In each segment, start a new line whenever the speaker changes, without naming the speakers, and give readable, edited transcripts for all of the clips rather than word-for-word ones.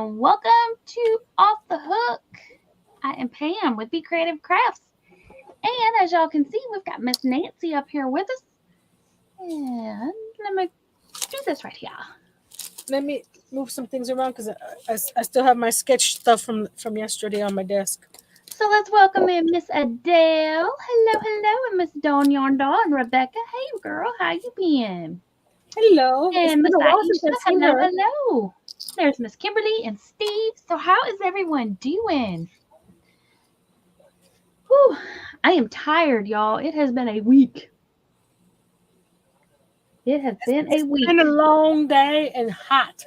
and welcome to Off the Hook. I am Pam with BeeCreative Crafts. And as y'all can see, we've got Miss Nancy up here with us. And let me do this right here.
Let me move some things around because I still have my sketch stuff from yesterday on my desk.
So let's welcome in Miss Adele. Hello, and Miss Dawn Yarndaw and Rebecca. Hey, girl, how you been?
Hello.
And Miss Aisha.
Hello.
Hello. There's Miss Kimberly and Steve. So how is everyone doing? Whew, I am tired, y'all. It has been a week. It's been
a long day and hot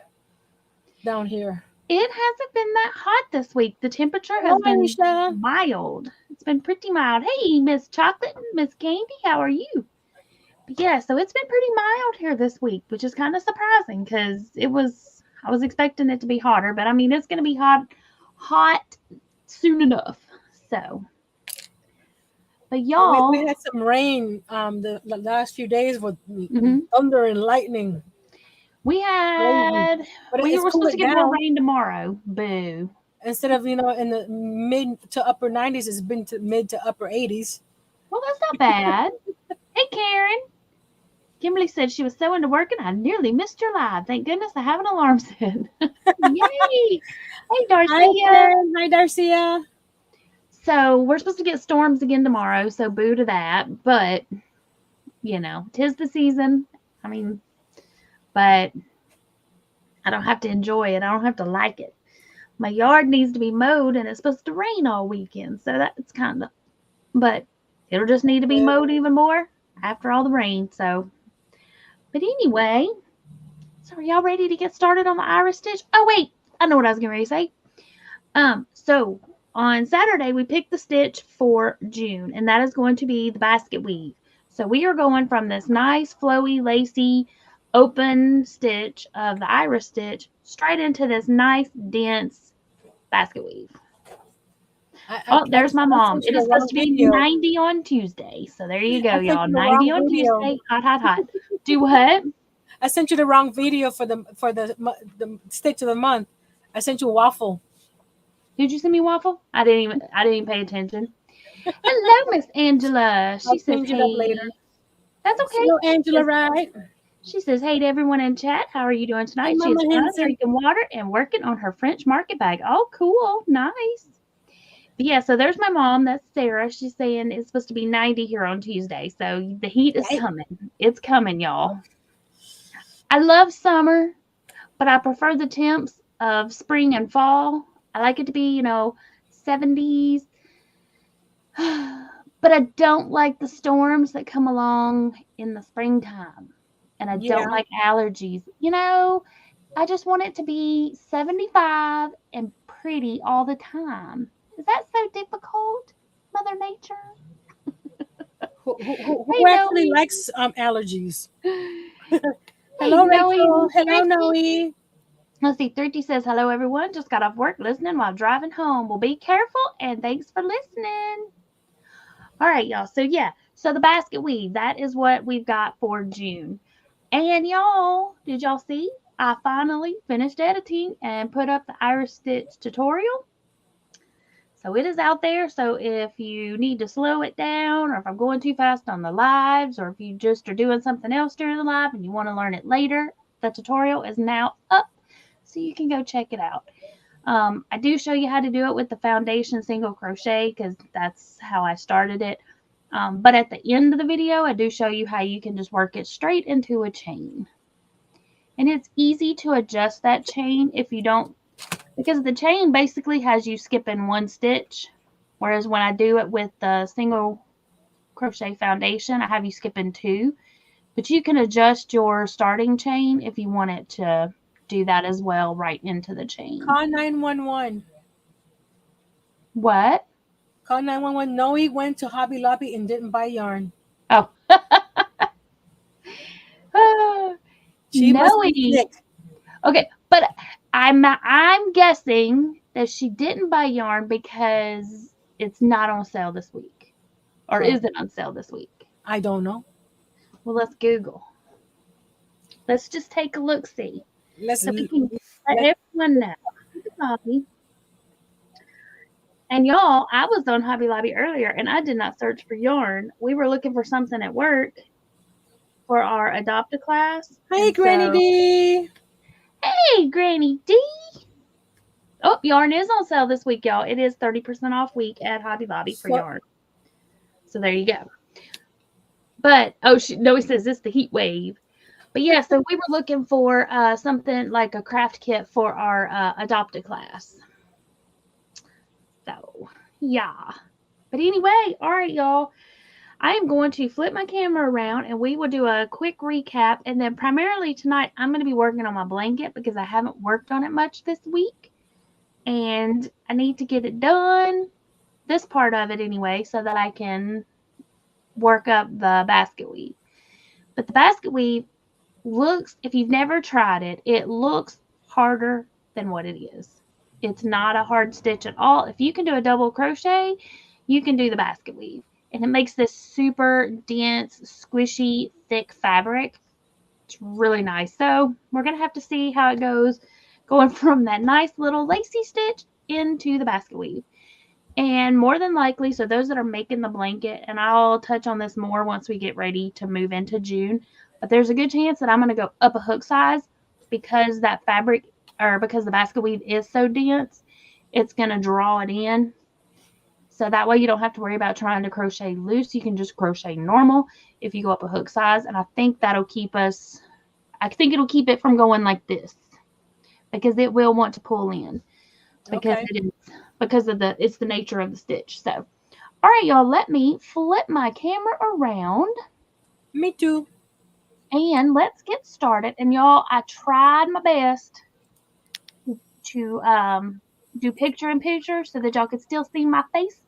down here.
It hasn't been that hot this week. The temperature has been mild. It's been pretty mild. Hey, Miss Chocolate and Miss Candy, how are you? But yeah, so it's been pretty mild here this week, which is kind of surprising because I was expecting it to be hotter, but I mean, it's going to be hot soon enough. So, but y'all.
We had some rain the last few days with thunder and lightning.
We were supposed to get more rain tomorrow. Boo.
Instead of, in the mid to upper 90s, it's been to mid to upper 80s.
Well, that's not bad. Hey, Karen. Kimberly said she was so into working, I nearly missed your live. Thank goodness I have an alarm set. Yay. Hey, Darcia.
Hi, Karen. Hi, Darcia.
So we're supposed to get storms again tomorrow, so boo to that. But, 'tis the season. I mean, but I don't have to enjoy it. I don't have to like it. My yard needs to be mowed, and it's supposed to rain all weekend. So that's kind of, but it'll just need to be mowed even more after all the rain. So, but anyway, so are y'all ready to get started on the iris stitch? Oh, wait, I know what I was getting ready to say. So on Saturday, we picked the stitch for June, and that is going to be the basket weave. So we are going from this nice, flowy, lacy, open stitch of the iris stitch straight into this nice, dense basket weave. There's my mom. It is supposed to be 90 on Tuesday. So there you go, y'all. 90 on Tuesday. Hot. Do what?
I sent you the wrong video for the stitch of the month. I sent you a waffle.
Did you send me waffle? I didn't even pay attention. Hello, Miss Angela. She says, "Hey."
Later.
That's okay.
Hello, Angela. Right?
She says, "Hey to everyone in chat. How are you doing tonight?" She is drinking water and working on her French market bag. Oh, cool. Nice. But yeah, so there's my mom. That's Sarah. She's saying it's supposed to be 90 here on Tuesday. So the heat is coming. It's coming, y'all. I love summer, but I prefer the temps of spring and fall. I like it to be, 70s. But I don't like the storms that come along in the springtime. And I don't like allergies. I just want it to be 75 and pretty all the time. Is that so difficult, Mother Nature?
Who actually likes allergies? Hello, Rachel. Hello, Noe.
Let's see. 30 says, "Hello, everyone. Just got off work listening while driving home. Well, be careful, and thanks for listening." All right, y'all. So, So the basket weave, that is what we've got for June. And, y'all, did y'all see? I finally finished editing and put up the iris stitch tutorial. So it is out there. So if you need to slow it down, or if I'm going too fast on the lives, or if you just are doing something else during the live and you want to learn it later, the tutorial is now up. So you can go check it out. I do show you how to do it with the foundation single crochet because that's how I started it. But at the end of the video, I do show you how you can just work it straight into a chain. And it's easy to adjust that chain if you don't, because the chain basically has you skipping one stitch. Whereas when I do it with the single crochet foundation, I have you skipping 2. But you can adjust your starting chain if you want it to do that as well right into the chain.
Call 911.
What?
Call 911. Noe went to Hobby Lobby and didn't buy yarn.
Oh.
She must be sick.
Okay, but I'm guessing that she didn't buy yarn because it's not on sale this week. Or is it on sale this week?
I don't know.
Well, let's Google. Let's just take a look, see.
Let's
so we can let everyone know. Lobby. And y'all, I was on Hobby Lobby earlier and I did not search for yarn. We were looking for something at work for our adopt a class.
Hey,
And
Granny
so,
D.
hey, Granny D. Oh, yarn is on sale this week, y'all. It is 30% off week at Hobby Lobby for
So,
yarn. So there you go. But, oh, no, he says it's the heat wave. But yeah, so we were looking for something like a craft kit for our adopted class. So, yeah. But anyway, all right, y'all. I am going to flip my camera around and we will do a quick recap. And then primarily tonight, I'm going to be working on my blanket because I haven't worked on it much this week. And I need to get it done, this part of it anyway, so that I can work up the basket weave. But the basket weave looks, if you've never tried it, it looks harder than what it is. It's not a hard stitch at all. If you can do a double crochet, you can do the basket weave. And it makes this super dense, squishy, thick fabric. It's really nice. So we're going to have to see how it goes going from that nice little lacy stitch into the basket weave. And more than likely, so those that are making the blanket, and I'll touch on this more once we get ready to move into June, but there's a good chance that I'm going to go up a hook size because that fabric, or because the basket weave is so dense, it's going to draw it in. So that way you don't have to worry about trying to crochet loose. You can just crochet normal if you go up a hook size. And I think that'll keep us, I think it'll keep it from going like this because it will want to pull in because
Okay.
it is, because of it's the nature of the stitch. So, all right, y'all, let me flip my camera around
Me too.
and let's get started. And y'all, I tried my best to do picture in picture so that y'all could still see my face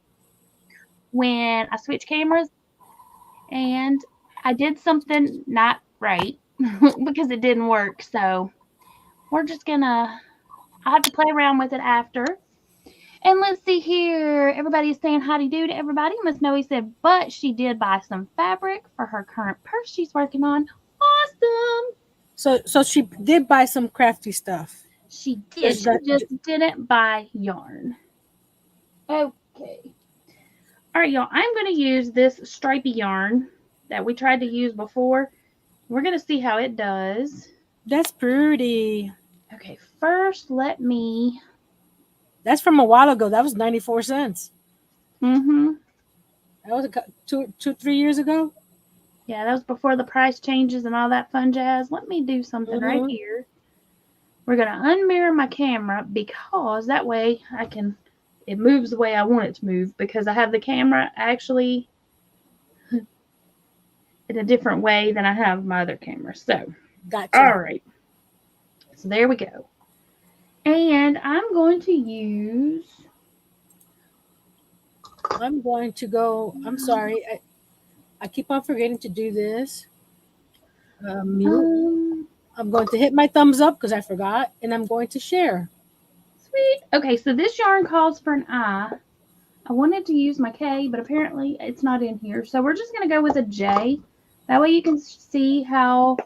when I switch cameras. And I did something not right because it didn't work. So we're just gonna, I'll have to play around with it after. And let's see here. Everybody is saying howdy do to everybody. Miss Noe said, but she did buy some fabric for her current purse she's working on. Awesome.
So she did buy some crafty stuff.
She did.
Just
She
got
just didn't buy yarn. Okay. All right, y'all. I'm going to use this stripy yarn that we tried to use before. We're going to see how it does.
That's pretty.
Okay, first let me.
That's from a while ago. That was 94 cents.
Mm-hmm.
That was 3 years ago.
Yeah, that was before the price changes and all that fun jazz. Let me do something right
Mm-hmm.
here. We're going to unmirror my camera because that way it moves the way I want it to move because I have the camera actually in a different way than I have my other camera. So,
Gotcha.
all right. So there we go. And I'm going to use.
I'm going to go. I'm sorry. I keep on forgetting to do this. Mute. I'm going to hit my thumbs up because I forgot, and I'm going to share.
Sweet. Okay, so this yarn calls for an I. I wanted to use my K, but apparently it's not in here. So we're just going to go with a J. That way you can see how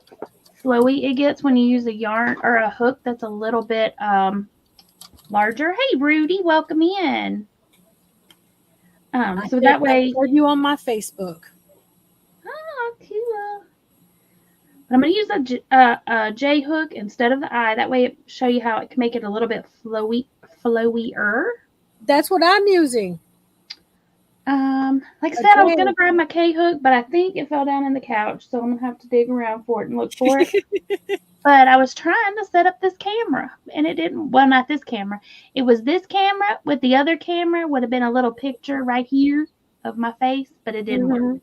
flowy it gets when you use a yarn or a hook that's a little bit larger. Hey, Rudy, welcome in. So that
I
way,
shared you on my Facebook.
oh, cool. But I'm going to use a J hook instead of the I. That way it show you how it can make it a little bit flowier.
That's what I'm using.
Like I
A
said, I was
J.
gonna grab my K hook, but I think it fell down in the couch, so I'm gonna have to dig around for it and look for it. But I was trying to set up this camera, and it didn't. Well, not this camera. It was this camera with the other camera would have been a little picture right here of my face, but it didn't work.
Mm-hmm.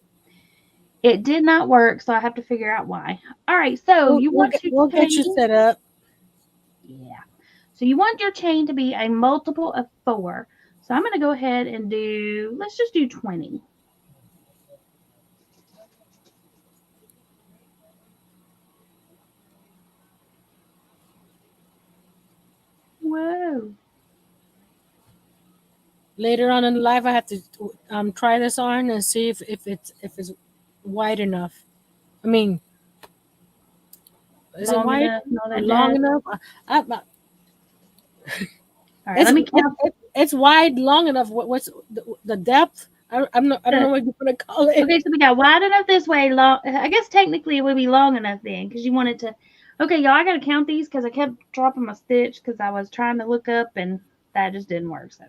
It did not work, so I have to figure out why. All right, so you want to
We'll get you
change?
set up.
Yeah. So you want your chain to be a multiple of 4. So I'm going to go ahead and do, let's just do 20. Whoa.
Later on in the live, I have to try this on and see if it's wide enough. I mean, is it
Long
wide
enough and all
or
that
long
jazz.
enough? I,
All right, let me count.
It's wide, long enough. What's the depth? I'm not. I don't know what you're gonna call it.
Okay, so we got wide enough this way. Long. I guess technically it would be long enough then, because you wanted to. Okay, y'all, I gotta count these because I kept dropping my stitch because I was trying to look up and that just didn't work. So.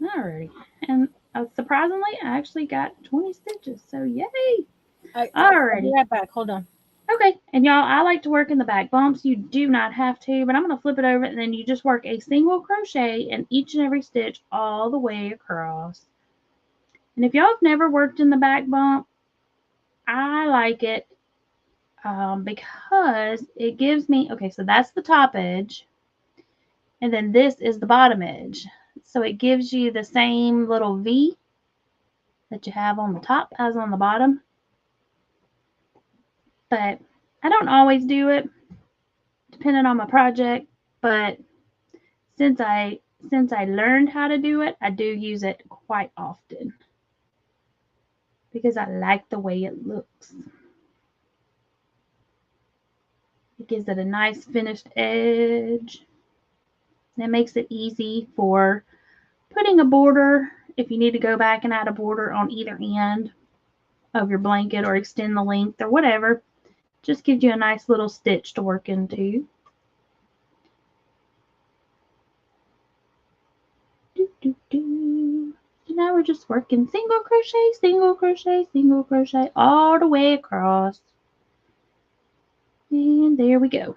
Alrighty, and surprisingly, I actually got 20 stitches. So yay!
I'll be right back. Hold on.
Okay, and y'all, I like to work in the back bumps. You do not have to, but I'm going to flip it over and then you just work a single crochet in each and every stitch all the way across. And if y'all have never worked in the back bump, I like it because it gives me, okay, so that's the top edge, and then this is the bottom edge. So it gives you the same little V that you have on the top as on the bottom. But I don't always do it, depending on my project, but since I learned how to do it, I do use it quite often because I like the way it looks. It gives it a nice finished edge. And it makes it easy for putting a border if you need to go back and add a border on either end of your blanket or extend the length or whatever. Just gives you a nice little stitch to work into. So now we're just working single crochet, single crochet, single crochet all the way across. And there we go.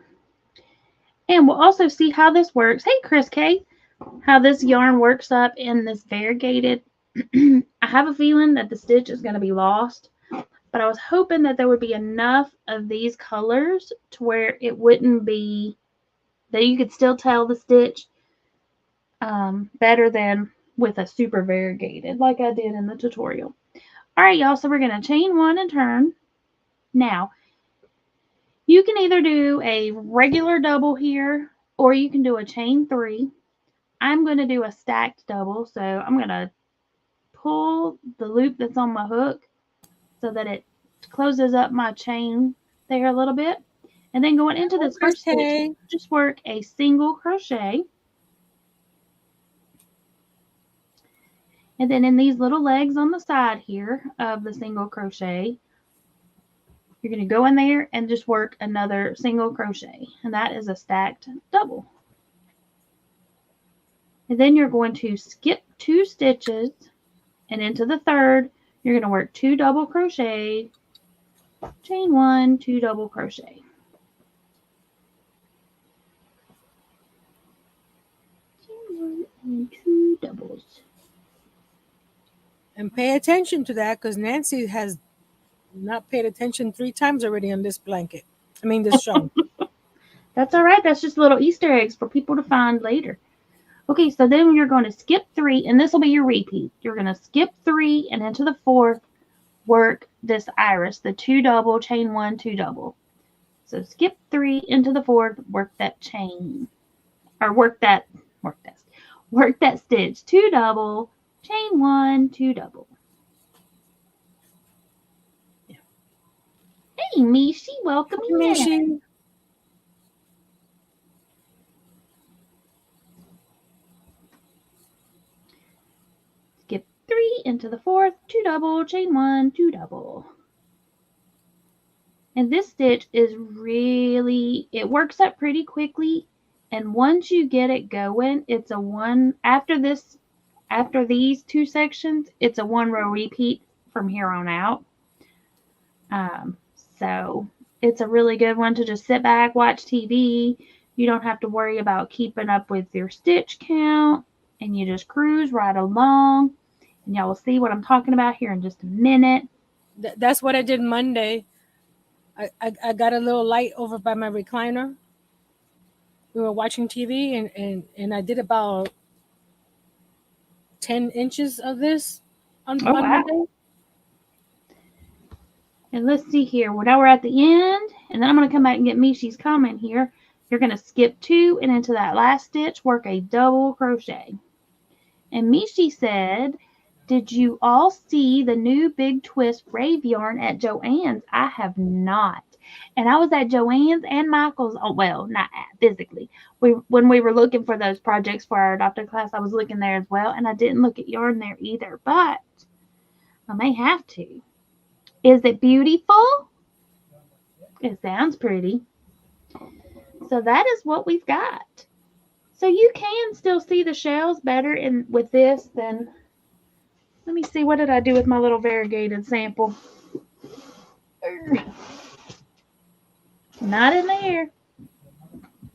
And we'll also see how this works. Hey, Chris K, how this yarn works up in this variegated. I have a feeling that the stitch is going to be lost, but I was hoping that there would be enough of these colors to where it wouldn't be, that you could still tell the stitch better than with a super variegated like I did in the tutorial. All right, y'all, so we're going to chain one and turn. Now, you can either do a regular double here or you can do a chain three. I'm going to do a stacked double, so I'm going to pull the loop that's on my hook so that it closes up my chain there a little bit. And then going into this first stitch, just work a single crochet. And then in these little legs on the side here of the single crochet, you're going to go in there and just work another single crochet. And that is a stacked double. And then you're going to skip 2 stitches, and into the third, you're going to work 2 double crochet, chain 1, 2 double crochet. Chain 1 and 2 doubles.
And pay attention to that because Nancy has not paid attention 3 times already on this blanket. I mean, this show.
That's all right. That's just little Easter eggs for people to find later. Okay, so then you're going to skip 3, and this will be your repeat. You're going to skip 3 and into the 4th, work this iris, the 2 double, chain 1, 2 double. So skip 3 into the 4th, work that chain, or work that stitch, 2 double, chain 1, 2 double. Yeah. Hey, Mishi, welcome in.
Mishi.
Skip 3 into the 4th, 2 double, chain 1, 2 double. And this stitch is really, it works up pretty quickly. And once you get it going, it's a one, after these 2 sections, it's a 1 row repeat from here on out. So it's a really good one to just sit back, watch TV. You don't have to worry about keeping up with your stitch count, and you just cruise right along. And y'all will see what I'm talking about here in just a minute.
That's what I did Monday. I got a little light over by my recliner. We were watching TV, and I did about 10 inches of this on Monday.
And let's see here. Well, now we're at the end, and then I'm going to come back and get Mishi's comment here. You're going to skip 2 and into that last stitch, work a double crochet. And Mishi said Did you all see the new Big Twist Rave yarn at Joann's? I have not. And I was at Joann's and Michael's. Oh, well, not physically. When we were looking for those projects for our adopted class, I was looking there as well, and I didn't look at yarn there either. But I may have to. Is it beautiful? It sounds pretty. So that is what we've got. So you can still see the shells better with this than. Let me see, what did I do with my little variegated sample? Not in there.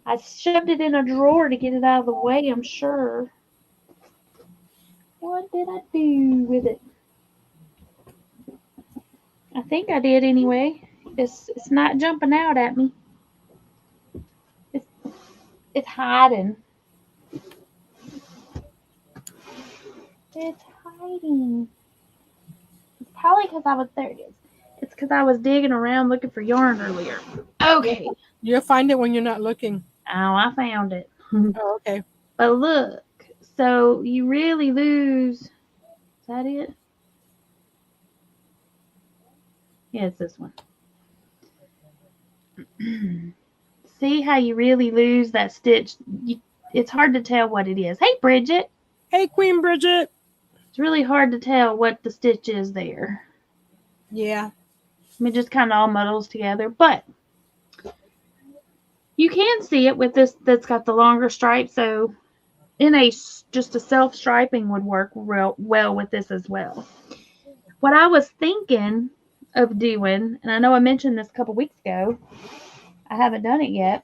I shoved it in a drawer to get it out of the way, I'm sure. What did I do with it? I think I did anyway. It's not jumping out at me. It's hiding. It's hiding. It's probably because I was, there it is. It's because I was digging around looking for yarn earlier. Okay.
You'll find it when you're not looking.
Oh, I found it.
Oh, okay.
But look, so you really lose. Is that it? Yeah, it's this one. See how you really lose that stitch? It's hard to tell what it is. Hey, Bridget.
Hey, Queen Bridget.
It's really hard to tell what the stitch is there.
Yeah.
I mean, just kind of all muddles together. But you can see it with this that's got the longer stripe. So just a self-striping would work real well with this as well. What I was thinking of doing, and I know I mentioned this a couple weeks ago, I haven't done it yet,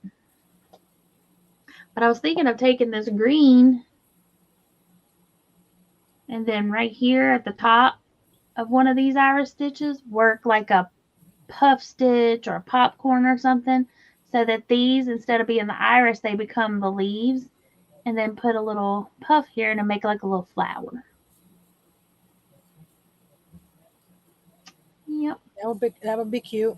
but I was thinking of taking this green and then right here at the top of one of these iris stitches, work like a puff stitch or a popcorn or something, so that these, instead of being the iris, they become the leaves, and then put a little puff here and make like a little flower. Yep.
That would be cute.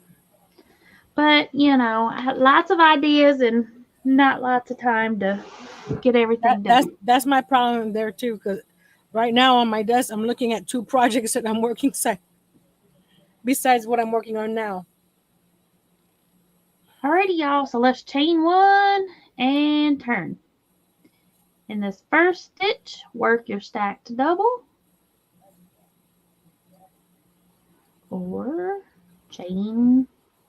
But, you know, I had lots of ideas and not lots of time to get everything done.
That's my problem there too, because right now on my desk I'm looking at 2 projects that I'm working besides what I'm working on now.
Alrighty, y'all. So let's chain 1 and turn. In this first stitch, work your stacked double, or chain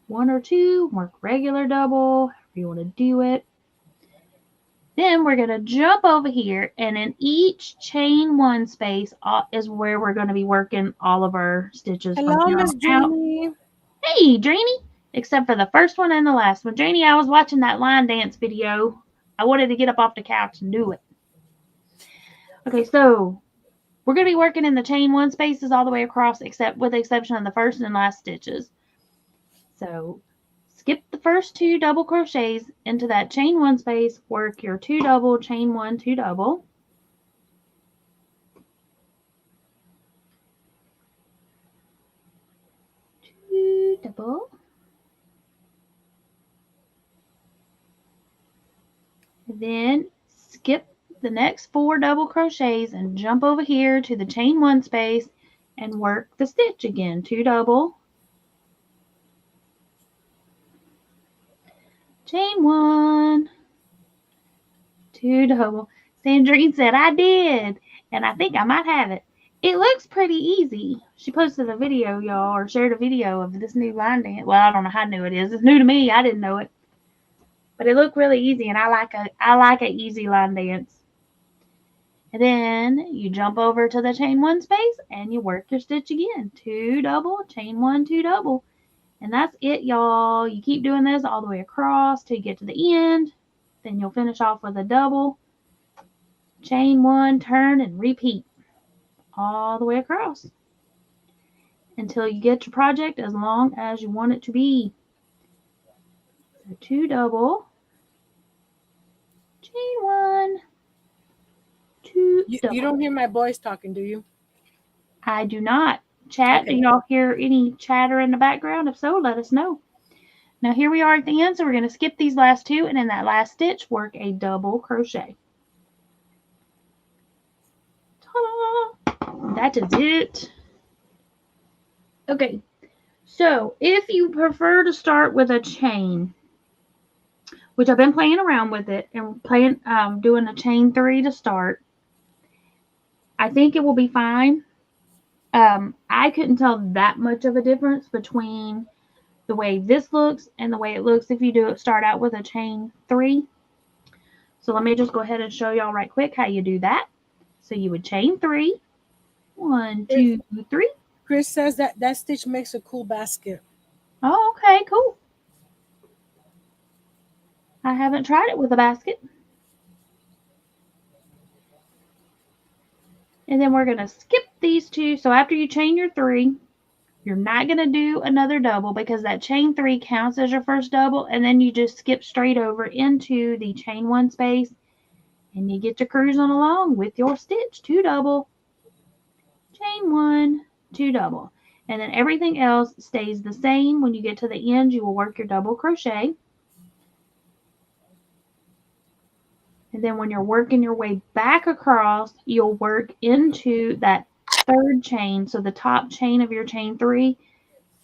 1 or 2, work regular double, however you want to do it. Then we're going to jump over here, and in each chain 1 space is where we're going to be working all of our stitches.
Hello,
from
Miss Dreamy.
Hey, Dreamy. Except for the first one and the last one. Dreamy, I was watching that line dance video. I wanted to get up off the couch and do it. Okay, so we're going to be working in the chain 1 spaces all the way across, with the exception of the first and last stitches. So skip the first 2 double crochets into that chain 1 space, work your 2 double, chain 1, 2 double. Double. And then skip the next 4 double crochets and jump over here to the chain 1 space and work the stitch again. 2 double, chain 1, 2 double. Sandrine said I did, and I think I might have it. It looks pretty easy. She posted a video, y'all, or shared a video of this new line dance. Well, I don't know how new it is. It's new to me. I didn't know it. But it looked really easy, and I like a easy line dance. And then you jump over to the chain 1 space and you work your stitch again. 2 double, chain 1, 2 double. And that's it, y'all. You keep doing this all the way across till you get to the end. Then you'll finish off with a double, chain 1, turn, and repeat all the way across until you get your project as long as you want it to be. So 2 double, chain 1, 2 double.
You don't hear my voice talking, do you?
I do not. Chat, okay. Do y'all hear any chatter in the background? If so, let us know. Now here we are at the end, so we're going to skip these last 2, and in that last stitch, work a double crochet. Ta-da! that is it. Okay, so if you prefer to start with a chain, which I've been playing around with it and doing a chain 3 to start, I think it will be fine. I couldn't tell that much of a difference between the way this looks and the way it looks if you start out with a chain 3. So let me just go ahead and show y'all right quick how you do that. So you would chain 3, 1, 2, 3.
Chris says that stitch makes a cool basket.
Oh, okay, cool. I haven't tried it with a basket. And then we're going to skip these 2. So after you chain your 3, you're not going to do another double because that chain 3 counts as your first double, and then you just skip straight over into the chain 1 space, and you get to cruising along with your stitch. 2 double, chain 1, 2 double. And then everything else stays the same. When you get to the end, you will work your double crochet. And then when you're working your way back across, you'll work into that 3rd chain. So the top chain of your chain 3,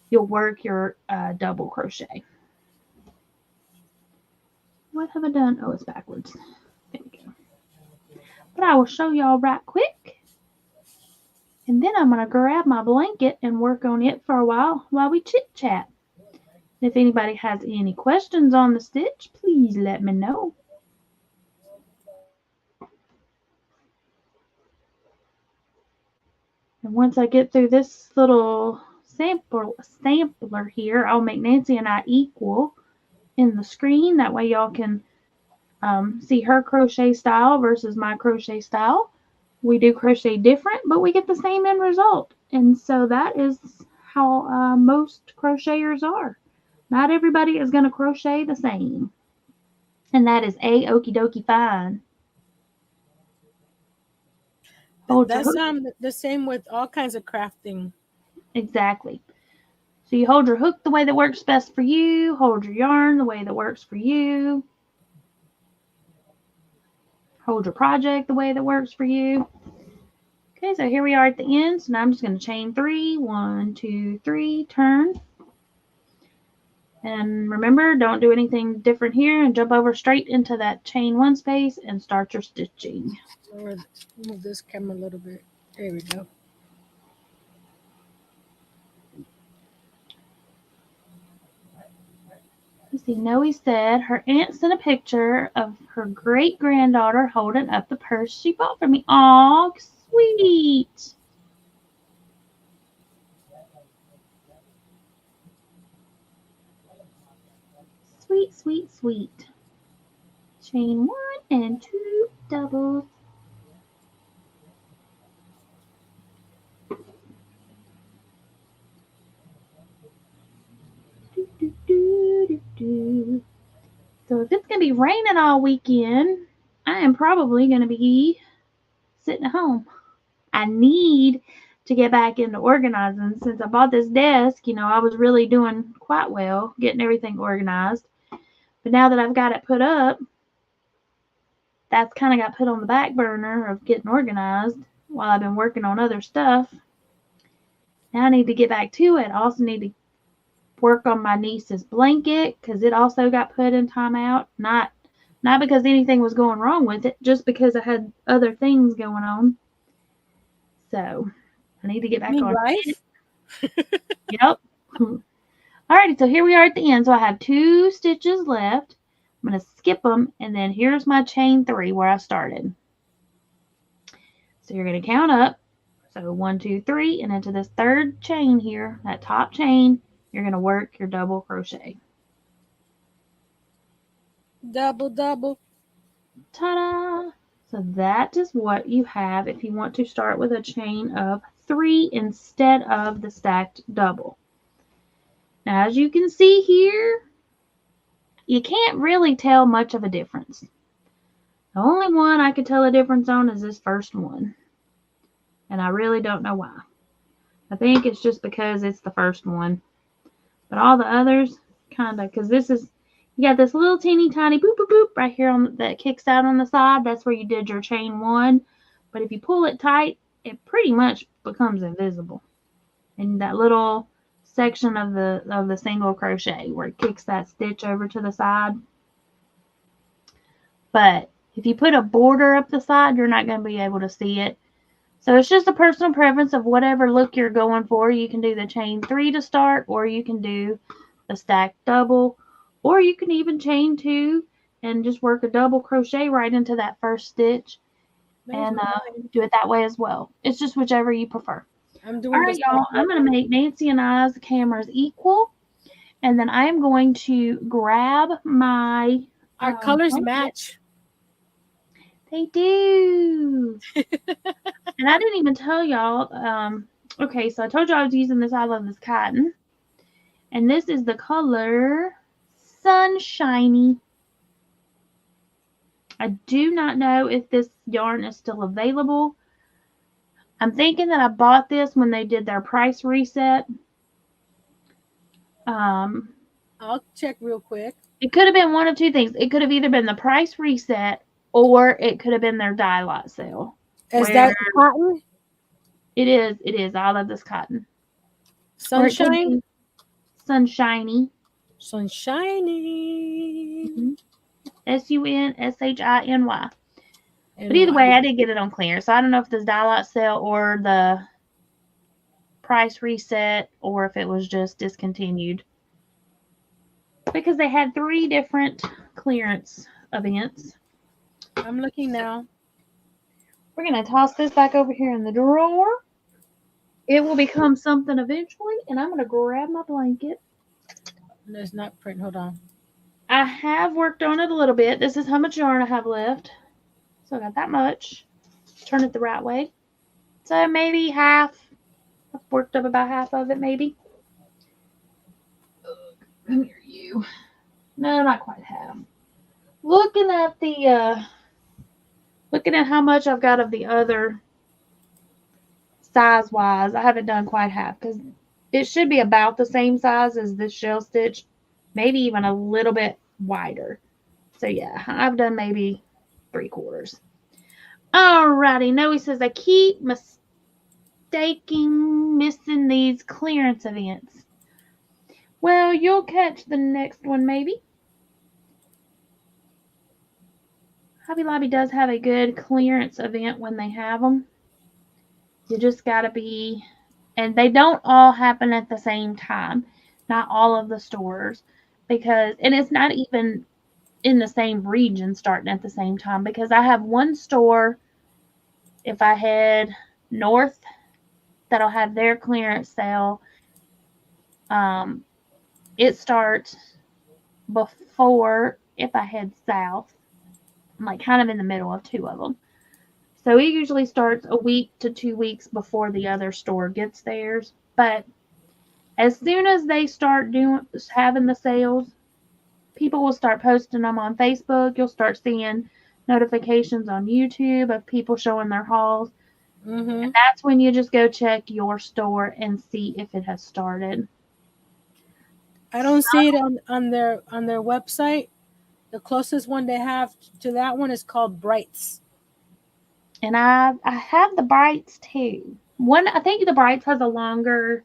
you'll work your double crochet. What have I done? Oh, it's backwards. There we go. But I will show y'all right quick. And then I'm going to grab my blanket and work on it for a while we chit chat. If anybody has any questions on the stitch, please let me know. And once I get through this little sampler here, I'll make Nancy and I equal in the screen. That way y'all can see her crochet style versus my crochet style. We do crochet different, but we get the same end result. And so that is how most crocheters are. Not everybody is going to crochet the same. And that is okie dokie fine.
That's the same with all kinds of crafting.
Exactly. So you hold your hook the way that works best for you. Hold your yarn the way that works for you. Hold your project the way that works for you. Okay, so here we are at the end. So now I'm just going to chain 3. 1, 2, 3, turn. And remember, don't do anything different here and jump over straight into that chain 1 space and start your stitching.
Move this camera a little bit. There we go.
Let's see, Noe said her aunt sent a picture of her great-granddaughter holding up the purse she bought for me. Aw, sweet. Sweet, sweet, sweet. Chain 1 and 2 doubles. So if it's going to be raining all weekend, I am probably going to be sitting at home. I need to get back into organizing. Since I bought this desk, I was really doing quite well getting everything organized. But now that I've got it put up, that's kind of got put on the back burner of getting organized while I've been working on other stuff. Now I need to get back to it. I also need to work on my niece's blanket because it also got put in timeout. Not because anything was going wrong with it, just because I had other things going on. So I need to get back on
life.
Yep. Alrighty, so here we are at the end. So I have 2 stitches left. I'm going to skip them, and then here's my chain 3 where I started. So you're going to count up. So 1, 2, 3, and into this 3rd chain here, that top chain, you're going to work your double crochet.
Double, double.
Ta-da! So that is what you have if you want to start with a chain of 3 instead of the stacked double. Now, as you can see here, you can't really tell much of a difference. The only one I could tell a difference on is this first one. And I really don't know why. I think it's just because it's the first one. But all the others, kind of, because this is, you got this little teeny tiny boop, boop, boop right here that kicks out on the side. That's where you did your chain 1. But if you pull it tight, it pretty much becomes invisible in that little section of the single crochet where it kicks that stitch over to the side. But if you put a border up the side, you're not going to be able to see it. So it's just a personal preference of whatever look you're going for. You can do the chain 3 to start, or you can do the stacked double, or you can even chain 2 and just work a double crochet right into that first stitch and do it that way as well. It's just whichever you prefer.
I'm
All
doing
right,
this.
y'all, I'm going to make Nancy and I's cameras equal, and then I am going to grab my
Our colors
blanket.
match.
They do. And I didn't even tell y'all. Okay, so I told you I was using this I Love This Cotton. And this is the color Sunshiny. I do not know if this yarn is still available. I'm thinking that I bought this when they did their price reset.
I'll check real quick.
It could have been one of two things. It could have either been the price reset or it could have been their dye lot sale.
Is that cotton?
It is. I Love This Cotton.
Sunshine?
Sunshiny.
Sunshiny.
Sunshiny. But either way, I did get it on clearance. So I don't know if this dye lot sale or the price reset or if it was just discontinued. Because they had 3 different clearance events.
I'm looking now.
We're going to toss this back over here in the drawer. It will become something eventually. And I'm going to grab my blanket.
There's not print. Hold on.
I have worked on it a little bit. This is how much yarn I have left. So I got that much. Turn it the right way. So maybe half. I've worked up about half of it, maybe. Come here, you. No, not quite half. Looking at how much I've got of the other size-wise, I haven't done quite half because it should be about the same size as this shell stitch, maybe even a little bit wider. So yeah, I've done maybe 3/4. Alrighty, Noe says I keep missing these clearance events. Well, you'll catch the next one maybe. Hobby Lobby does have a good clearance event when they have them. You just gotta be, and they don't all happen at the same time. Not all of the stores, and it's not even in the same region starting at the same time because I have one store, if I head north, that'll have their clearance sale. It starts before if I head south. I'm like kind of in the middle of 2 of them. So it usually starts a week to 2 weeks before the other store gets theirs. But as soon as they start having the sales, people will start posting them on Facebook. You'll start seeing notifications on YouTube of people showing their hauls. And that's when you just go check your store and see if it has started.
I don't see it on their website. The closest one they have to that one is called Brights.
And I have the Brights too. I think the Brights has a longer,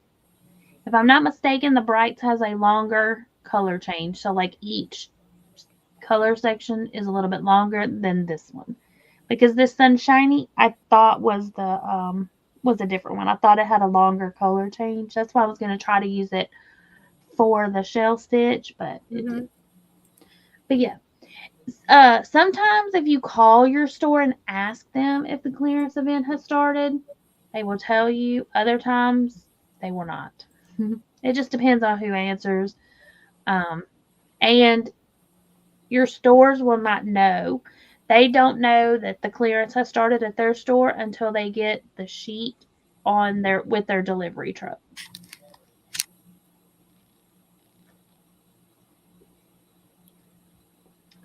if I'm not mistaken, the Brights has a longer color change. So like each color section is a little bit longer than this one. Because this Sunshiny I thought was a different one. I thought it had a longer color change. That's why I was going to try to use it for the shell stitch, but it didn't. But yeah. Sometimes if you call your store and ask them if the clearance event has started, they will tell you. Other times they will not. It just depends on who answers. And your stores will not know. They don't know that the clearance has started at their store until they get the sheet with their delivery truck.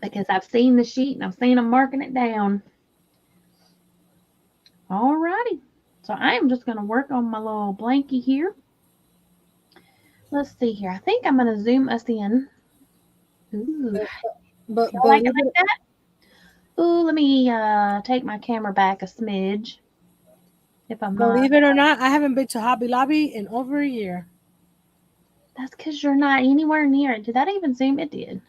Because I've seen the sheet and I've seen them marking it down. Alrighty. So I am just going to work on my little blankie here. Let's see here. I think I'm going to zoom us in. Ooh.
But
like it like that? Ooh, let me take my camera back a smidge. if I'm not.
Believe it or not, I haven't been to Hobby Lobby in over a year.
That's because you're not anywhere near it. Did that even zoom? It did.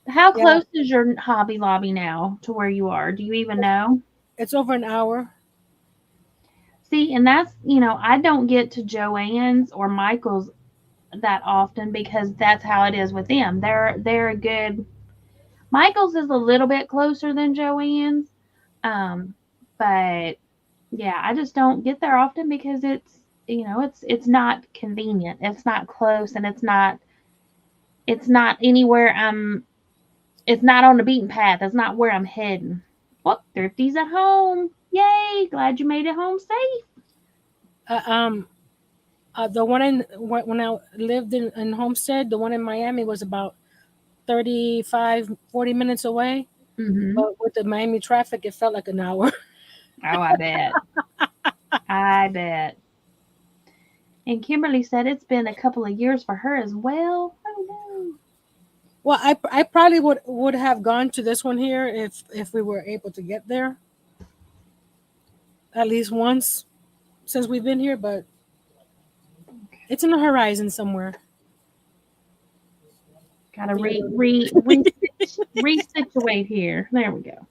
How
Yeah,
close is your Hobby Lobby now to where you are? Do you even know?
it's over an hour.
See, and that's, I don't get to Joann's or Michael's that often because that's how it is with them. They're a good Michael's is a little bit closer than Joann's. But yeah, I just don't get there often because it's not convenient. It's not close and it's not anywhere it's not on the beaten path. It's not where I'm heading. Well, Thrifty's at home. Yay! Glad you made it home safe.
Uh, um, the one when I lived in Homestead, the one in Miami was about 35, 40 minutes away.
Mm-hmm.
But with the Miami traffic, it felt like an hour.
Oh, I bet. I bet. And Kimberly said it's been a couple of years for her as well. Oh
Well, I probably would have gone to this one here if we were able to get there at least once since we've been here, but it's in the horizon somewhere.
Gotta
You
resituate here. There we go.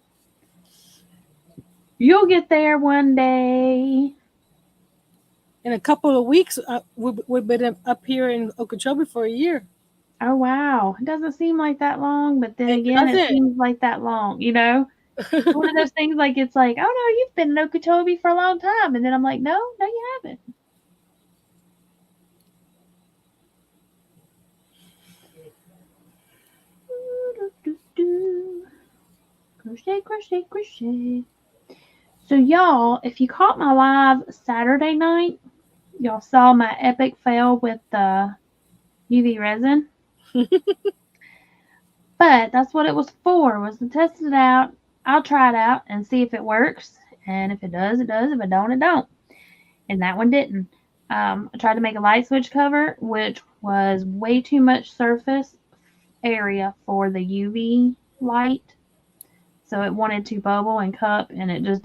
You'll get there one day.
in a couple of weeks, we've been up here in Okeechobee for a year.
Oh wow. It doesn't seem like that long, but then
It
again it
doesn't.
seems like that long. It's one of those things like it's like, oh no, you've been in Okeechobee for a long time. And then I'm like, no, no, you haven't. Crochet, crochet, crochet. So y'all, if you caught my live Saturday night, y'all saw my epic fail with the UV resin. But that's what it was for, was to test it out. I'll try it out and see if it works. And if it does, it does. If it don't, it don't. And that one didn't. I tried to make a light switch cover, which was way too much surface area for the UV light. So it wanted to bubble and cup, and it just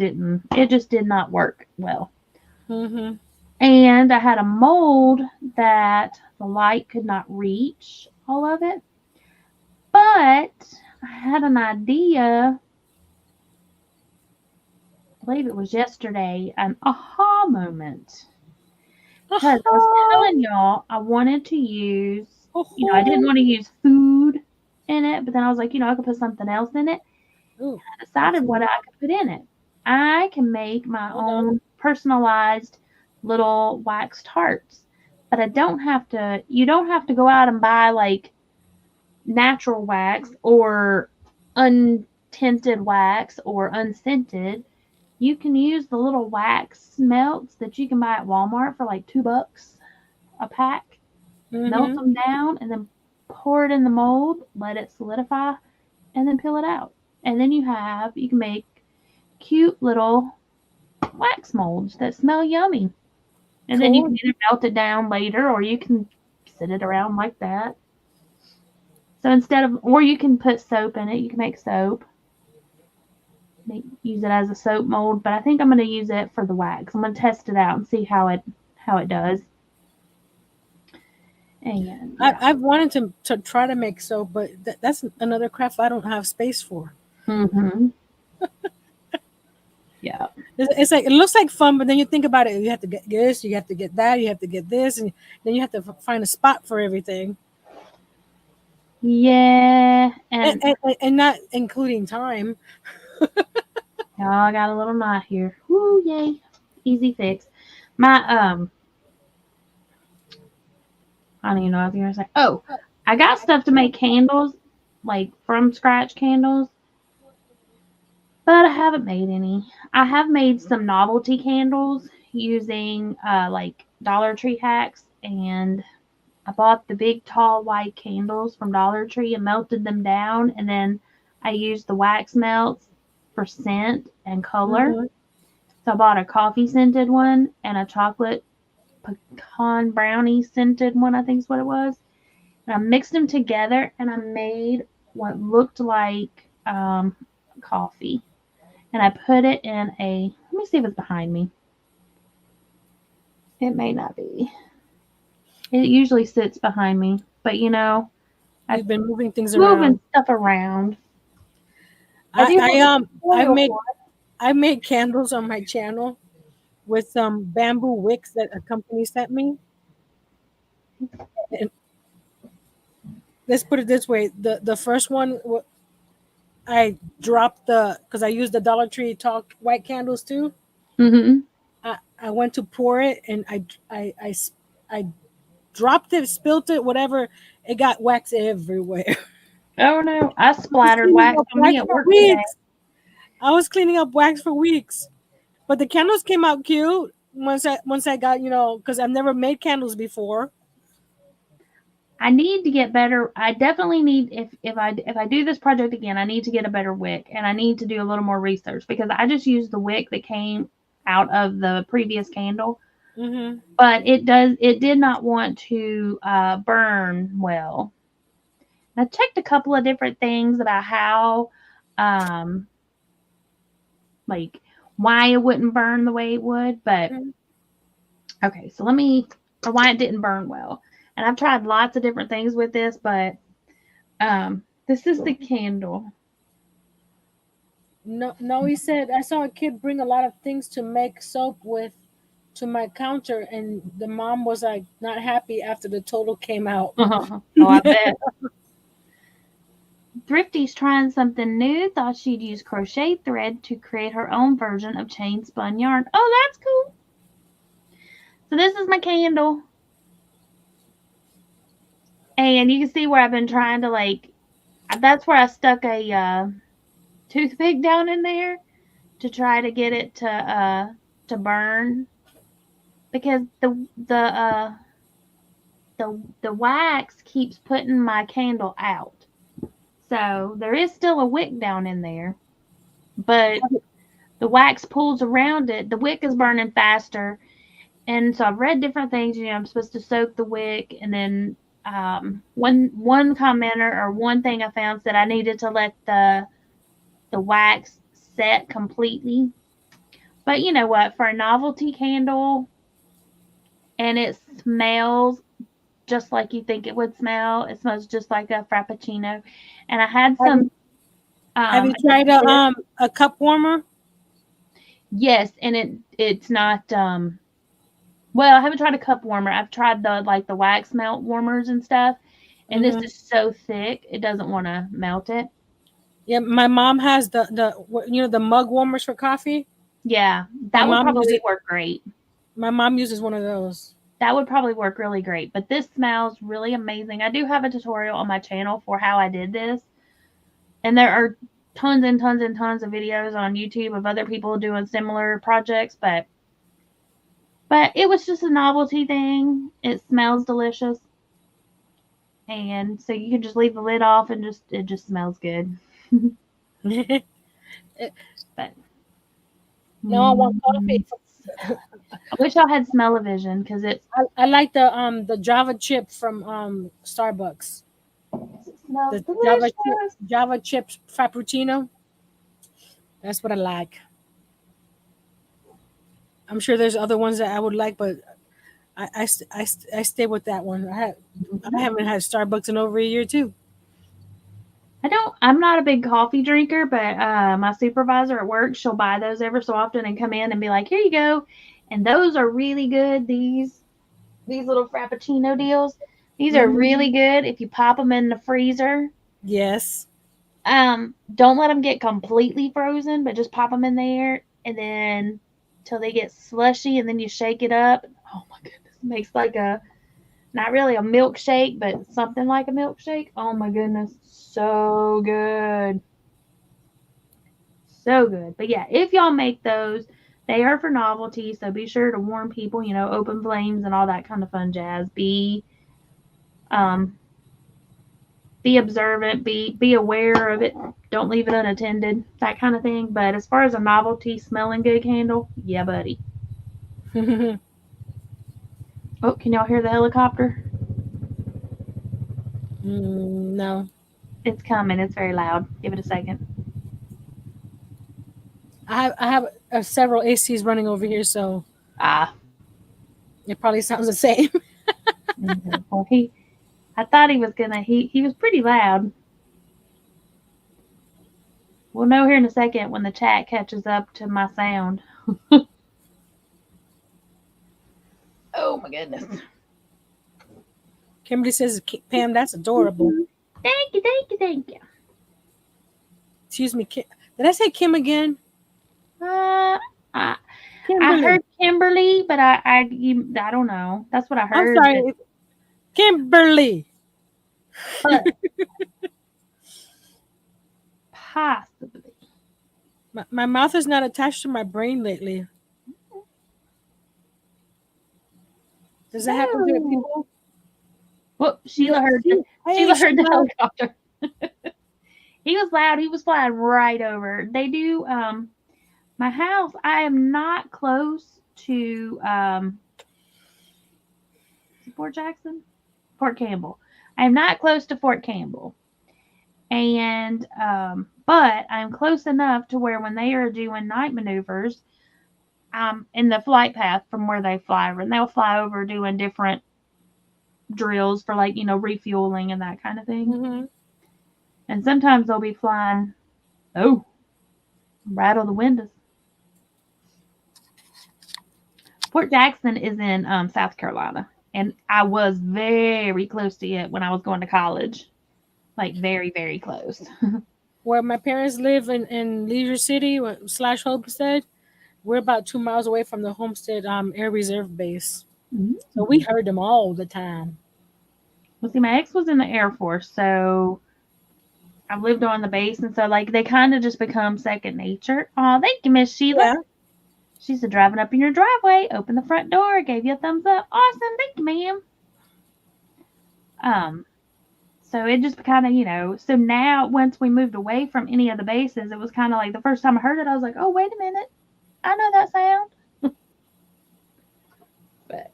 did not work well.
hmm
And I had a mold that the light could not reach all of it. But I had an idea, I believe it was yesterday, an aha moment. Because I was telling y'all I wanted to use, I didn't want to use food in it, but then I was like, I could put something else in it.
Ooh,
I decided what I could put in it. I can make my
hold on.
own personalized little wax tarts. But you don't have to go out and buy like natural wax or untinted wax or unscented. You can use the little wax melts that you can buy at Walmart for like $2 a pack. Melt
hmm
them down and then pour it in the mold, let it solidify, and then peel it out. And then you can make cute little wax molds that smell yummy. And then you
Cool.
can either melt it down later or you can sit it around like that. So or you can put soap in it. You can make soap. Use it as a soap mold, but I think I'm going to use it for the wax. I'm going to test it out and see how it does. And yeah.
I've wanted to try to make soap, but that's another craft I don't have space for.
Mhm. Yeah.
It's like it looks like fun, but then you think about it. You have to get this, you have to get that, you have to get this, and then you have to find a spot for everything,
Yeah,
and,
and
and not including time.
I got a little knot here. Woo, yay. Easy fix. My I don't even know what I was gonna say. Oh, I got stuff to make candles, like from scratch candles, but I haven't made any. I have made some novelty candles using like Dollar Tree hacks, and I bought the big tall white candles from Dollar Tree and melted them down, and then I used the wax melts for scent and color.
hmm
So I bought a coffee scented one and a chocolate pecan brownie scented one, I think is what it was. And I mixed them together and I made what looked like coffee. And I put it in a, let me see if it's behind me. It may not be. It usually sits behind me, but I'm
You've been moving things
moving
around.
stuff around. I
I
do
I
have a
I
tutorial
make
for
I make candles on my channel with some bamboo wicks that a company sent me. And let's put it this way: the first one I dropped because I used the Dollar Tree Talk white candles too.
it.
I went to pour it and I dropped it, spilled it, whatever. It got wax everywhere.
Oh no, I
I was
splattered
cleaning
wax
up
on me
wax
at
for
work today.
weeks. I was cleaning up wax for weeks. But the candles came out cute once I got because I've never made candles before.
I need to get better. I definitely need if I do this project again, I need to get a better wick and I need to do a little more research because I just used the wick that came out of the previous candle,
Hmm.
but it did not want to burn well. I checked a couple of different things about how um like why it wouldn't burn the way it would, but okay, so or why it didn't burn well. And I've tried lots of different things with this, but this is the candle.
No, no, he said I saw a kid bring a lot of things to make soap with to my counter, and the mom was like not happy after the total came out.
Oh, I bet. Thrifty's trying something new. Thought she'd use crochet thread to create her own version of chain spun yarn. Oh, that's cool. So this is my candle. And you can see where I've been trying to that's where I stuck a toothpick down in there to try to get it to burn because the wax keeps putting my candle out. So there is still a wick down in there, but the wax pulls around it. The wick is burning faster, and so I've read different things. I'm supposed to soak the wick, and then one commenter or one thing I found said I needed to let the wax set completely. But you know what? For a novelty candle, and it smells just like you think it would smell. It smells just like a frappuccino. And I had
Have
some
you, have you tried a cup warmer?
yes, and it's not well, I haven't tried a cup warmer. I've tried the wax melt warmers and stuff, and this
Hmm.
is so thick it doesn't want to melt it.
Yeah, my mom has the mug warmers for coffee.
Yeah,
My
that would
mom
probably
uses
work great.
my mom uses one of those.
That would probably work really great. But this smells really amazing. I do have a tutorial on my channel for how I did this, and there are tons and tons and tons of videos on YouTube of other people doing similar projects, but it was just a novelty thing. It smells delicious. And so you can just leave the lid off and it just smells good. But
No, I want coffee.
I wish I had smell-o-vision because it's
I like the Java chip from Starbucks.
it smells
The
delicious.
Java chips frappuccino. That's what I like. I'm sure there's other ones that I would like, but I stay with that one. I haven't had Starbucks in over a year too.
I'm not a big coffee drinker, but my supervisor at work, she'll buy those ever so often and come in and be like, "Here you go." And those are really good. These little frappuccino deals. These are
Hmm.
really good if you pop them in the freezer.
Yes.
Don't let them get completely frozen, but just pop them in there and then till they get slushy, and then you shake it up. Oh my goodness, it makes like a not really a milkshake, but something like a milkshake. Oh my goodness, so good, so good. But yeah, if y'all make those, they are for novelty, so be sure to warn people. Open flames and all that kind of fun jazz. Um, be observant, be aware of it. Don't leave it unattended, that kind of thing. But as far as a novelty smelling good candle, yeah, buddy. Oh, can y'all hear the helicopter?
No.
It's coming. It's very loud. Give it a second.
I have several ACs running over here, so
Ah,
it probably sounds the same.
mhm. Well, I thought he was gonna. He was pretty loud. We'll know here in a second when the chat catches up to my sound. Oh my goodness.
Kimberly says, Pam, that's adorable.
Thank you, thank you, thank you.
Excuse me, Kim. Did I say Kim again?
Uh, I, I
Kimberly.
heard Kimberly, but I don't know. That's what I
I'm
heard.
sorry. Kimberly.
But possibly.
My mouth is not attached to my brain lately. Does that happen to
Oh.
people?
Whoop! Sheila heard the
Hey,
Sheila heard the
Sheila.
helicopter. He was loud. He was flying right over. They do. My house. I am not close to Fort Jackson, Fort Campbell. I am not close to Fort Campbell, and but I'm close enough to where when they are doing night maneuvers, in the flight path from where they fly, and they'll fly over doing different drills for like refueling and that kind of thing.
Mm-hmm.
And sometimes they'll be flying. Oh, rattle the windows. Fort Jackson is in South Carolina, and I was very close to it when I was going to college. Like very, very close.
Where my parents live in Leisure City slash Homestead, we're about 2 miles away from the Homestead Air Reserve Base. So we heard them all the time.
Well, see, my ex was in the Air Force, so I've lived on the base, and so like they kind of just become second nature. Oh, thank you, Miss Sheila.
Yeah.
She said, driving up in your driveway, open the front door, gave you a thumbs up. Awesome, thank you, ma'am. So it just kind of, so now once we moved away from any of the bases, it was kind of like the first time I heard it, I was like, oh, wait a minute. I know that sound. But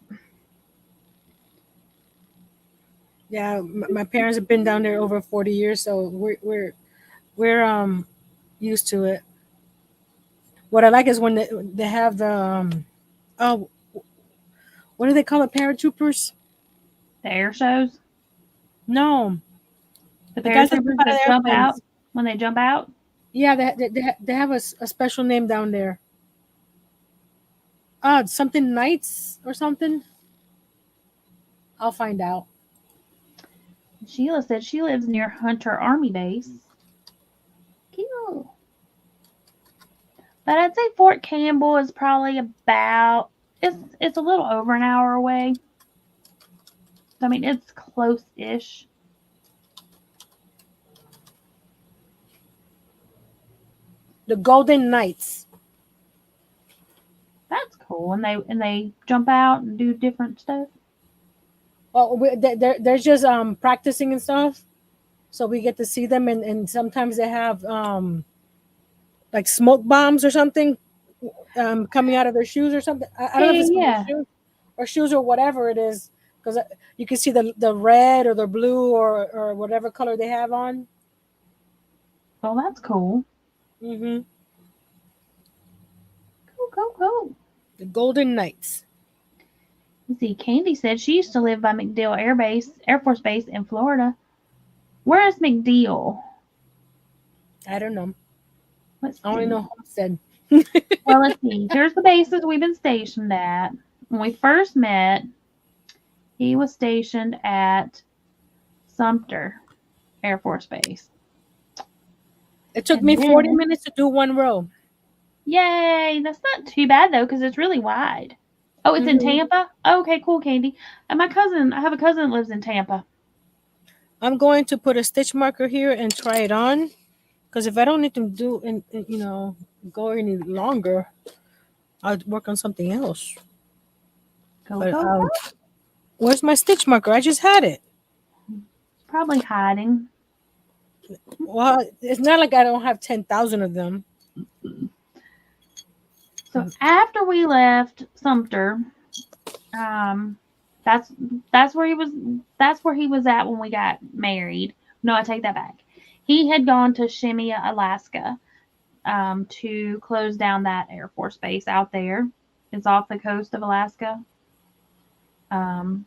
Yeah, my parents have been down there over 40 years, so we're used to it. What I like is when they have the oh, what do they call it, paratroopers?
the air shows,
No,
the
the guys that jump
paratroopers
out of
that
the
jump out
airplanes.
when they jump out.
Yeah, they have a special name down there. Something Knights or something. I'll find out.
Sheila said she lives near Hunter Army Base. Cute. But I'd say Fort Campbell is probably about it's a little over an hour away. So, I mean, it's close-ish.
The Golden Knights.
That's cool. And they jump out and do different stuff.
Well, they're just practicing and stuff, so we get to see them, and sometimes they have like smoke bombs or something coming out of their shoes or something. I don't know if
Yeah,
it's from their
yeah.
shoes or whatever it is, because you can see the red or the blue or whatever color they have on.
Well, that's cool.
Mm-hmm.
Cool.
The Golden Knights.
Let's see, Candy said she used to live by MacDill Air Force Base in Florida. Where is MacDill?
I don't know.
Let's
I only
see.
know Homestead.
Well, let's see. Here's the bases we've been stationed at. When we first met, he was stationed at Sumter Air Force Base.
It took
And
me 40
then,
minutes to do one row.
yay! That's not too bad though, because it's really wide. Oh, it's in
Mm-hmm.
Tampa? Okay, cool, Candy. And I have a cousin that lives in Tampa.
I'm going to put a stitch marker here and try it on, because if I don't need to do and go any longer, I'll work on something else. But
Go.
where's my stitch marker? I just had it.
Probably hiding.
Well, it's not like I don't have 10,000 of them.
So after we left Sumter, that's that's where he was at when we got married. No, I take that back. He had gone to Shemia, Alaska, to close down that Air Force base out there. It's off the coast of Alaska. Um,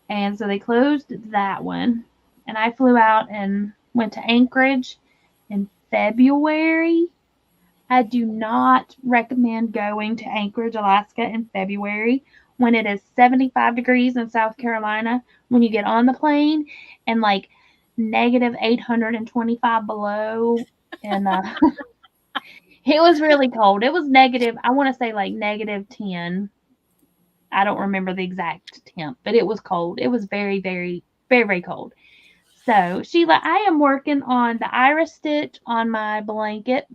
and so they closed that one. And I flew out and went to Anchorage in February. I do not recommend going to Anchorage, Alaska in February when it is 75 degrees in South Carolina when you get on the plane and like negative 825 below. And it was really cold. It was negative, I want to say like negative 10. I don't remember the exact temp, but it was cold. It was very, very, very, very cold. So, Sheila, I am working on the iris stitch on my blanket,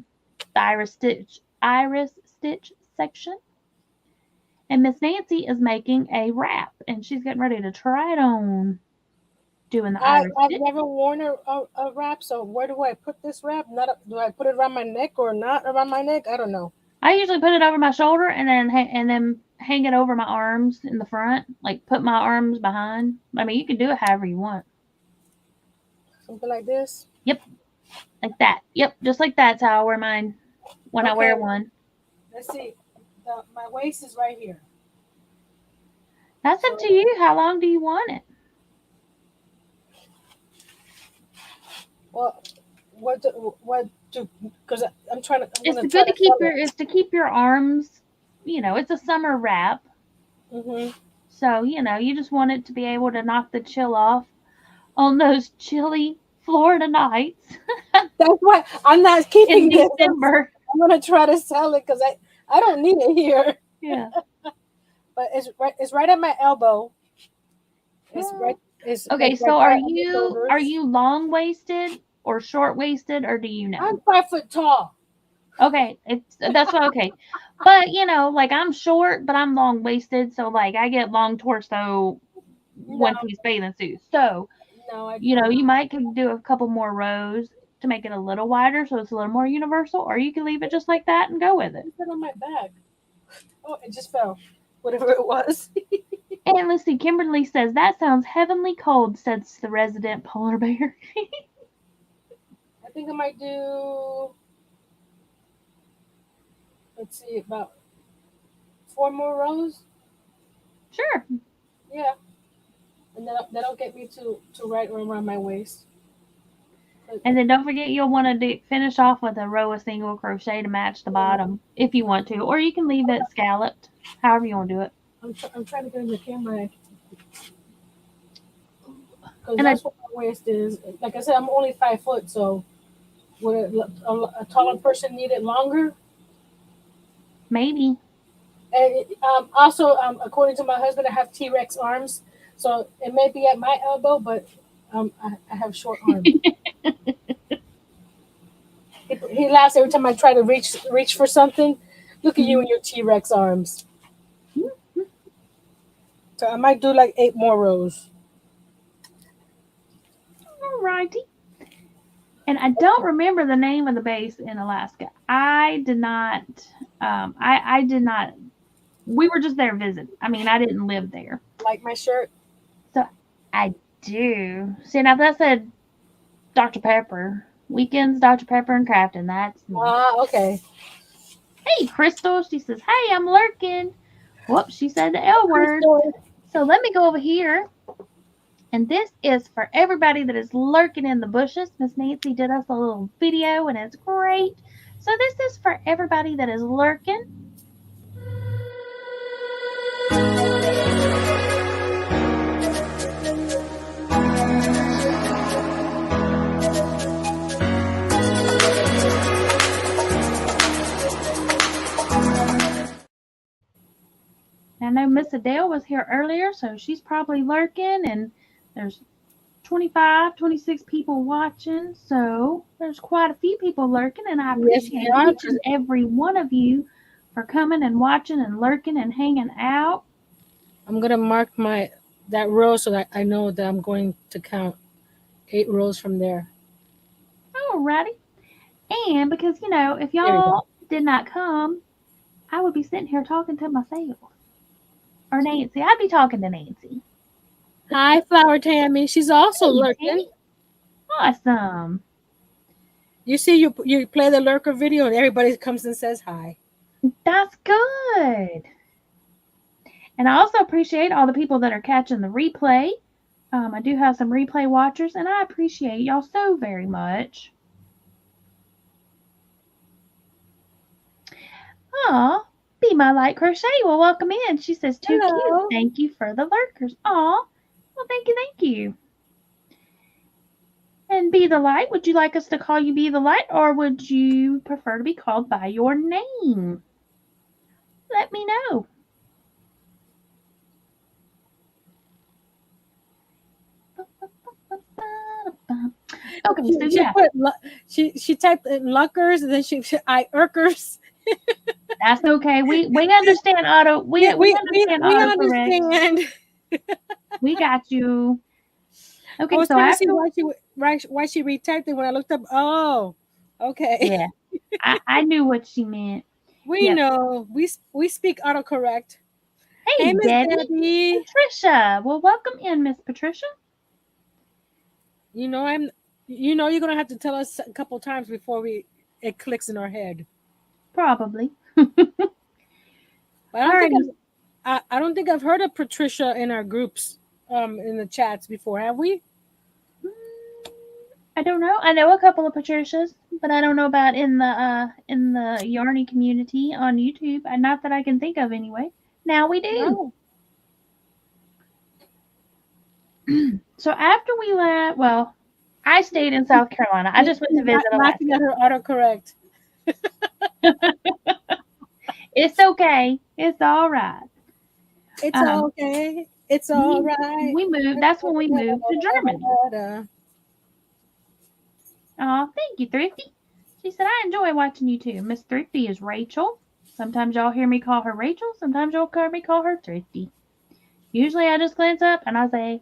the iris stitch section. And Miss Nancy is making a wrap, and she's getting ready to try it on doing the iris
I've
stitch.
never worn a wrap, so where do I put this wrap? Do I put it around my neck or not around my neck? I don't know.
I usually put it over my shoulder and then hang it over my arms in the front, like put my arms behind. I mean, you can do it however you want.
Something like this.
Yep, like that. Yep, just like that's how I wear mine when I
Okay,
wear one.
let's see. My waist is right here.
That's up
So,
to you. How long do you want it?
well, what do? Because I'm trying to. I'm
It's
gonna try
good to
to
keep
sell
your
it.
is to keep your arms. It's a summer wrap,
Hmm.
so you just want it to be able to knock the chill off on those chilly Florida nights
That's why I'm not
in
keeping this.
December.
I'm gonna try to sell it because I don't need it here.
Yeah.
But it's right at my elbow. It's
Well,
right. It's
okay,
like right
so are
by on the
you are
shoulders.
you long waisted or short waisted or do you
I'm
know?
5 foot tall.
Okay, that's what okay. But like I'm short, but I'm long waisted, so like I get long torso
No,
one piece bathing suits. So,
no, I
you
don't.
might could do a couple more rows to make it a little wider so it's a little more universal, or you can leave it just like that and go with it.
It's on my back. Oh, it just fell. Whatever it was.
And let's see, Kimberly says that sounds heavenly cold, says the resident polar bear.
I think I might do. Let's see, about 4 more rows.
Sure.
Yeah, and that'll get me to right around my waist.
And then don't forget you'll want to finish off with a row of single crochet to match the
I'm,
bottom if you want to, or you can leave it scalloped, however you want to do it.
I'm trying to get in the camera because
And I
that's what my waist is. Like I said, I'm only 5 foot, so would a taller person need it longer?
maybe.
And also, according to my husband, I have T-Rex arms, so it may be at my elbow, but I have short arms. He laughs every time I try to reach for something. Look at you and your T-Rex arms. So I might do like 8 more rows.
Alrighty. And I don't remember the name of the base in Alaska. I did not. I did not. We were just there visiting. I mean, I didn't live there.
Like my shirt.
So I do. See, now that said Dr. Pepper. Weekends, Dr. Pepper and crafting. That's me.
Ah, okay.
Hey, Crystal. She says, hey, I'm lurking. Whoops, she said the L word.
Crystal.
So let me go over here. And this is for everybody that is lurking in the bushes. Miss Nancy did us a little video and it's great. So this is for everybody that is lurking. I know Miss Adele was here earlier, so she's probably lurking, and there's 25, 26 people watching, so there's quite a few people lurking, and I
Yes,
appreciate
they are.
each and every one of you for coming and watching and lurking and hanging out.
I'm gonna mark that row so that I know that I'm going to count 8 rows from there.
Alrighty. And because, if
There we go.
y'all did not come, I would be sitting here talking to myself. Or Nancy. I'd be talking to Nancy.
Hi, Flower Tammy. She's also
Hey,
lurking.
Tammy. Awesome.
You see, you play the lurker video, and everybody comes and says hi.
That's good. And I also appreciate all the people that are catching the replay. I do have some replay watchers, and I appreciate y'all so very much. Aw, Be My Light Crochet will welcome in. She says, too cute.
Hello.
Thank you for the lurkers. Aw, well, thank you, thank you. And Be the Light, would you like us to call you Be the Light, or would you prefer to be called by your name? Let me know. Okay, so
She
yeah,
put she typed in luckers, and then I irkers.
that's okay. We understand auto. We
Yeah,
we understand
we
autocorrect.
understand.
We got you.
I
Okay,
was
so
trying to see
after
why she retyped it when I looked up. Oh, okay.
yeah, I knew what she meant.
We
Yep.
know we speak autocorrect.
Hey,
Hey, Miss
Debbie,
Debbie.
Patricia. Well, welcome in, Miss Patricia.
You know I'm. You know you're gonna have to tell us a couple times before we it clicks in our head.
Probably.
But
Alrighty.
I don't think I've heard of Patricia in our groups in the chats before. Have we?
I don't know. I know a couple of Patricias, but I don't know about in the Yarny community on YouTube. Not that I can think of anyway. Now we do.
No.
So after we left, well, I stayed in South Carolina. I just went to visit
Laughing
Alaska.
at her autocorrect.
It's okay. It's all right.
It's
Um,
okay. It's all
we
right.
we moved. That's when we moved to Germany. Oh, thank you, Thrifty. She said, I enjoy watching you too. Miss Thrifty is Rachel. Sometimes y'all hear me call her Rachel. Sometimes y'all hear me call her Thrifty. Usually I just glance up and I say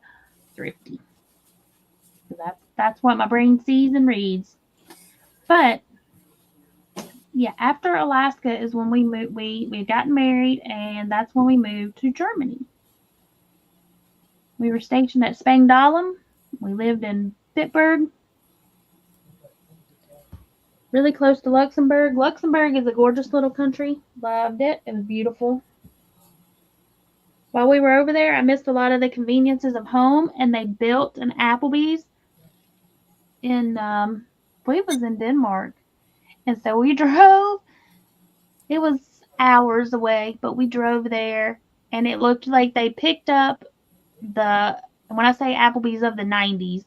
Thrifty. That's what my brain sees and reads. But yeah, after Alaska is when we moved. We had gotten married, and that's when we moved to Germany. We were stationed at Spangdahlem. We lived in Bitburg, really close to Luxembourg. Luxembourg is a gorgeous little country. Loved it. It was beautiful. While we were over there, I missed a lot of the conveniences of home, and they built an Applebee's in, I believe it was in Denmark. And so we drove. It was hours away, but we drove there, and it looked like they picked up the, when I say Applebee's of the 90s,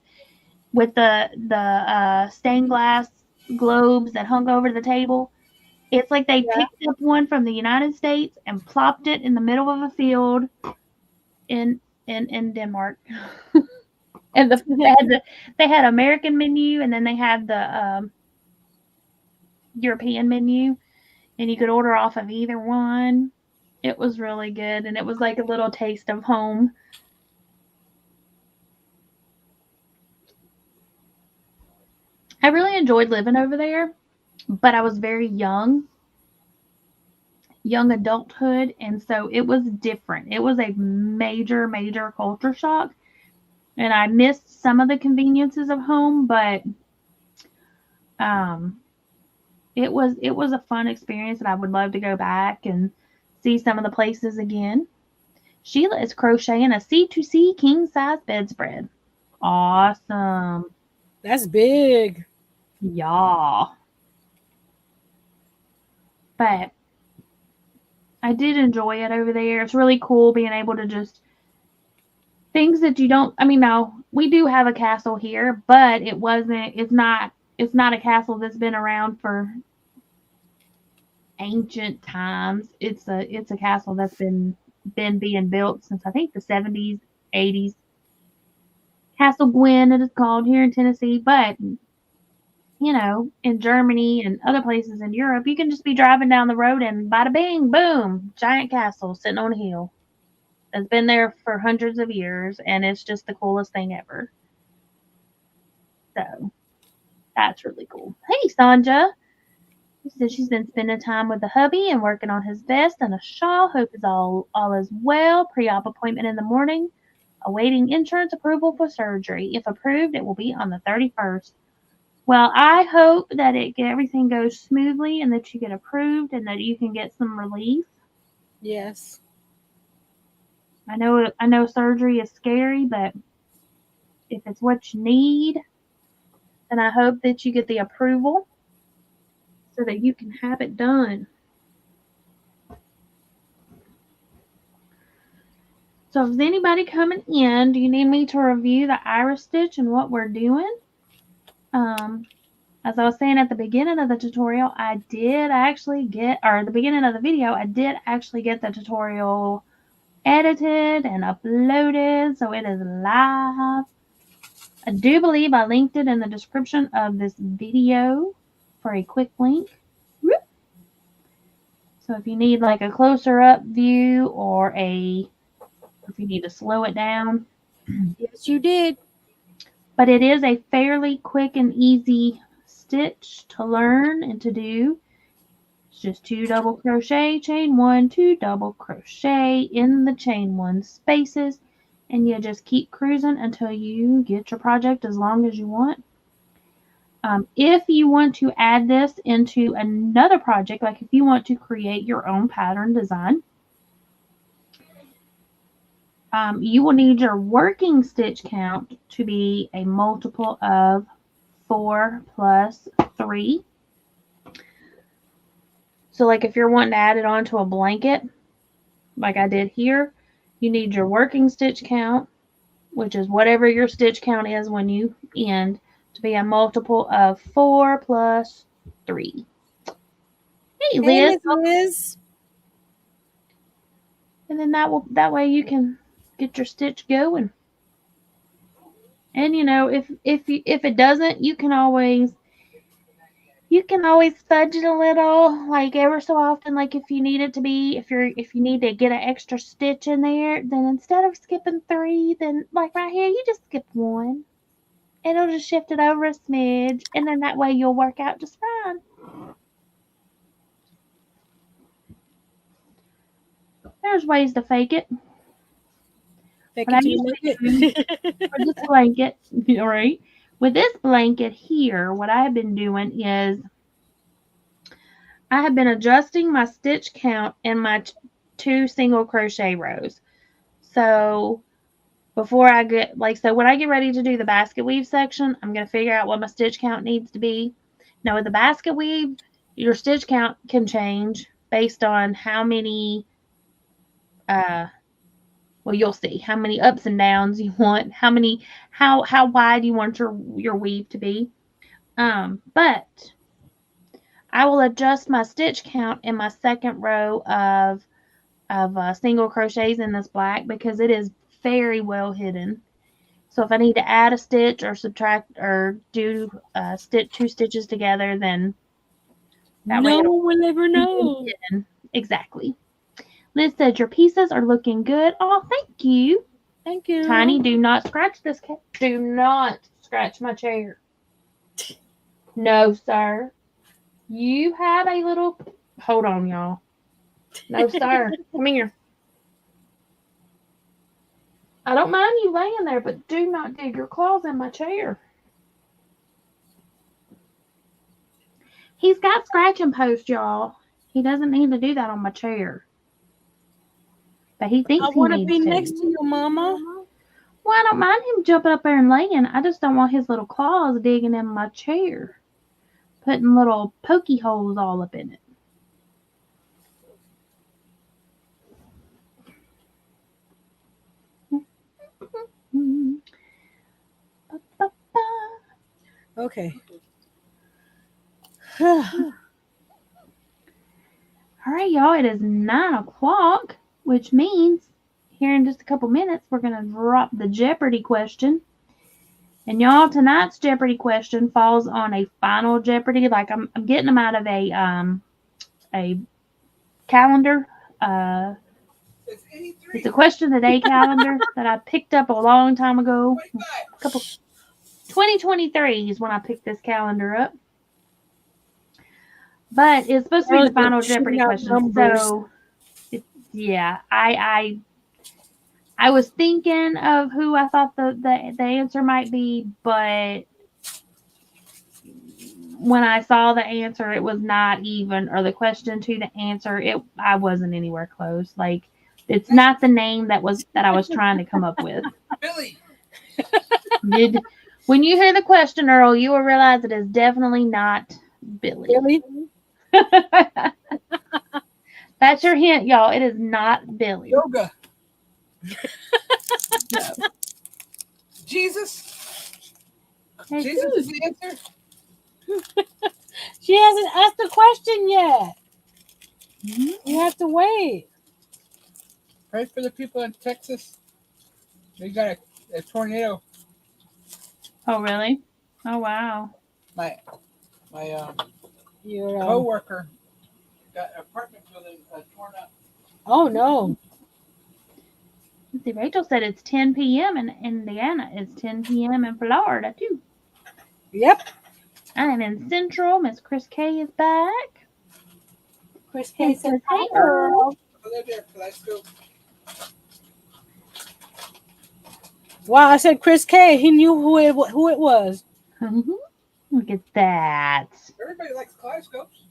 with the stained glass globes that hung over the table. It's like they
Yeah.
picked up one from the United States and plopped it in the middle of a field in in Denmark. And they had American menu, and then they had the European menu, and you could order off of either one. It was really good, and it was like a little taste of home. I really enjoyed living over there, but I was very young adulthood, and so it was different. It was a major culture shock, and I missed some of the conveniences of home, but um, it was a fun experience, and I would love to go back and see some of the places again. Sheila is crocheting a C2C king size bedspread. Awesome.
That's big.
Yeah. But I did enjoy it over there. It's really cool being able to just things that you don't, I mean, now we do have a castle here, but it's not a castle that's been around for ancient times. It's a castle that's been being built since I think the 70s, 80s. Castle Gwen it is called here in Tennessee, but in Germany and other places in Europe, you can just be driving down the road and bada bing, boom, giant castle sitting on a hill. It's been there for hundreds of years, and it's just the coolest thing ever. So that's really cool. Hey, Sanja. She said she's been spending time with the hubby and working on his vest and a shawl. Hope is all is well. Pre-op appointment in the morning. Awaiting insurance approval for surgery. If approved, it will be on the 31st. Well, I hope that everything goes smoothly and that you get approved and that you can get some relief.
Yes.
I know surgery is scary, but if it's what you need, then I hope that you get the approval so that you can have it done. So if there's anybody coming in, do you need me to review the iris stitch and what we're doing? As I was saying at the beginning of the tutorial, I did actually get, or the beginning of the video, I did actually get the tutorial edited and uploaded, so it is live. I do believe I linked it in the description of this video for a quick link. So if you need like a closer up view or if you need to slow it down.
Yes, you did.
But it is a fairly quick and easy stitch to learn and to do. It's just 2 double crochet, chain 1, 2 double crochet in the chain 1 spaces, and you just keep cruising until you get your project as long as you want. If you want to add this into another project, like if you want to create your own pattern design, you will need your working stitch count to be a multiple of 4 plus 3. So like if you're wanting to add it onto a blanket, like I did here, you need your working stitch count, which is whatever your stitch count is when you end, to be a multiple of 4 plus 3. Hey,
Hey,
Liz.
Miss Liz.
And then that way you can get your stitch going. And you know, if it doesn't, you can always fudge it a little, like ever so often. Like if you need it to be, if you need to get an extra stitch in there, then instead of skipping 3, then like right here, you just skip 1. It'll just shift it over a smidge, and then that way you'll work out just fine. There's ways to fake it.
Fake
What I
it till you
usually
make
do
it.
for this blanket, all right, with this blanket here, what I've been doing is I have been adjusting my stitch count in my 2 single crochet rows. So before I get, like, so when I get ready to do the basket weave section, I'm going to figure out what my stitch count needs to be. Now with the basket weave, your stitch count can change based on how many, well, you'll see how many ups and downs you want, how wide you want your weave to be. But I will adjust my stitch count in my second row of single crochets in this black because it is very well hidden. So if I need to add a stitch or subtract or do stitch 2 stitches together, then that way
No
it'll
one will ever
be
know.
hidden. Exactly. Liz said your pieces are looking good. Oh, thank you.
Thank you.
Tiny, do not scratch this cat. Do not scratch my chair. No, sir. You have a little. Hold on, y'all. No, sir. Come here. I don't mind you laying there, but do not dig your claws in my chair. He's got scratching post, y'all. He doesn't need to do that on my chair. But he
I
thinks he
want to
needs
be
to.
next to you, Mama.
Well, I don't mind him jumping up there and laying. I just don't want his little claws digging in my chair, putting little pokey holes all up in it.
Okay.
All right, y'all, it is 9 o'clock, which means here in just a couple minutes, we're going to drop the Jeopardy question. And y'all, tonight's Jeopardy question falls on a final Jeopardy. Like I'm getting them out of a calendar. It's a question of the day calendar that I picked up a long time ago. 2023 is when I picked this calendar up. But it's supposed to be the final Jeopardy question. So, yeah, I was thinking of who I thought the answer might be, but when I saw the answer, it was not even, or the question to the answer, I wasn't anywhere close. Like, it's not the name that I was trying to come up with.
Billy.
Did when you hear the question, Earl, you will realize it is definitely not Billy.
Really?
That's your hint, y'all. It is not Billy.
Yoga.
No.
Jesus.
Hey,
Jesus is the answer.
She hasn't asked the question yet.
Mhm.
You have to wait.
Pray for the people in Texas. They got a tornado.
Oh, really? Oh, wow.
My
Your
co-worker got an apartment building torn up.
oh no.
Let's see, Rachel said it's 10 p.m. in Indiana. It's 10 p.m. in Florida, too.
Yep.
I'm in Central. Miss Chris K is back.
Chris
And
K says,
says,
"Hi,
hey, Earl.
Hello there. Let's go.
Wow, I said Chris K. He knew who it was.
Look at that.
Everybody likes kaleidoscopes.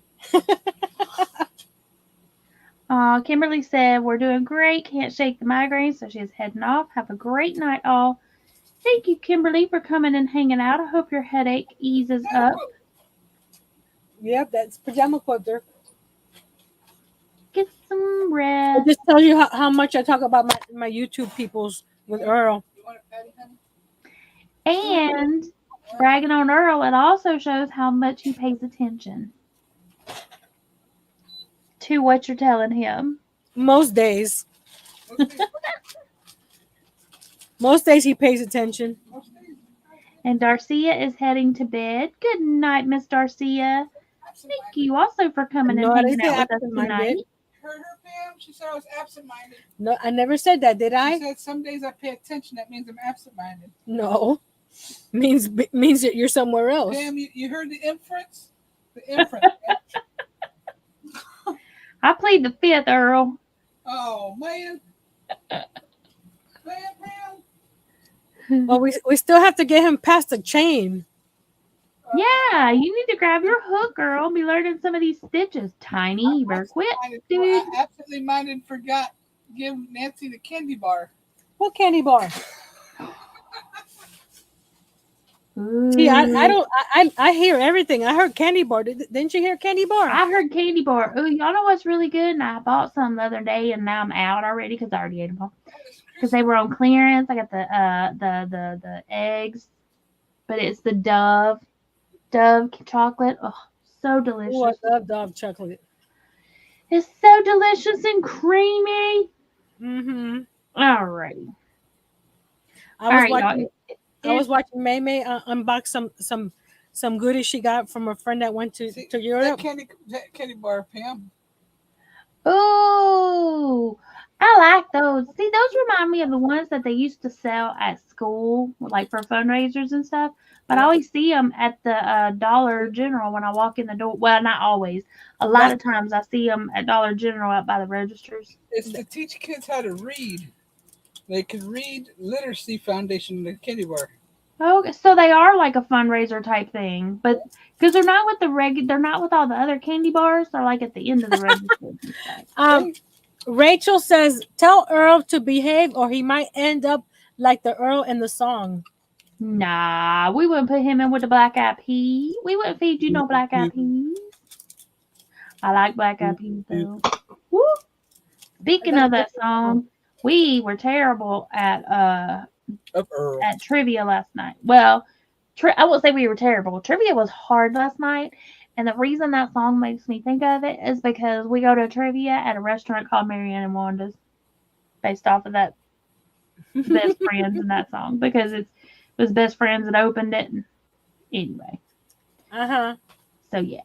Kimberly said, we're doing great. Can't shake the migraine, so she's heading off. Have a great night, all. Thank you, Kimberly, for coming and hanging out. I hope your headache eases up.
Yep, that's pajama quilter.
Get some
It
rest.
just tells you how much I talk about my YouTube peoples with Earl.
You want a patty, honey?
And bragging on Earl, it also shows how much he pays attention to what you're telling him.
Most days. Most days he pays attention.
And Darcia is heading to bed. Good night, Miss Darcia. Thank you also for coming
No,
and
I didn't
hanging
say
out with us
absent-minded.
tonight.
Heard her, Pam? She said I was absent-minded.
No, I never said that, did
She
I?
said some days I pay attention. That means I'm absent-minded.
No. Means that you're somewhere else.
Pam, you heard the inference? The inference.
I plead the fifth, Earl.
Oh, man. Pam.
Well, we still have to get him past the chain.
Yeah, you need to grab your hook, girl, and be learning some of these stitches. Tiny, you better quit, dude.
I absolutely minded forgot give Nancy the candy bar.
What candy bar? See, I hear everything. I heard candy bar. Didn't you hear candy bar?
I heard candy bar. Oh, y'all know what's really good? And I bought some the other day, and now I'm out already because I already ate them all. Because they were on clearance. I got the eggs, but it's the Dove chocolate. Oh, so delicious.
Oh, I love Dove chocolate.
It's so delicious and creamy.
Mm-hmm.
Alrighty.
I was watching May unbox some goodies she got from a friend that went to Europe.
That candy bar, Pam.
Oh, I like those. See, those remind me of the ones that they used to sell at school, like for fundraisers and stuff. But I always see them at the Dollar General when I walk in the door. Well, not always. A lot of times I see them at Dollar General out by the registers.
It's to teach kids how to read. They can read literacy foundation in the candy bar.
Oh, so they are like a fundraiser type thing, but because they're not with they're not with all the other candy bars. They're like at the end of the register.
Rachel says, "Tell Earl to behave, or he might end up like the Earl in the song."
Nah, we wouldn't put him in with the black eyed peas. We wouldn't feed you no black eyed peas. I like black eyed peas though. Woo! Speaking of that song, we were terrible at trivia last night. Well, I won't say we were terrible. Trivia was hard last night, and the reason that song makes me think of it is because we go to trivia at a restaurant called Marianne and Wanda's, based off of that Best Friends in that song, because it was Best Friends that opened it. Anyway. So yeah.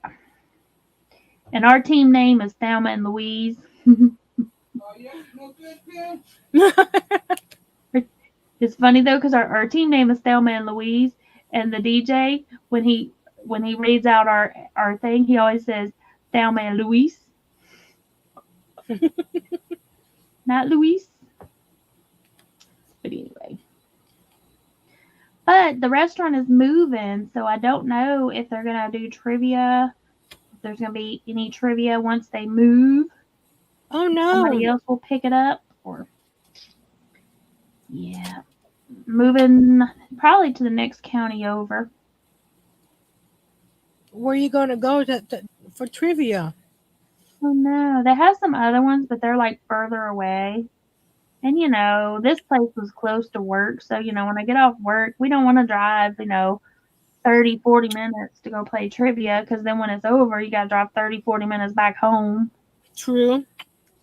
And our team name is Thelma and Louise.
Oh, yeah, no good, Pam.
It's funny though, because our team name is Thelma and Louise, and the DJ, when he reads out our thing, he always says Thelma and Louise. Not Louise. But anyway. But the restaurant is moving, so I don't know if they're gonna do trivia. If there's gonna be any trivia once they move.
Oh
Somebody
no.
else will pick it up, or yeah, moving probably to the next county over.
Where are you gonna go for trivia?
Oh no, they have some other ones, but they're like further away. And this place was close to work, so when I get off work, we don't want to drive, 30, 40 minutes to go play trivia, because then when it's over, you got to drive 30, 40 minutes back home.
True.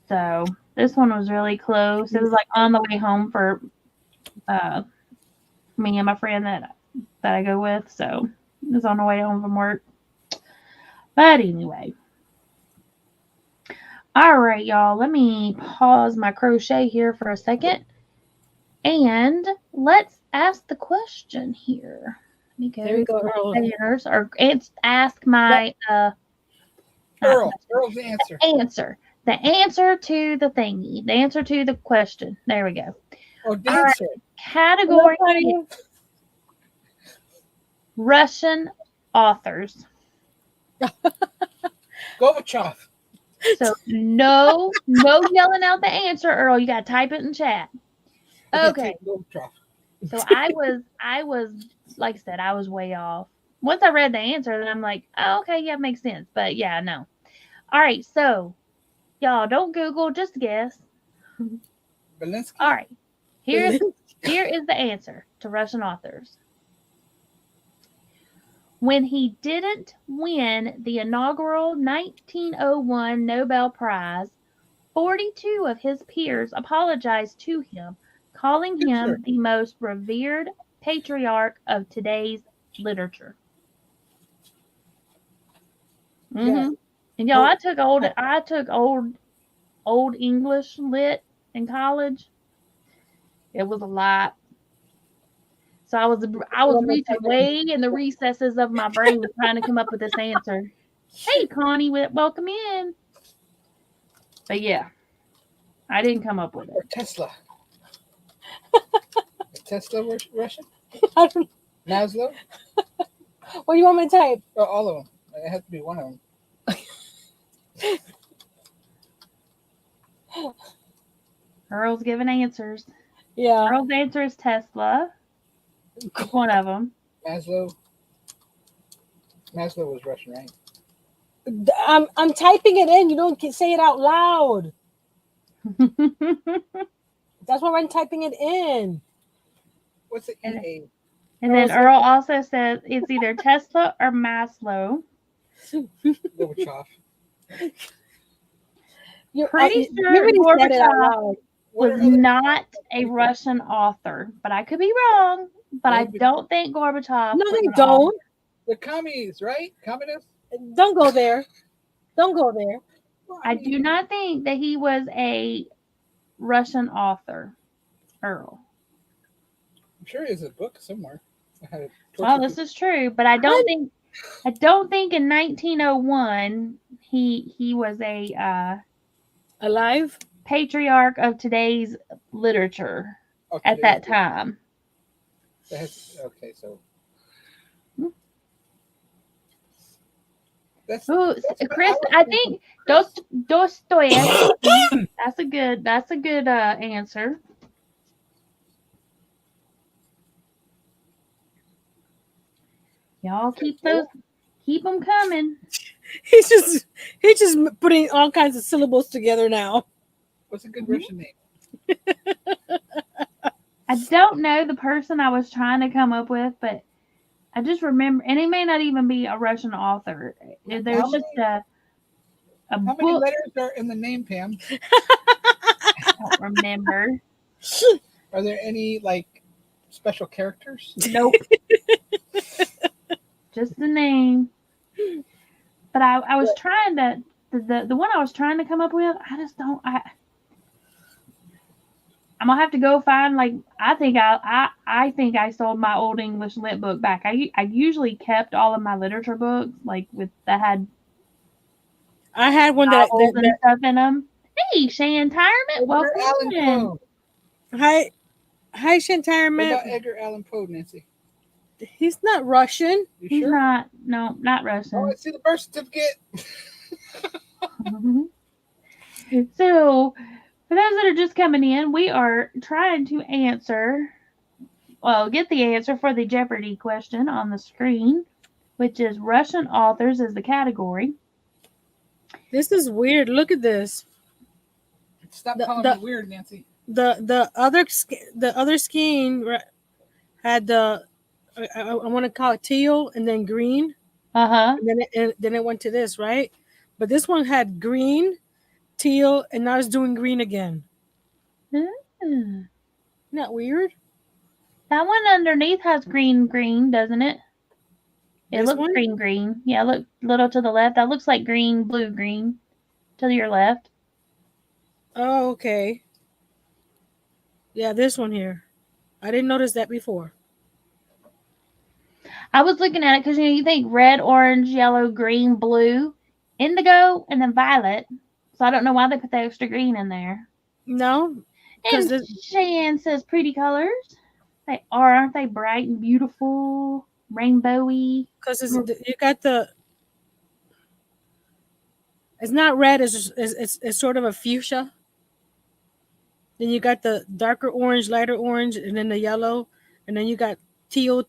So this one was really close. It was like on the way home for me and my friend that I go with. So it was on the way home from work. But anyway. All right, y'all. Let me pause my crochet here for a second. And let's ask the question here. Let me go.
There we go, Earl.
Or ask my
Earl's answer.
Answer. The answer to the thingy. The answer to the question. There we go.
Oh, dancer.
Right. Category Russian authors.
Gorbachev.
So no yelling out the answer, Earl. You gotta type it in chat. Okay. So I was like I said, I was way off. Once I read the answer, then I'm like, oh, okay, yeah, it makes sense. But yeah, no. All right, so y'all don't Google, just guess.
Belinsky.
All right. Here is the answer to Russian authors. When he didn't win the inaugural 1901 Nobel Prize, 42 of his peers apologized to him, calling him the most revered patriarch of today's literature. Mm-hmm. Yeah. And y'all, I took old English lit in college. It was a lot. So I was reaching way in the recesses of my brain trying to come up with this answer. Hey, Connie, welcome in. But yeah, I didn't come up with it.
Or Tesla. Tesla was Russian? Maslow?
What do you want me to type?
Oh, all of them. It has to be one of them.
Earl's giving answers.
Yeah.
Earl's answer is Tesla. One of them.
Maslow was Russian, right?
I'm typing it in. You don't say it out loud. That's why I'm typing it in.
What's the EA?
And then Earl also says it's either Tesla or Maslow.
Gorbachev.
Pretty sure Gorbachev was not a Russian author, but I could be wrong. But I don't think Gorbachev.
No, they don't.
The communists, right? Communists?
Don't go there. Don't go there.
I do not think that he was a Russian author, Earl.
I'm sure there's a book somewhere.
Well, this is true, but I don't think in 1901 he was a
alive
patriarch of today's literature at that time.
Okay, so
Chris, I think Dostoevsky. That's a good answer. Y'all keep them coming.
He's just putting all kinds of syllables together now.
What's a good Russian name?
I don't know the person I was trying to come up with, but I just remember, and it may not even be a Russian author. There's just a
how
book.
many letters are in the name, Pam?
I don't remember.
Are there any special characters?
Nope. Just the name. But I was trying to the one I was trying to come up with. I just don't. I'm gonna have to go find I think I sold my old English lit book back. I usually kept all of my literature books that had.
I had one that
and stuff in them. Hey, Shantirement, welcome in.
Hi, Shantirement.
What about Edgar Allan Poe, Nancy?
He's not Russian.
You
He's
sure?
not. No, not
Oh,
Russian.
I see the birth certificate.
So, for those that are just coming in, we are trying to answer, well, get the answer for the Jeopardy question on the screen, which is Russian authors as the category.
This is weird. Look at this.
Stop
The
calling
the
me weird, Nancy.
the other skein had the I want to call it teal and then green,
Uh huh.
and then it went to this, right? But this one had green, teal, and now it's doing green again. Isn't that weird?
That one underneath has green, doesn't it? It
This
looks
one?
green. Yeah, look little to the left. That looks like blue-green to your left.
Oh, okay. Yeah, this one here. I didn't notice that before.
I was looking at it because you think red, orange, yellow, green, blue, indigo, and then violet. So I don't know why they put the extra green in there.
No, because
And Shan says pretty colors. They are, aren't they bright and beautiful, rainbowy?
you got the. It's not red. It's sort of a fuchsia. Then you got the darker orange, lighter orange, and then the yellow, and then you got teal,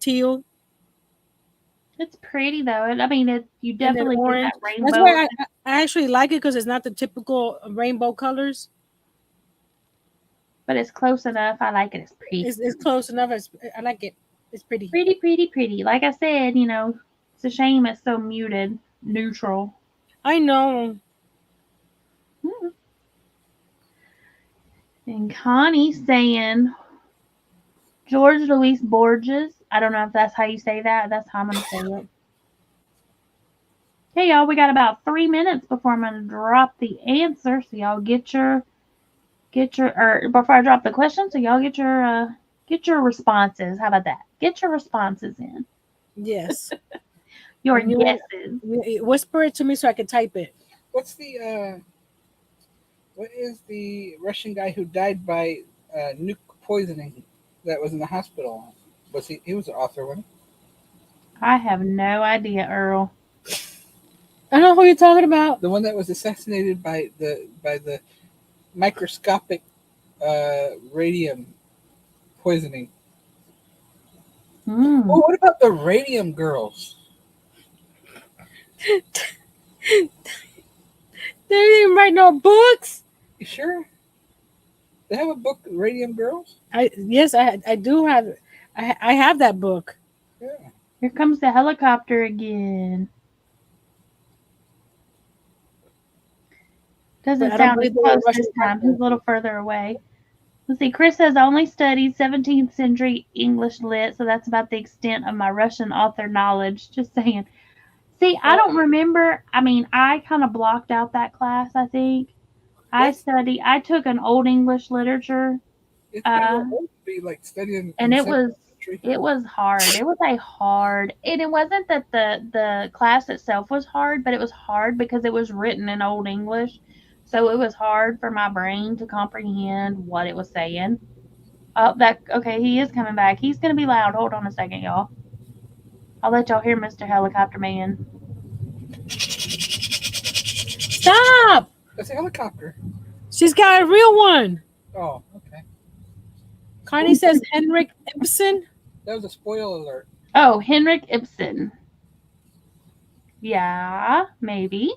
It's pretty though. I mean, you
and then
definitely get
orange.
that
That's
rainbow.
why I actually like it because it's not the typical rainbow colors.
But it's close enough. I like it. It's pretty.
It's close enough. I like it. It's pretty.
Pretty. Like I said, it's a shame it's so muted, neutral.
I know.
And Connie's saying George Luis Borges. I don't know if that's how you say that. That's how I'm going to say it. Okay, y'all, we got about 3 minutes before I'm going to drop the answer. So y'all or before I drop the question, so y'all get your responses. How about that? Get your responses in.
Yes.
Your guesses.
Whisper it to me so I can type it.
What is the Russian guy who died by nuke poisoning that was in the hospital? He was an author, wasn't he?
I have no idea, Earl.
I know who you're talking about.
The one that was assassinated by the microscopic radium poisoning.
Mm.
Oh, what about the radium girls?
They didn't write no books.
You sure? They have a book, Radium Girls?
I do have. I have that book.
Yeah.
Here comes the helicopter again. Doesn't sound as close this time. He's a little further away. Let's see. Chris says, I only studied 17th century English lit, so that's about the extent of my Russian author knowledge. Just saying. See, I don't remember. I mean, I kind of blocked out that class, I think. I took an old English literature.
It's kind of old to be like studying.
And it was hard. It was and it wasn't that the class itself was hard, but it was hard because it was written in old English. So it was hard for my brain to comprehend what it was saying. Okay, he is coming back. He's gonna be loud. Hold on a second, y'all. I'll let y'all hear Mr. Helicopter Man.
Stop!
That's a helicopter.
She's got a real one.
Oh, okay.
Connie says Henrik Ibsen.
That was a spoiler alert.
Oh, Henrik Ibsen. Yeah, maybe.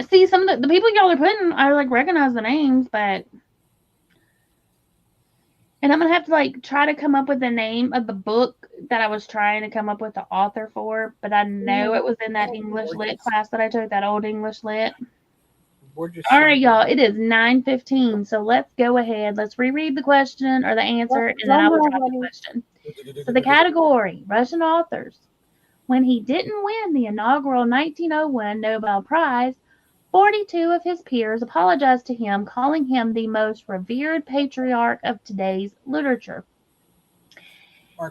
See, some of the people y'all are putting, I recognize the names, but. And I'm going to have to try to come up with the name of the book that I was trying to come up with the author for, but I know it was in that English lit class that I took, that old English lit. All right, y'all, it is 9:15, so let's go ahead. Let's reread the question or the answer, and then I will drop the question. So the category, Russian authors. When he didn't win the inaugural 1901 Nobel Prize, 42 of his peers apologized to him, calling him the most revered patriarch of today's literature.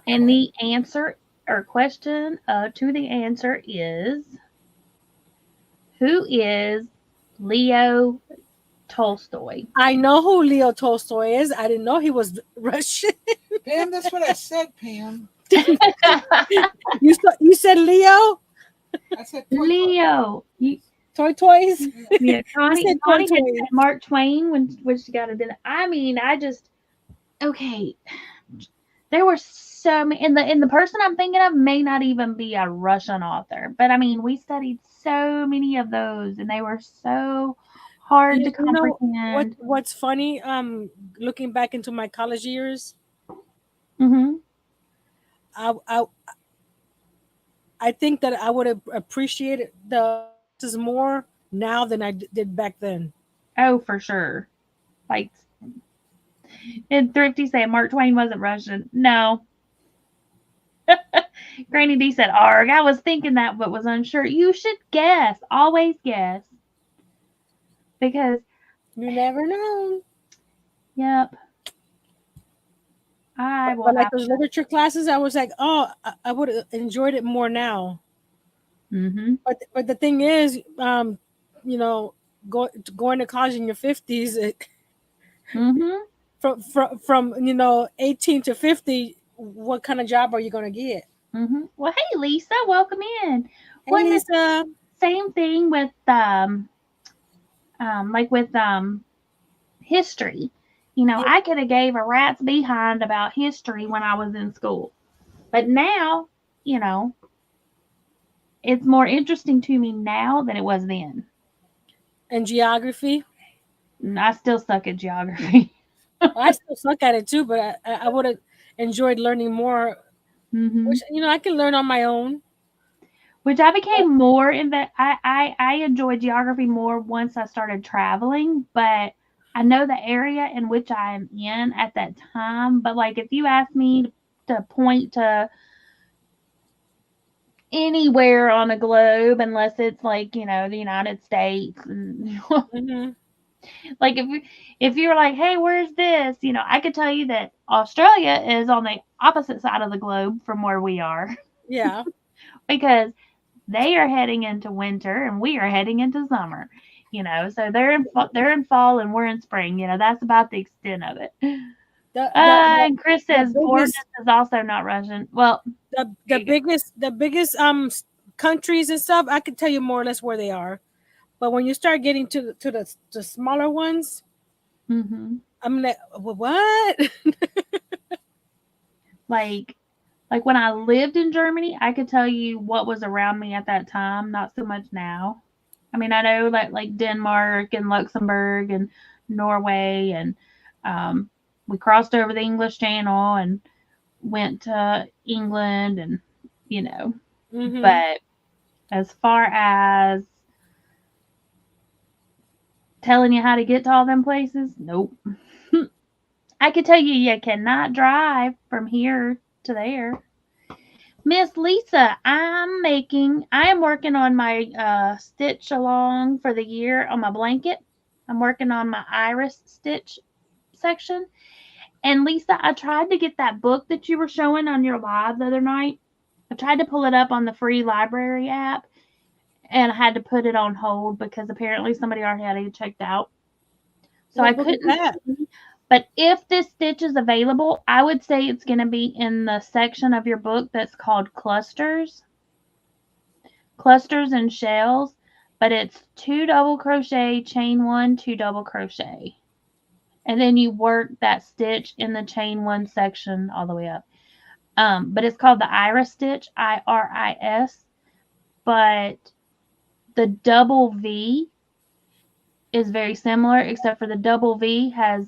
And the answer or question to the answer is, who is Leo Tolstoy.
I know who Leo Tolstoy is. I didn't know he was Russian.
Pam, that's what I said, Pam.
You said Leo?
I said toy.
Leo.
Toys?
Yeah,
You said
Connie had
toys.
said Mark Twain when she got it. I mean, okay. There were so many, and the person I'm thinking of may not even be a Russian author, but I mean, we studied so many of those, and they were so hard to
You know
comprehend.
what's funny? Looking back into my college years,
Hmm.
I I, I think that I would have appreciated the classes more now than I did back then.
Oh, for sure. Like, and Thrifty said Mark Twain wasn't Russian. No. Granny D said, Arg, I was thinking that, but was unsure. You should guess. Always guess. Because,
You never know.
yep, I will
But like
have.
those literature classes, I was like, oh, I would have enjoyed it more now.
Hmm.
But the thing is, you know, going to college in your 50s,
Hmm.
from 18 to 50, what kind of job are you going to get?
Hmm. Well, hey, Lisa, welcome in.
Hey,
Wasn't it
Lisa.
same thing with like with history? You know,
Yeah,
I could have gave a rat's behind about history when I was in school, but now, you know, it's more interesting to me now than it was then.
and geography.
And I still suck at geography.
I still suck at it too, but I would have enjoyed learning more,
Hmm.
which I can learn on my own.
Which I
But
became more in that I enjoyed geography more once I started traveling, but I know the area in which I am in at that time. But like if you ask me to point to anywhere on a globe, unless it's like, the United States, and
hmm
like if you were like, hey, where's this? I could tell you that Australia is on the opposite side of the globe from where we are
yeah,
because they are heading into winter and we are heading into summer. So they're in fall and we're in spring. That's about the extent of it.
the the the,
And Chris
the
says Borges
biggest
is also not Russian. Well,
the biggest countries and stuff, I could tell you more or less where they are. But when you start getting to the smaller ones,
hmm
I'm like, What?"
like when I lived in Germany, I could tell you what was around me at that time. Not so much now. I mean, I know like Denmark and Luxembourg and Norway, and um, we crossed over the English Channel and went to England, and you know,
hmm
but as far as telling you how to get to all them places, nope. I could tell you cannot drive from here to there. Miss Lisa, I am working on my stitch along for the year on my blanket. I'm working on my iris stitch section. And Lisa, I tried to get that book that you were showing on your live the other night. I tried to pull it up on the free library app, and I had to put it on hold because apparently somebody already had it checked out. So I
What book is
couldn't
that?
see. But if this stitch is available, I would say it's going to be in the section of your book that's called clusters and shells, but it's 2 double crochet, chain 1, 2 double crochet. And then you work that stitch in the chain 1 section all the way up. But it's called the iris stitch, IRIS, but the double V is very similar, except for the double V has,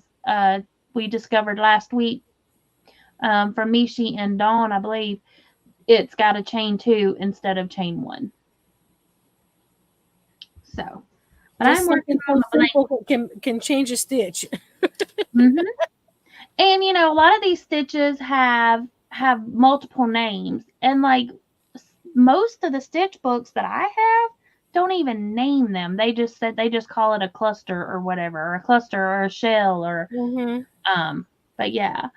we discovered last week, from Mishi and Dawn, I believe, it's got a chain 2 instead of chain 1. So, but I'm
Just
working
something
on
so
the blank.
simple can change a stitch.
Hmm. And a lot of these stitches have multiple names, and like most of the stitch books that I have don't even name them. They just call it a cluster or whatever, or a cluster or a shell or
hmm
um. But yeah,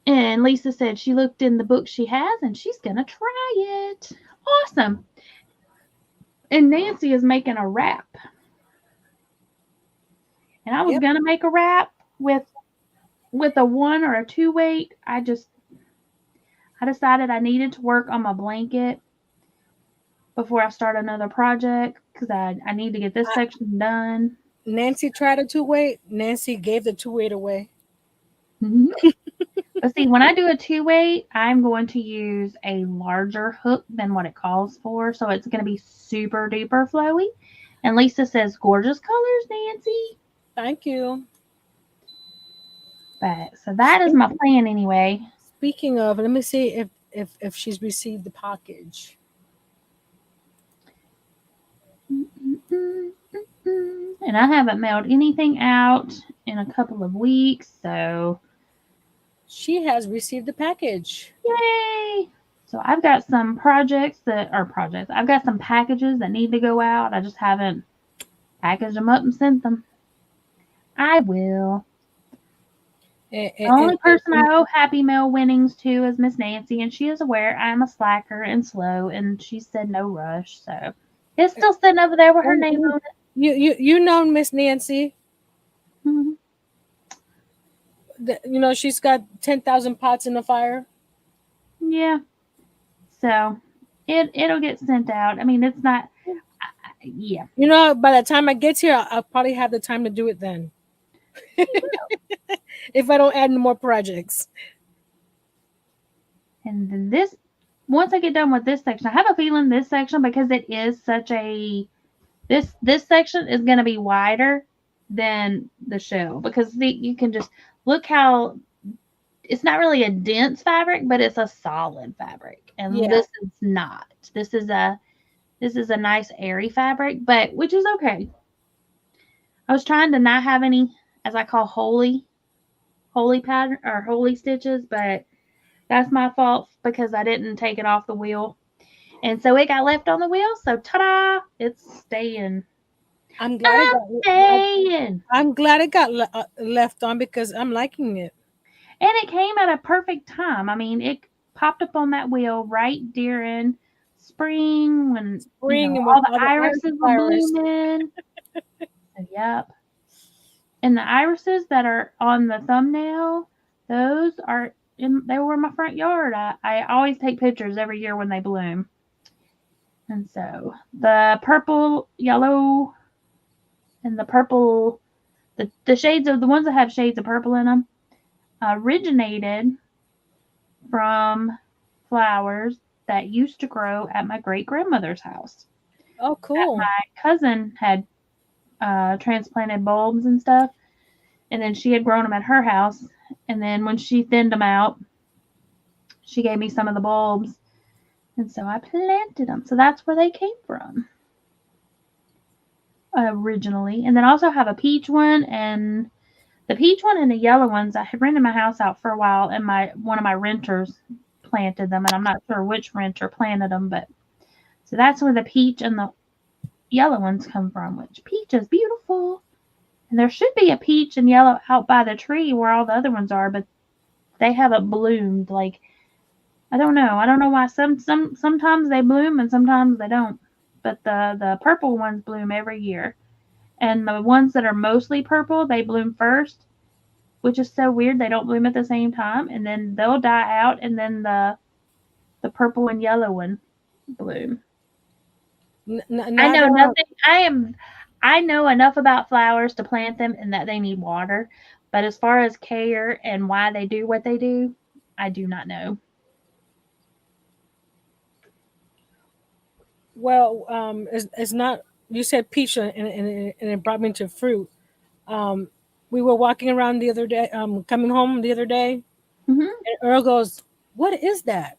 and Lisa said she looked in the book she has and she's gonna try it. Awesome. And Nancy is making a wrap. And I was
Yep.
gonna make a wrap with a 1 or a 2 weight. I decided I needed to work on my blanket before I start another project because I need to get this
I,
section done.
Nancy tried a 2 weight. Nancy gave the 2 weight away.
Mhm. But see, when I do a 2 weight, I'm going to use a larger hook than what it calls for. So it's going to be super duper flowy. And Lisa says, gorgeous colors, Nancy.
Thank you.
But so that is
Speak,
my plan anyway.
Speaking of, let me see if she's received the package.
And I haven't mailed anything out in a couple of weeks. So
She has received the package.
yay! So I've got some projects that are projects. I've got some packages that need to go out. I just haven't packaged them up and sent them. I will.
And,
The only person I
and
owe Happy Mail winnings to is Miss Nancy, and she is aware I am a slacker and slow, and she said no rush. So it's still sitting over there with her name on it.
you know Miss Nancy.
Mhm.
You know she's got 10,000 pots in the fire.
Yeah. So it'll get sent out. I mean, it's not. Yeah.
You know, by the time I get here, I'll probably have the time to do it then. If I don't add any more projects.
And then this, once I get done with this section, I have a feeling this section because it is such a this section is going to be wider than the shell because you can just look how it's not really a dense fabric, but it's a solid fabric, and
Yeah.
this is not. This is a nice airy fabric, but which is okay. I was trying to not have any, as I call holy pattern or holy stitches, but that's my fault because I didn't take it off the wheel. And so it got left on the wheel. So ta-da, it's staying.
I'm glad it
I'm
got
staying.
I'm glad it got left on because I'm liking it.
And it came at a perfect time. I mean, it popped up on that wheel right during spring when,
Spring and
all
when
the
all the
irises were
fires.
blooming. So, yep. And the irises that are on the thumbnail, those are they were in my front yard. I always take pictures every year when they bloom. And so the purple, yellow, and the purple, the shades of the ones that have shades of purple in them originated from flowers that used to grow at my great grandmother's house.
Oh, cool.
My cousin had transplanted bulbs and stuff, and then she had grown them at her house. And then when she thinned them out, she gave me some of the bulbs, and so I planted them. So that's where they came from originally. And then I also have a peach one, and the peach one and the yellow ones. I had rented my house out for a while, and one of my renters planted them, and I'm not sure which renter planted them, but so that's where the peach and the yellow ones come from. Which peach is beautiful, and there should be a peach and yellow out by the tree where all the other ones are, but they haven't bloomed. Like I don't know. I don't know why sometimes they bloom and sometimes they don't. But the purple ones bloom every year. And the ones that are mostly purple, they bloom first, which is so weird. They don't bloom at the same time, and then they'll die out, and then the purple and yellow one bloom. I
Not
know nothing. I know enough about flowers to plant them and that they need water, but as far as care and why they do what they do, I do not know.
well. It's not. You said peach, and it brought me to fruit. Um, we were walking around the other day. Coming home the other day,
Mhm.
and Earl goes, "What is that?"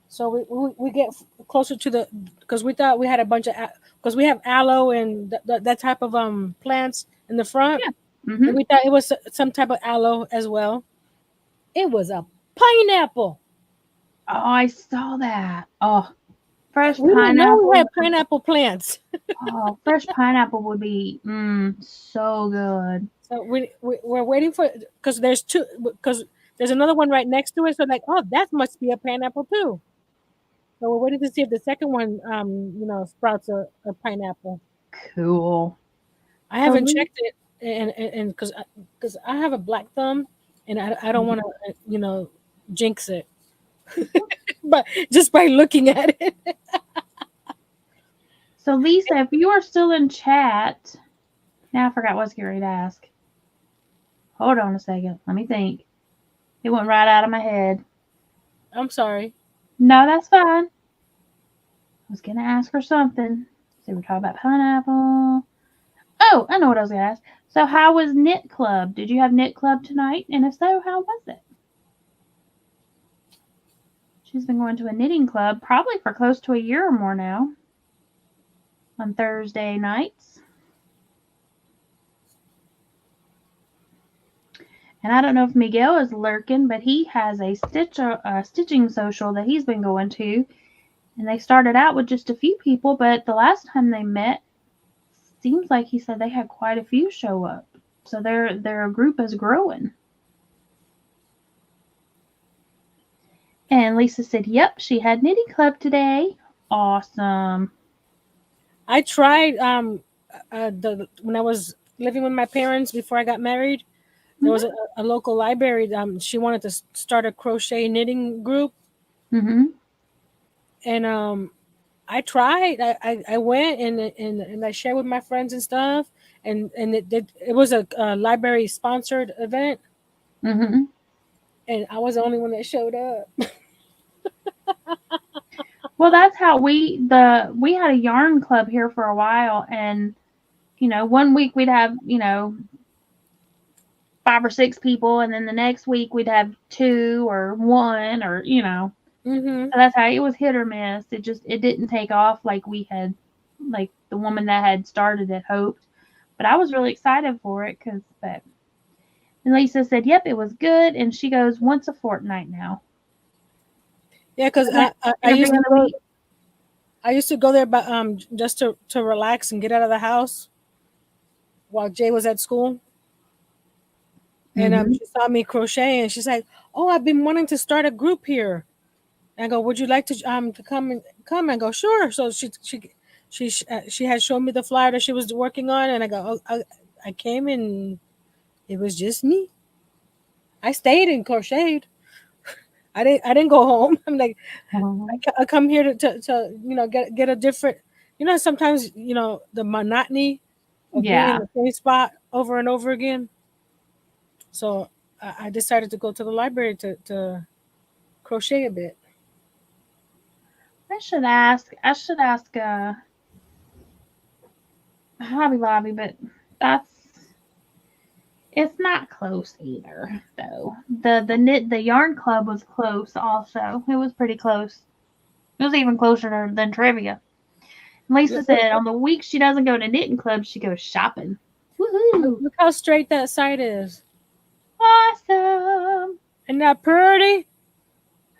So we get closer to the because we thought we had a bunch of because we have aloe and that type of plants in the front,
Yeah.
and
Mhm.
we thought it was some type of aloe as well. It was a pineapple.
Oh, I saw that. Oh, fresh
We didn't know we
pineapple.
had pineapple plants.
Oh, fresh pineapple would be so good.
So we're waiting for because there's two because there's another one right next to it. So like, oh, that must be a pineapple too. So we're waiting to see if the second one, sprouts a pineapple.
Cool.
I
So
haven't checked it, and because I have a black thumb, and I don't want to jinx it, but just by looking at it.
So Lisa, if you are still in chat, now I forgot what I was getting ready to ask. Hold on a second. Let me think. It went right out of my head.
I'm sorry.
No, that's fine. I was gonna ask her something. So we're talking about pineapple. Oh, I know what I was gonna ask. So how was knit club? Did you have knit club tonight? And if so, how was it? She's been going to a knitting club probably for close to a year or more now. On Thursday nights. And I don't know if Miguel is lurking, but he has a stitching social that he's been going to. And they started out with just a few people, but the last time they met, seems like he said they had quite a few show up. So their group is growing. And Lisa said, yep, she had knitting club today. Awesome.
I tried when I was living with my parents before I got married. There was a local library. She wanted to start a crochet knitting group,
Mm-hmm.
and I tried. I went and I shared with my friends and stuff, and it was a library sponsored event,
Mm-hmm.
and I was the only one that showed up.
Well, that's how we had a yarn club here for a while, and 1 week we'd have 5 or 6 people, and then the next week we'd have 2 or 1, or
Mm-hmm.
So that's how it was, hit or miss. It didn't take off like the woman that had started it hoped. But I was really excited for it and Lisa said, "Yep, it was good," and she goes once a fortnight now.
Yeah, because
Every other week.
I used to go there, but just to relax and get out of the house while Jay was at school. And
Mm-hmm.
she saw me crochet, and she's like, "Oh, I've been wanting to start a group here." And I go, "Would you like to come?" And go, "Sure." So she had shown me the flyer that she was working on, and I go, "Oh, I came, and it was just me. I stayed and crocheted. I didn't go home. I'm like, I come here to get a different, sometimes the monotony of being in
Yeah.
the same spot over and over again. So I decided to go to the library to crochet a bit.
I should ask Hobby Lobby, but it's not close either, though. The yarn club was close also. It was pretty close. It was even closer than trivia. Lisa said on the week she doesn't go to knitting club, she goes shopping. Woohoo!
Look how straight that side is.
Awesome.
Isn't that pretty?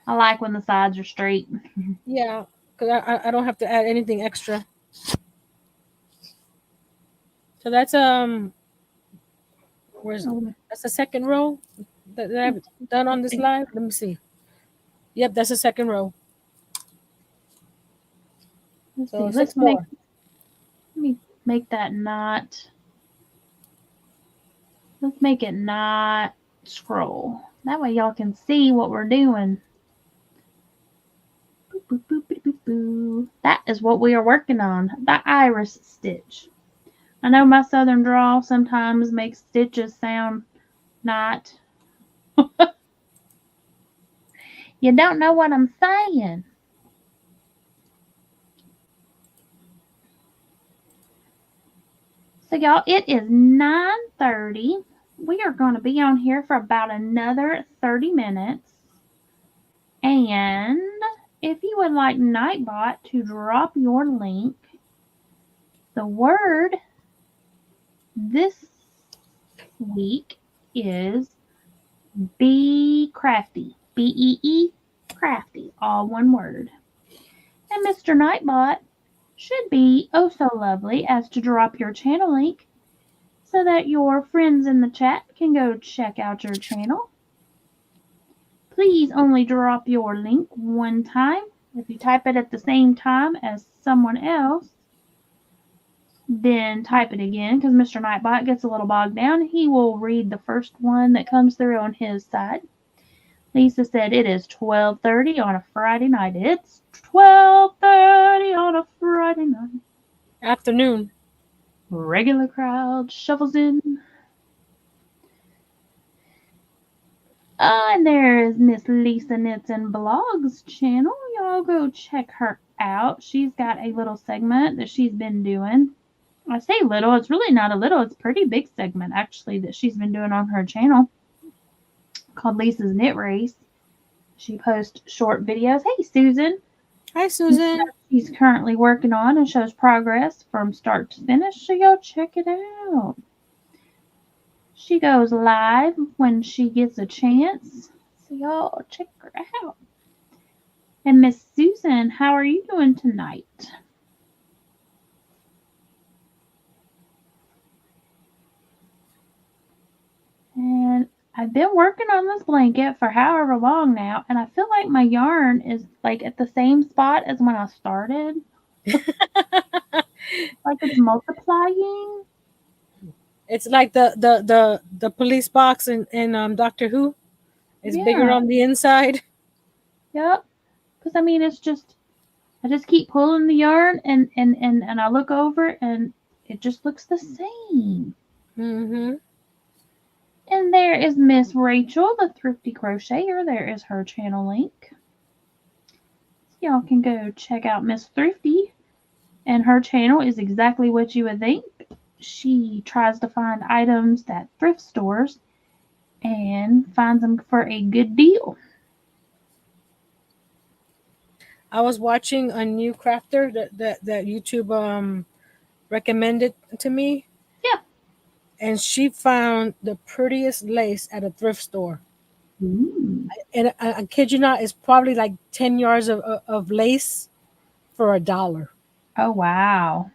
I like when the sides are straight.
Yeah, because I don't have to add anything extra. So that's the second row that I've done on this live. Let me see. Yep, that's the second row.
Let's
So
see.
6 more.
Let me make that not. Let's make it not scroll. That way y'all can see what we're doing. Boop, boop, boop, boop, boop, boop. That is what we are working on. The iris stitch. I know my southern drawl sometimes makes stitches sound not. You don't know what I'm saying. So y'all, it is 9:30. We are going to be on here for about another 30 minutes. And if you would like Nightbot to drop your link, the word this week is Be Crafty. BEE Crafty, all one word. And Mr. Nightbot should be oh so lovely as to drop your channel link so that your friends in the chat can go check out your channel. Please only drop your link one time. If you type it at the same time as someone else, then type it again because Mr. Nightbot gets a little bogged down. He will read the first one that comes through on his side. Lisa said it is 12:30 on a Friday night. It's 12:30 on a Friday night.
Afternoon.
Regular crowd shuffles in. And there is Miss Lisa Knits and Blogs channel. Y'all go check her out. She's got a little segment that she's been doing. I say little, it's really not a little, it's a pretty big segment actually that she's been doing on her channel called Lisa's Knit Race. She posts short videos. Hey, Susan.
Hi, Susan.
She's currently working on and shows progress from start to finish, so y'all check it out. She goes live when she gets a chance, so y'all check her out. And Miss Susan, how are you doing tonight? And I've been working on this blanket for however long now, and I feel like my yarn is like at the same spot as when I started. Like it's multiplying.
It's like the police box in Doctor Who. It's bigger
Yeah.
on the inside.
Yep. Because I mean, it's just I just keep pulling the yarn and I look over and it just looks the same.
Mm-hmm.
And there is Miss Rachel, the thrifty crocheter. There is her channel link. So y'all can go check out Miss Thrifty. And her channel is exactly what you would think. She tries to find items at thrift stores and finds them for a good deal.
I was watching a new crafter that YouTube recommended to me.
Yeah.
And she found the prettiest lace at a thrift store.
Ooh.
And I kid you not, it's probably like 10 yards of lace for $1.
Oh, wow.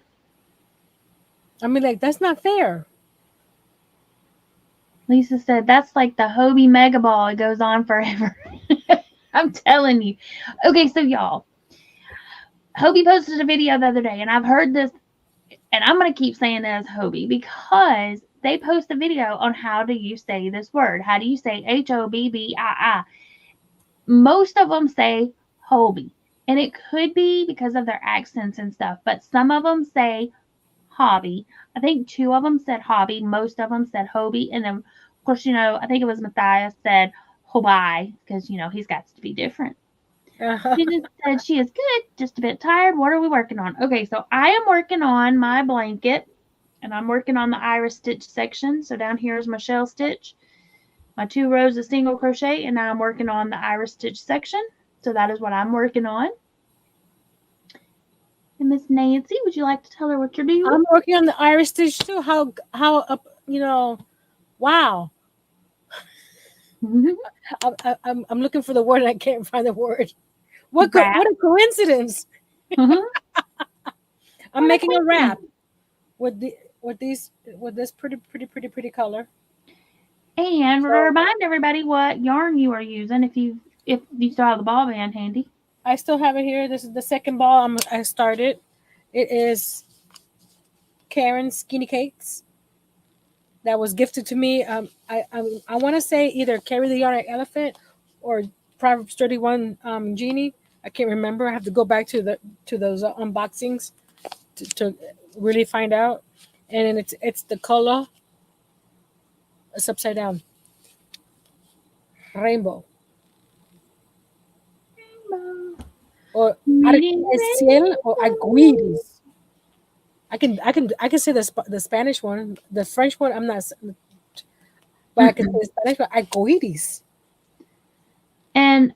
I mean, like, that's not fair.
Lisa said, that's like the Hobie Mega Ball. It goes on forever. I'm telling you. Okay, so y'all, Hobie posted a video the other day, and I've heard this, and I'm going to keep saying it as Hobie because they post a video on how do you say this word. How do you say Hobbii? Most of them say Hobie, and it could be because of their accents and stuff, but some of them say hobby. I think 2 of them said hobby. Most of them said Hobie. And then, of course, I think it was Matthias said Hobai because, he's got to be different. She just said she is good, just a bit tired. What are we working on? Okay, so I am working on my blanket, and I'm working on the iris stitch section. So down here is my shell stitch, my 2 rows of single crochet, and now I'm working on the iris stitch section. So that is what I'm working on. And Miss Nancy, would you like to tell her what you're doing?
I'm working on the iris stitch too. How wow. I'm looking for the word and I can't find the word. What a coincidence! I'm making a wrap with this pretty color.
And remind everybody what yarn you are using if you still have the ball band handy.
I still have it here. This is the second ball I started. It is Karen's Skinny Cakes that was gifted to me. I want to say either Carry the Yarn Elephant or Proverbs 31 Genie. I can't remember. I have to go back to those unboxings to really find out. And then it's the color. It's upside down. Rainbow. Or ciel or arcoiris. I can say the Spanish one, the French one. I'm not, but I can say the Spanish one. Arcoiris.
And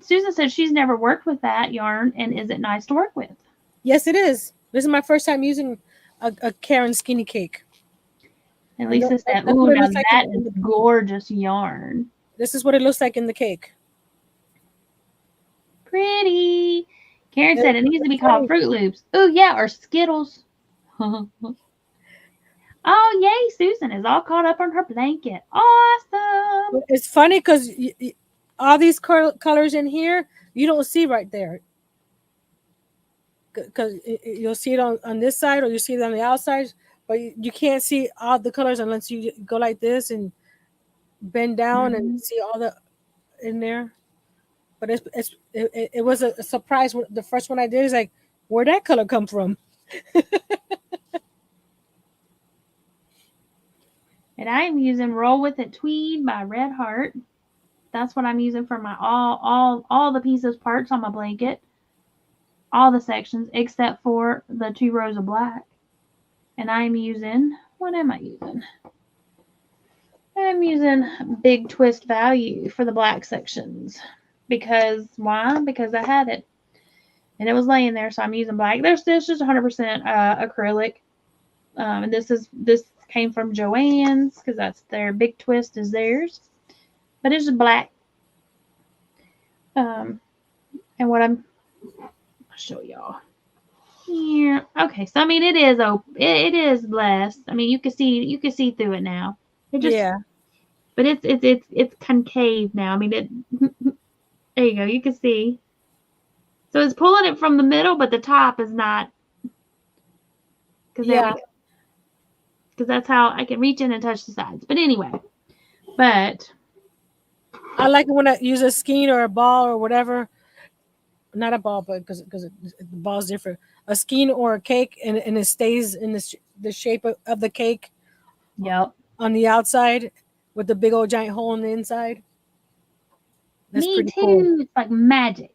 Susan said she's never worked with that yarn, and is it nice to work with?
Yes, it is. This is my first time using a Karen Skinny Cake.
And Lisa said, "Ooh, now that is gorgeous yarn."
This is what it looks like in the cake.
Pretty. Karen said it needs to be called Fruit Loops. Oh, yeah, or Skittles. Oh, yay, Susan is all caught up on her blanket. Awesome.
It's funny because all these colors in here, you don't see right there. because you'll see it on this side or you see it on the outside, but you can't see all the colors unless you go like this and bend down and
Mhm.
see all the in there. But it was a surprise. The first one I did is like, where'd that color come from?
And I am using Roll With It Tweed by Red Heart. That's what I'm using for my all the pieces parts on my blanket. All the sections except for the 2 rows of black. And I'm using, what am I using? I'm using Big Twist Value for the black sections. Because, why? Because I had it. And it was laying there, so I'm using black. This is 100% acrylic. And this came from Joann's, because that's their Big Twist is theirs. But it's just black. And what I'll show y'all. Here. Okay, so I mean it is open. It is less. I mean you can see through it now. It just
Yeah,
but it's concave now. I mean it there you go, you can see. So it's pulling it from the middle, but the top is not because there we
yeah.
go. Because that's how I can reach in and touch the sides. But anyway, but
I like it when I use a skein or a ball or whatever. Not a ball, but because the ball's different. A skein or a cake, and it stays in the shape of the cake
yep.
on the outside with the big old giant hole in the inside. That's
Me
pretty cool.
too. It's like magic.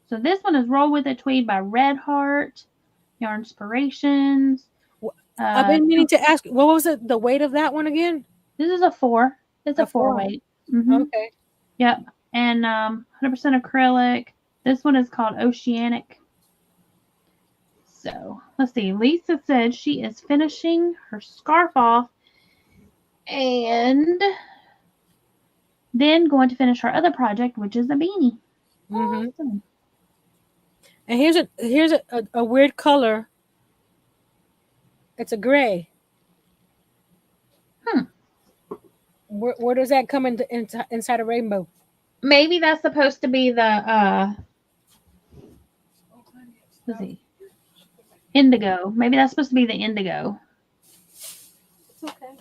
So this one is Roll With It Tweed by Red Heart, Yarn Inspirations.
I've been meaning to ask, what was it? The weight of that one again?
This is a 4. It's a
A
4
4.
weight. Mm-hmm.
Okay.
Yep. And 100% acrylic. This one is called Oceanic. So let's see. Lisa said she is finishing her scarf off and then going to finish her other project, which is a beanie.
Mm-hmm.
Awesome.
And here's a weird color. It's a gray.
Hmm.
Where does that come inside a rainbow?
Maybe that's supposed to be the let's see. Indigo. Maybe that's supposed to be the indigo.
It's okay.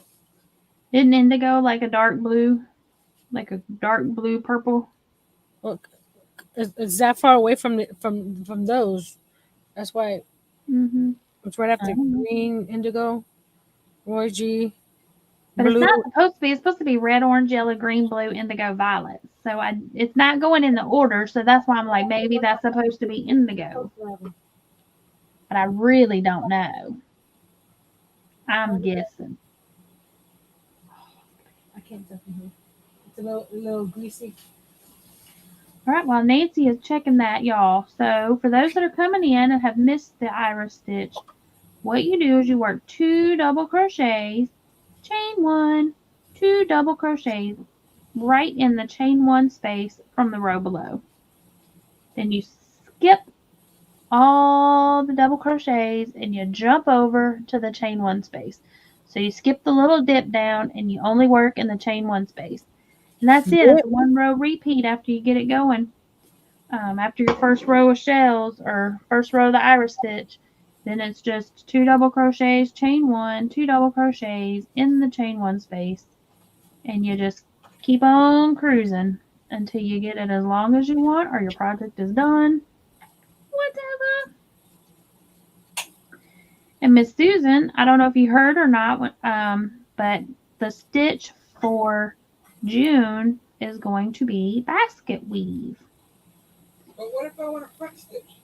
Isn't indigo like a dark blue? Like a dark blue purple?
Look, it's that far away from those. That's why
Mm-hmm.
it's right after green, indigo, Roy G,
But it's
blue.
not supposed to be. It's supposed to be red, orange, yellow, green, blue, indigo, violet. So it's not going in the order. So that's why I'm like, maybe that's supposed to be indigo. But I really don't know. I'm guessing.
I can't tell from here. It's a little greasy.
All right. Well, Nancy is checking that, y'all. So for those that are coming in and have missed the iris stitch, what you do is you work 2 double crochets, chain 1, 2 double crochets right in the chain 1 space from the row below. Then you skip all the double crochets and you jump over to the chain 1 space. So you skip the little dip down and you only work in the chain 1 space. And that's it. It's a 1 row repeat after you get it going. After your first row of shells or first row of the iris stitch, then it's just 2 double crochets, chain 1, 2 double crochets in the chain 1 space. And you just keep on cruising until you get it as long as you want or your project is done. Whatever. And Miss Susan, I don't know if you heard or not, but the stitch for June is going to be basket weave.
But what if I want a front stitch?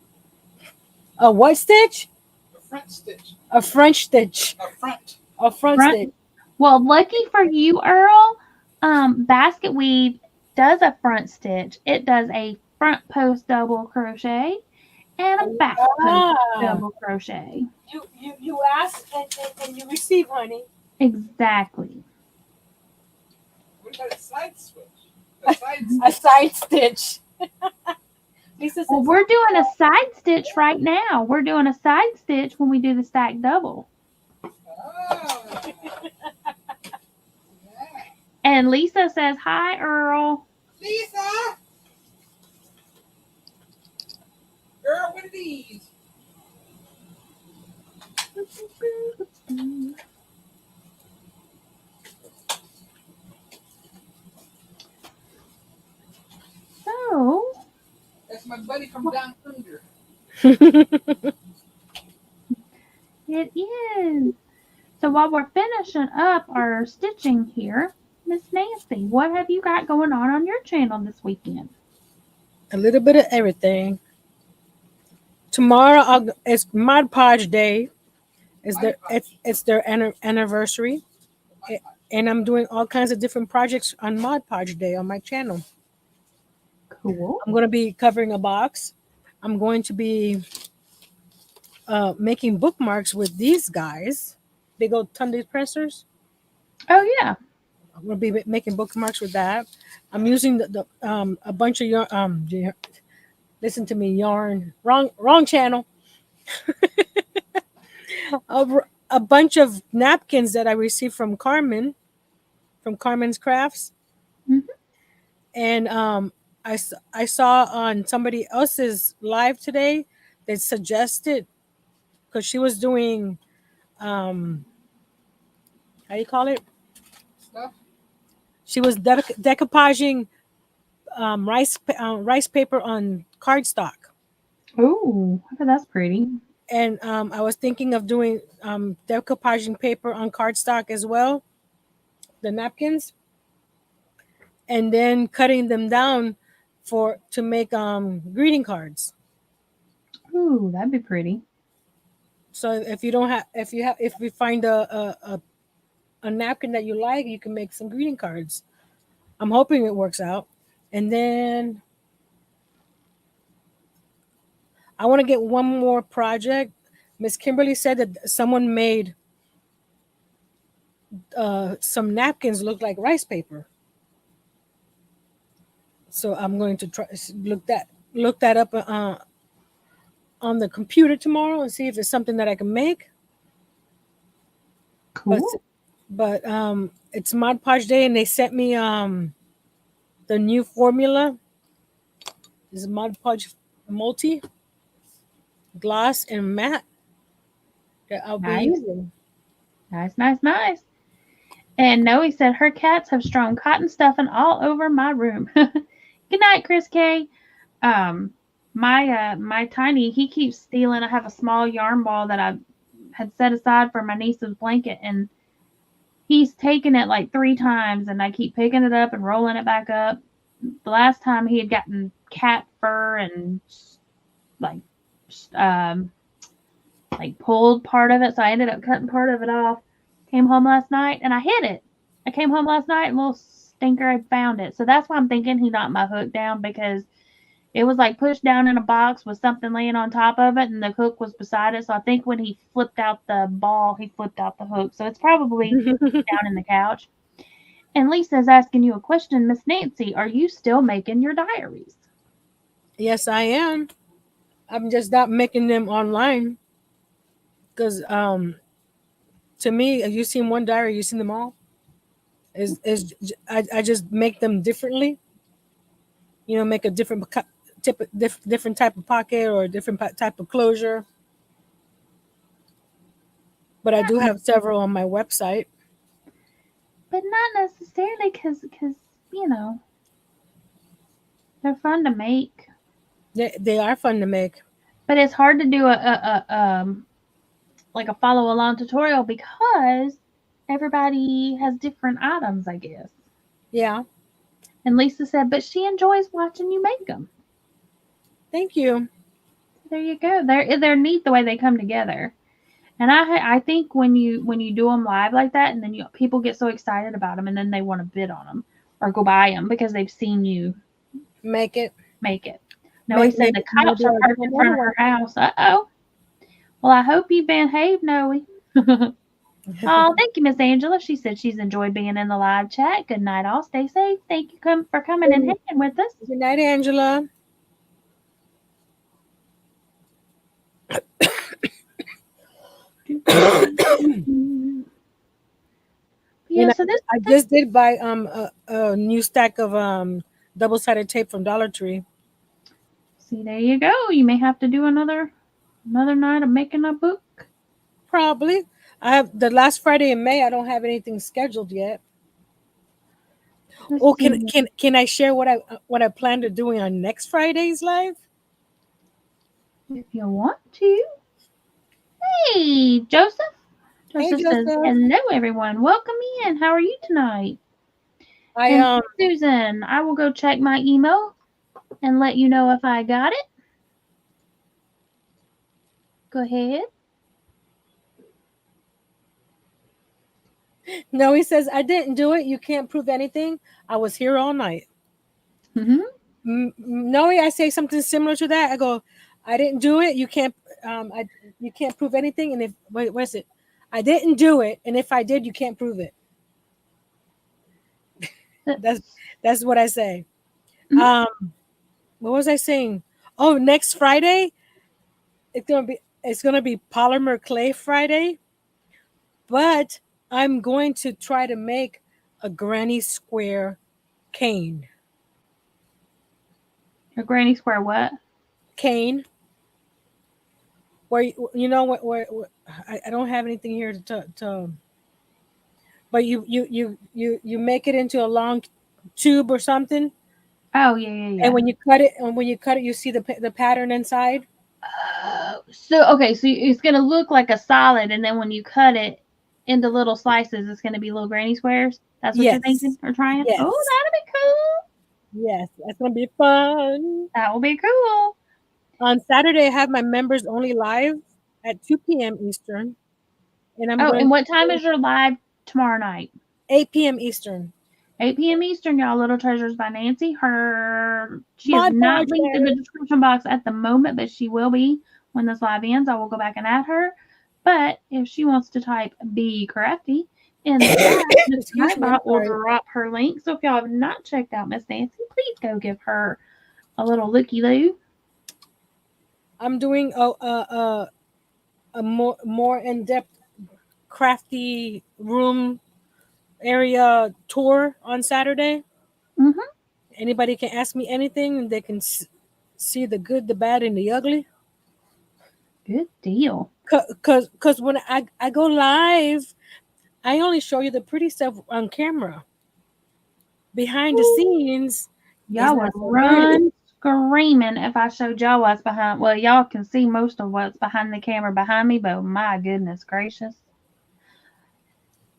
A what stitch?
A front stitch.
A French stitch.
A front.
A front stitch.
Well, lucky for you, Earl, basket weave does a front stitch. It does a front post double crochet and a back post double crochet.
You ask and you receive, honey.
Exactly.
What about a side switch? A side
A side stitch.
Well, we're doing a side stitch right now. We're doing a side stitch when we do the stack double.
Oh.
And Lisa says, hi, Earl.
Lisa! Girl, what are these?
So,
That's my buddy from down under.
it is. So while we're finishing up our stitching here, Miss Nancy, what have you got going on your channel this weekend?
A little bit of everything. Tomorrow it's Mod Podge Day. It's their anniversary, and I'm doing all kinds of different projects on Mod Podge Day on my channel.
Cool.
I'm going to be covering a box. I'm going to be making bookmarks with these guys, big old Tunde pressers.
Oh yeah.
I'm going to be making bookmarks with that. I'm using the a bunch of yarn. Listen to me, yarn. Wrong channel. A bunch of napkins that I received from Carmen's Crafts,
Mhm.
and I saw on somebody else's live today that suggested, because she was doing how do you call it?
Stuff.
She was decoupaging rice paper on cardstock,
Ooh, I bet that's pretty.
and I was thinking of doing decoupaging paper on cardstock as well, the napkins, and then cutting them down to make greeting cards.
Ooh, that'd be pretty.
So if you don't have if you find a napkin that you like, you can make some greeting cards. I'm hoping it works out. And then I want to get one more project. Miss Kimberly said that someone made some napkins look like rice paper. So I'm going to try look that up on the computer tomorrow and see if it's something that I can make.
Cool.
But it's Mod Podge Day, and they sent me the new formula. This is Mod Podge Multi Gloss and Matte that I'll be
Nice.
using.
Nice. And Noe said her cats have strewn cotton stuffing all over my room. Good night, Chris K. My tiny, he keeps stealing. I have a small yarn ball that I had set aside for my niece's blanket, and he's taken it like 3 times, and I keep picking it up and rolling it back up. The last time he had gotten cat fur and like um like pulled part of it, so I ended up cutting part of it off. Came home last night and I hid it. I came home last night and little stinker had found it. So that's why I'm thinking he knocked my hook down, because it was like pushed down in a box with something laying on top of it, and the hook was beside it. So I think when he flipped out the ball, he flipped out the hook. So it's probably down in the couch. And Lisa's asking you a question, Miss Nancy. Are you still making your diaries?
Yes, I am. I'm just not making them online because to me, have you seen one diary? You seen them all? I just make them differently. You know, make a different type of pocket or a different type of closure. But I do have several on my website.
But not necessarily because you know, they're fun to make.
They are fun to make.
But it's hard to do a like a follow along tutorial because everybody has different items, I guess.
Yeah.
And Lisa said, but she enjoys watching you make them.
Thank you.
There you go. They're neat the way they come together. And I think when you do them live like that, and then people get so excited about them, and then they want to bid on them or go buy them because they've seen you
Make it.
No, he said the cops are parked in front of her house. Uh-oh. Well, I hope you behave, Noe. Oh, thank you, Miss Angela. She said she's enjoyed being in the live chat. Good night, all. Stay safe. Thank you for coming and hanging with us.
Good night, Angela.
Yeah, so this
I just did buy a new stack of double-sided tape from Dollar Tree.
See, there you go. You may have to do another night of making a book
Probably. I have the last Friday in May. I don't have anything scheduled yet.
Let's
Oh,
see.
can I share what I plan to doing on next Friday's live?
If you want to. Hey, Joseph.
Hey,
Joseph says,
Joseph.
hello, everyone. Welcome in. How are you tonight?
I
And Susan, I will go check my email and let you know if I got it. Go ahead.
No, he says I didn't do it. You can't prove anything. I was here all night.
Mm-hmm.
No, I say something similar to that. I go, I didn't do it. You can't prove anything. And if what's it? I didn't do it, and if I did, you can't prove it. That's that's what I say.
Mhm.
What was I saying? Oh, next Friday it's gonna be polymer clay Friday, but I'm going to try to make a granny square cane.
A granny square what?
Cane. Where you know what? Where I don't have anything here to but you make it into a long tube or something,
Oh, yeah.
and when you cut it, you see the pattern inside.
So it's gonna look like a solid, and then when you cut it into little slices, it's gonna be little granny squares. That's what you're thinking
Yes,
or trying? Oh,
yes,
that'll be cool.
yes. That's gonna be fun.
That will be cool.
On Saturday, I have my members only live at 2 p.m. Eastern, and I'm
Oh,
going
and
to
what time
do
is your live tomorrow night?
8 p.m. Eastern.
8 p.m. Eastern, y'all. Little Treasures by Nancy. She is
Mod
not linked in the
Project.
description box at the moment, but she will be when this live ends. I will go back and add her. But if she wants to type Be Crafty in the chat, the
Excuse
chat
me. I'm
bot will
sorry.
drop her link. So if y'all have not checked out Miss Nancy, please go give her a little looky loo.
I'm doing a more in depth crafty room area tour on Saturday.
Mm-hmm.
Anybody can ask me anything, and they can see the good, the bad, and the ugly.
Good deal.
Cause when I go live, I only show you the pretty stuff on camera. Behind the scenes is
Y'all
not
would
so pretty.
run screaming if I showed y'all what's behind. Well, y'all can see most of what's behind the camera behind me, but my goodness gracious.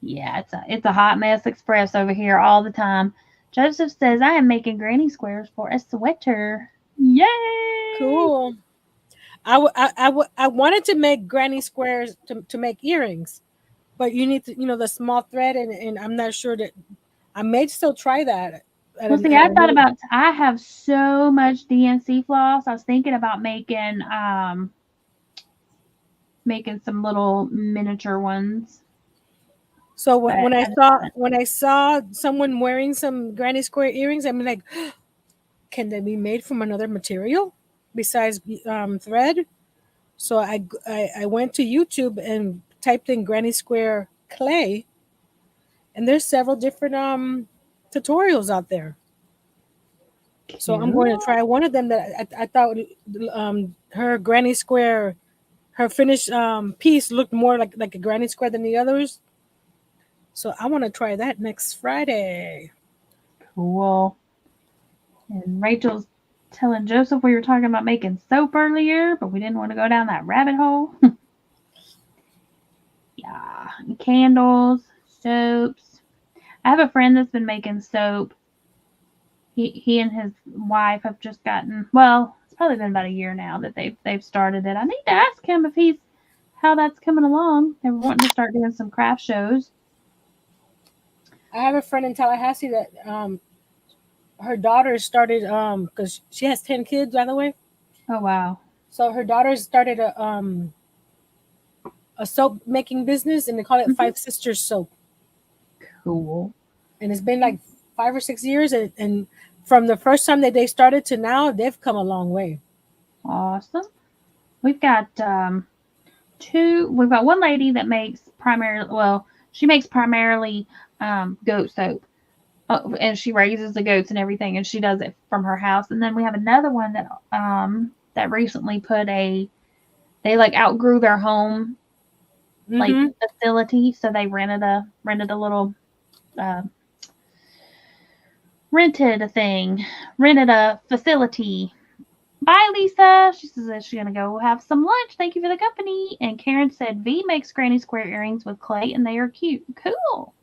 Yeah, it's a hot mess express over here all the time. Joseph says I am making granny squares for a sweater. Yay!
Cool. I wanted to make granny squares to make earrings, but you need to the small thread, and I'm not sure that I may still try that.
Well, see, I thought about I have so much DNC floss. I was thinking about making some little miniature ones.
So
But
when I saw someone wearing some granny square earrings, I'm like, can they be made from another material besides thread? So I went to YouTube and typed in granny square clay, and there's several different tutorials out there. So I'm going to try one of them that I thought her granny square, her finished piece looked more like a granny square than the others. So I want to try that next Friday.
cool. And Rachel's telling Joseph we were talking about making soap earlier, but we didn't want to go down that rabbit hole. Yeah, and candles, soaps. I have a friend that's been making soap. He and his wife have just gotten, well, it's probably been about a year now that they've started it. I need to ask him if he's how that's coming along. They were wanting to start doing some craft shows.
I have a friend in Tallahassee that her daughter started because she has 10 kids, by the way.
Oh wow.
So her daughter started a soap making business, and they call it
Mm-hmm.
Five Sisters Soap.
Cool.
And it's been like 5 or 6 years, and from the first time that they started to now, they've come a long way.
Awesome. We've got we've got one lady that makes she makes primarily goat soap. And she raises the goats and everything, and she does it from her house. And then we have another one that recently they like outgrew their home like
Mm-hmm.
facility. So they rented a little uh, rented a thing, rented a facility. Bye, Lisa. She says she's gonna go have some lunch. Thank you for the company. And Karen said V makes granny square earrings with clay, and they are cute. Cool.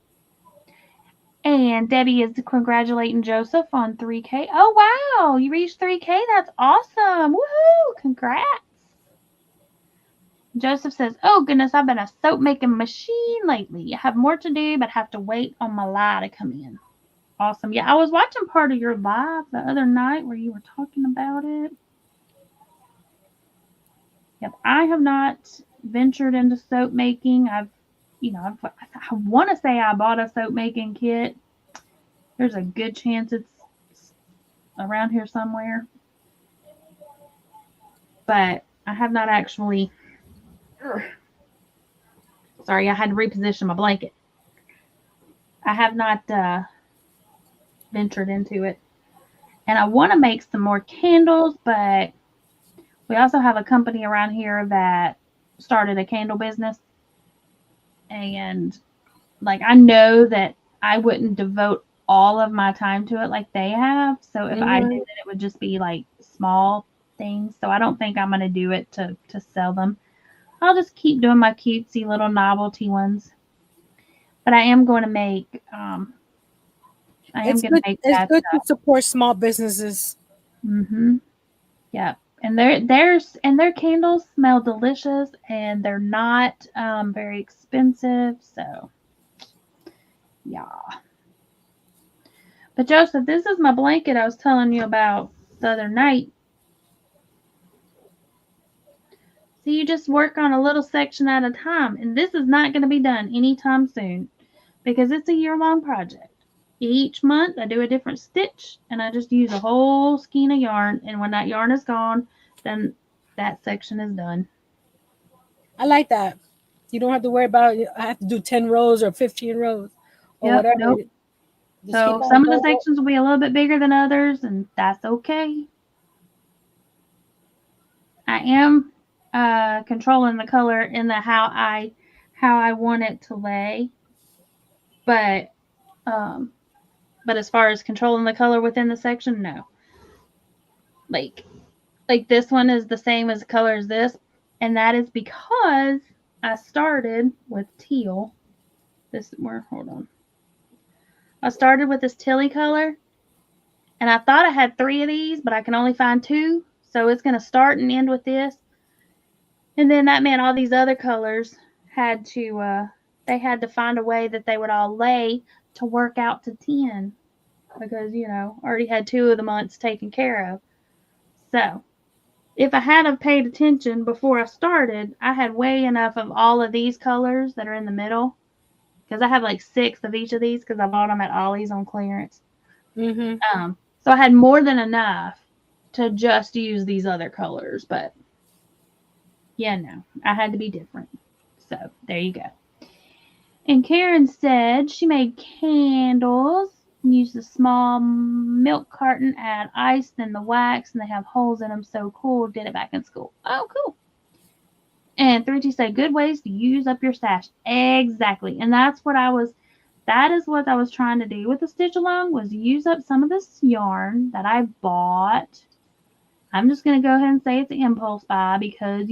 And Debbie is congratulating Joseph on 3K. Oh, wow. You reached 3K. That's awesome. Woohoo. Congrats. Joseph says, oh, goodness, I've been a soap making machine lately. I have more to do, but have to wait on my lie to come in. Awesome. Yeah, I was watching part of your live the other night where you were talking about it. Yep, I have not ventured into soap making. I want to say I bought a soap making kit. There's a good chance it's around here somewhere. But I have not actually. Sorry, I had to reposition my blanket. I have not ventured into it. And I want to make some more candles, but we also have a company around here that started a candle business. And like I know that I wouldn't devote all of my time to it like they have. So if I did
Mm-hmm.
it would just be like small things. So I don't think I'm gonna do it to sell them. I'll just keep doing my cutesy little novelty ones. But I am going to make
It's good. It's
that.
good to support small businesses.
Mm-hmm. Yeah. And their candles smell delicious and they're not very expensive. So yeah. But Joseph, this is my blanket I was telling you about the other night. So you just work on a little section at a time. And this is not going to be done anytime soon because it's a year-long project. Each month I do a different stitch and I just use a whole skein of yarn. And when that yarn is gone, then that section is done.
I like that. You don't have to worry about I have to do 10 rows or 15 rows or
Yep,
whatever.
nope.
Just keep
So
on
some of the
going.
sections will be a little bit bigger than others, and that's okay. I am controlling the color in the how I want it to lay, but um, but as far as controlling the color within the section, no. Like this one is the same as the color as this, and that is because I started with teal. Hold on. I started with this Tilly color, and I thought I had 3 of these, but I can only find 2. So it's going to start and end with this. And then that meant all these other colors had to they had to find a way that they would all lay to work out to 10 because, already had 2 of the months taken care of. So, if I had have paid attention before I started, I had way enough of all of these colors that are in the middle because I have like 6 of each of these because I bought them at Ollie's on clearance.
Mm-hmm.
So I had more than enough to just use these other colors, but yeah, no, I had to be different. So there you go. And Karen said she made candles, used a small milk carton, add ice, then the wax, and they have holes in them. So cool. Did it back in school. Oh, cool. And 3T said, good ways to use up your stash. Exactly. And that is what I was trying to do with the stitch along was use up some of this yarn that I bought. I'm just going to go ahead and say it's an impulse buy because,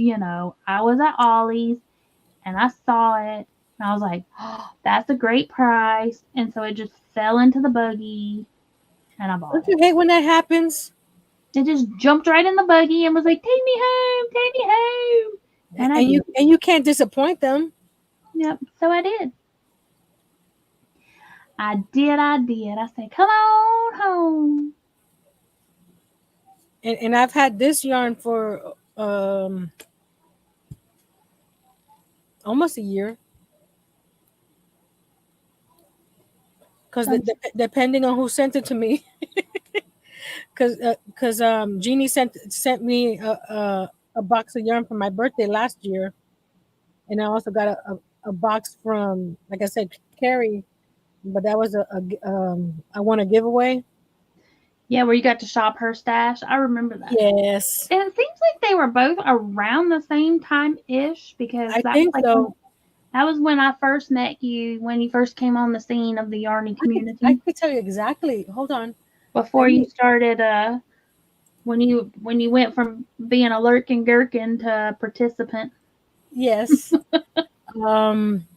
I was at Ollie's and I saw it and I was like, oh, that's a great price. And so it just fell into the buggy and I bought
Don't
it.
you hate when that happens?
It just jumped right in the buggy and was like, take me home, take me home. And I did.
You can't disappoint them.
Yep. So I did. I did. I said, come on home.
And I've had this yarn for almost a year. Because depending on who sent it to me, because Jeannie sent me a box of yarn for my birthday last year, and I also got a box from, like I said, Carrie, but that was I want a giveaway.
Yeah, where you got to shop her stash. I remember that.
Yes,
And it seems like they were both around the same time ish because
I
that was
think
like
so.
That was when I first met you, when you first came on the scene of the yarny
I
community.
could tell you exactly. Hold on.
Before you started, when you went from being a lurking gherkin to participant.
Yes. um,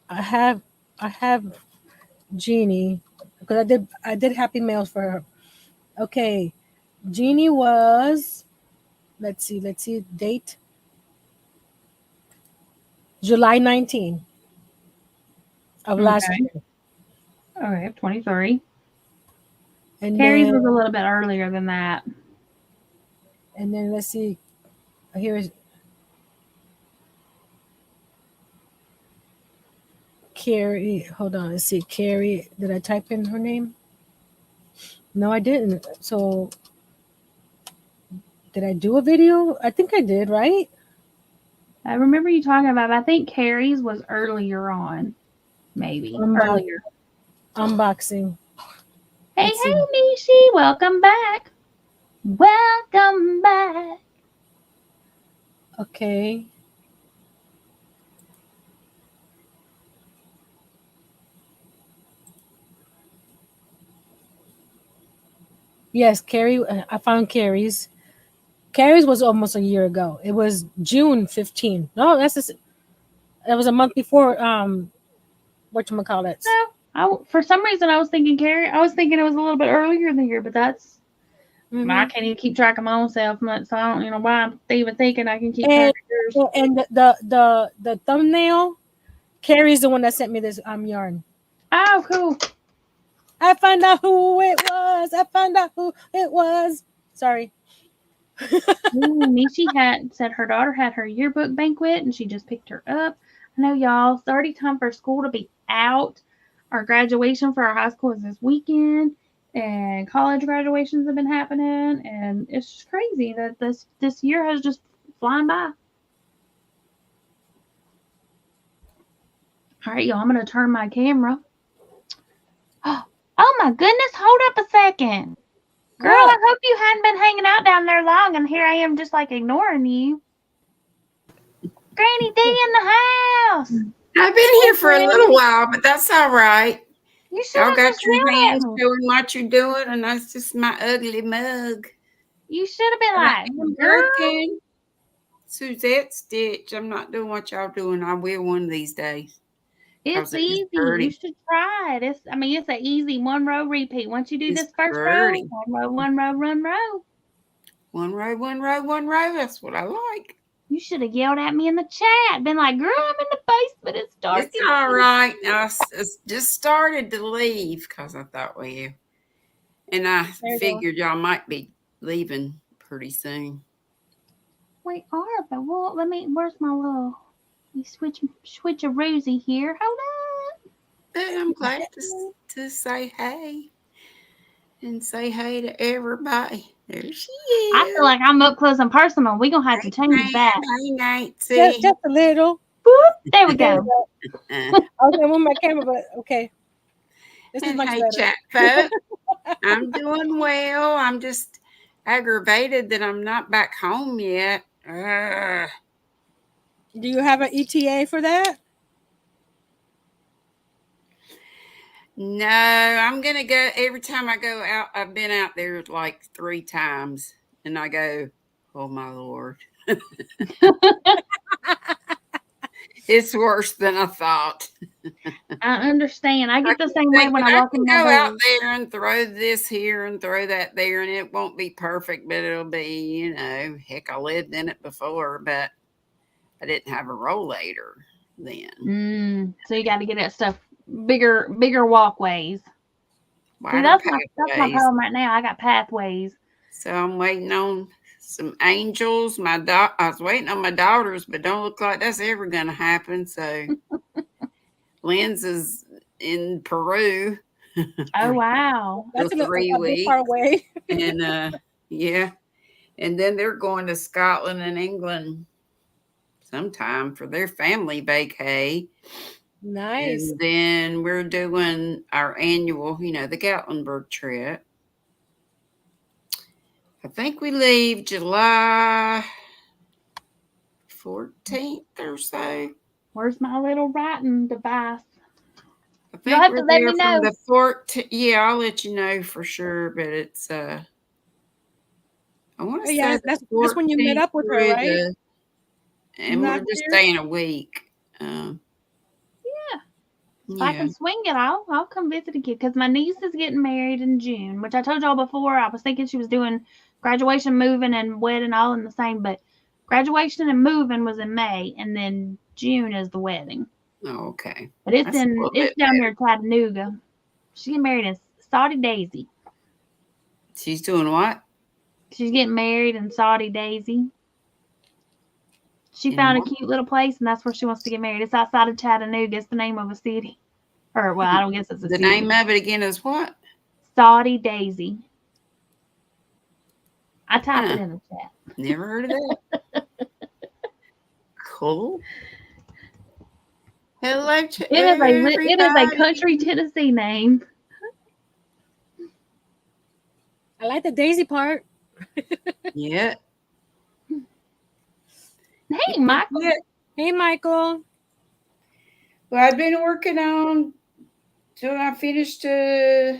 I have Jeannie because I did Happy Mails for her. Okay, Jeannie was, let's see date, July 19 of last
Okay.
year.
Okay, 23.
And
Carrie's
then
was a little bit earlier than that.
let's see, here's Carrie. Hold on, let's see. Carrie, did I type in her name? No, I didn't. So did I do a video? I think I did, right?
I remember you talking about, I think Carrie's was earlier on. Maybe.
Unbox,
Earlier.
unboxing.
Hey,
Let's see.
hey, Nishi. Welcome back. Welcome back.
Okay. Yes, Carrie. I found Carrie's. Carrie's was almost a year ago. It was June 15. No, that was a month before. Whatchamacallit.
For some reason, I was thinking Carrie. I was thinking it was a little bit earlier in the year, but that's. I
Mm-hmm.
can't even keep track of my own self, so I don't, why I'm even thinking I can keep track
And
of yours.
the thumbnail. Carrie's the one that sent me this yarn.
Oh, cool.
I found out who it was. I found out who it was. Sorry.
Ooh, Nishi had said her daughter had her yearbook banquet and she just picked her up. I know, y'all. It's already time for school to be out. Our graduation for our high school is this weekend, and college graduations have been happening, and it's just crazy that this year has just flying by. All right, y'all. I'm gonna turn my camera. Oh my goodness! Hold up a second. Girl, I
What?
hope you hadn't been hanging out down there long, and here I am just like ignoring you. Granny D in the house.
I've been
Hey,
here for a little
Granny.
while, but that's all right.
You should
Y'all
have
got
just
your
yelled at
hands
me.
showing what you're doing, and that's just my ugly mug.
You should have been
But I
like,
am
girl,
working. Suzette Stitch. I'm not doing what y'all doing. I will one of these days
it's
because it is
easy. You
pretty.
should try it. It's an easy one row repeat. Once you do
It's
this first row,
pretty.
one row, one row.
One row, one row, one row. That's what I like.
You should have yelled at me in the chat. Been like, girl, I'm in the basement. It's dark.
It's all right. Just started to leave because I thought, well, and I
There you go.
figured y'all might be leaving pretty soon.
Wait, Arba, well, where's my little, you switch a rosy here. Hold up.
But I'm glad to say hey and say hey to everybody. There she
I feel
is.
like I'm up close and personal. We're going to have to
Hey,
change
Pam.
that.
Hey,
Just,
Nancy.
just a little.
Boop. There we
There we
go.
go. I was gonna move my camera, but okay. This is
And
much
hey,
better.
chat folk. I'm doing well. I'm just aggravated that I'm not back home yet.
Do you have an ETA for that?
No, I'm going to go every time I go out. I've been out there like 3 times, and I go, oh my Lord. It's worse than I thought.
I understand. I
I
get the
keep
same way when
thinking
I
I
walk in
can
my
go out
door.
there and throw this here and throw that there, and it won't be perfect, but it'll be, heck, I lived in it before, but I didn't have a rollator then.
So you got to get that stuff bigger walkways. See,
Wider
that's my
pathways.
problem right now. I got pathways.
So I'm waiting on some angels. I was waiting on my daughters, but don't look like that's ever going to happen. So Lynn's is in Peru
Oh wow.
for
That's
three
a big far
weeks,
away.
and yeah. And then they're going to Scotland and England sometime for their family vacay.
Nice.
And then we're doing our annual, the Gatlinburg trip. I think we leave July 14th or so.
Where's my little writing device?
I
You'll
think
have
we're
to let me
there from
know.
the 14th. Yeah, I'll let you know for sure. But it's I want to
Yeah,
say the
that's when you met
14th
up with her,
through
right?
and we're
Last
just
year.
staying a week.
Yeah. If I
Yeah.
can swing it, I'll come visit again because my niece is getting married in June, which I told y'all before. I was thinking she was doing graduation, moving, and wedding all in the same, but graduation and moving was in May, and then June is the wedding.
Oh, okay.
But it's
That's a little
it's
bit
down near
better.
Chattanooga. She's getting married in Saudi Daisy.
She's doing what?
She's getting married in Saudi Daisy. She
In
found a
what?
cute little place, and that's where she wants to get married. It's outside of Chattanooga. It's the name of a city. Or, well, I don't guess it's a
The
city.
name of it again is what?
Saudi Daisy. I typed it
Huh.
in the chat.
Never heard of that. Cool. Hello to
It is a
everybody.
country Tennessee name.
I like the daisy part.
Yeah.
Hey, Michael.
Yeah.
Hey, Michael.
Well, I've been working on till I finished. No,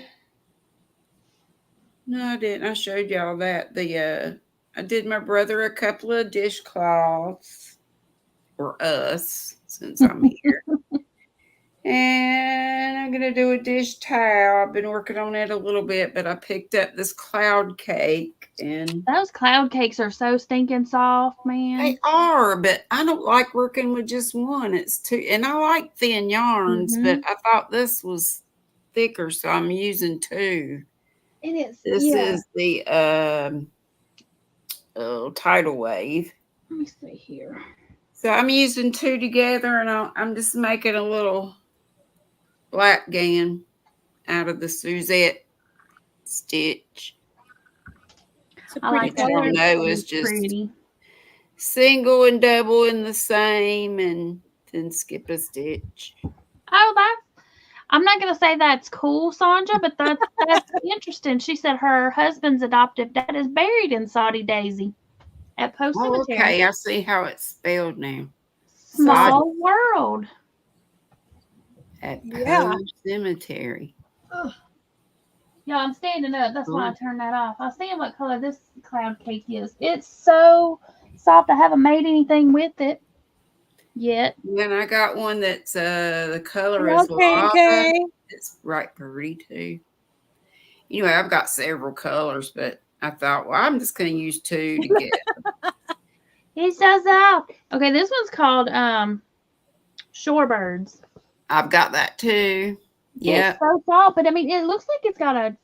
I didn't. I showed y'all that. I did my brother a couple of dishcloths for us since I'm here. And I'm gonna do a dish towel. I've been working on it a little bit, but I picked up this cloud cake and
Those cloud cakes are so stinking soft, man.
they are, but I don't like working with just one. It's too, and I like thin yarns, but I thought this was thicker, so I'm using two.
It is.
This
Yeah.
is the tidal wave.
Let me see here.
So I'm using two together, and I'm just making a little black gown out of the Suzette stitch.
It's a
I
pretty
like that.
color.
Y'all
It's
know
so
it's just
pretty.
single and double in the same, and then skip a stitch.
Oh, I'm not gonna say that's cool, Sandra, but that's interesting. She said her husband's adoptive dad is buried in Saudi Daisy at Post
Oh,
Cemetery.
okay. I see how it's spelled now.
Small world.
At
Yeah.
Poe Cemetery.
Ugh. Yeah, I'm standing up. That's why I
Cool.
turned that off. I was seeing what color this cloud cake is. It's so soft. I haven't made anything with it yet.
Then I got one that's the color is
Okay,
lava.
okay.
It's right pretty too. Anyway, I've got several colors, but I thought, well, I'm just going to use two to get.
It's so soft. Okay, this one's called Shorebirds.
I've got that too. Yeah,
It's so soft, but I mean, it looks like it's got a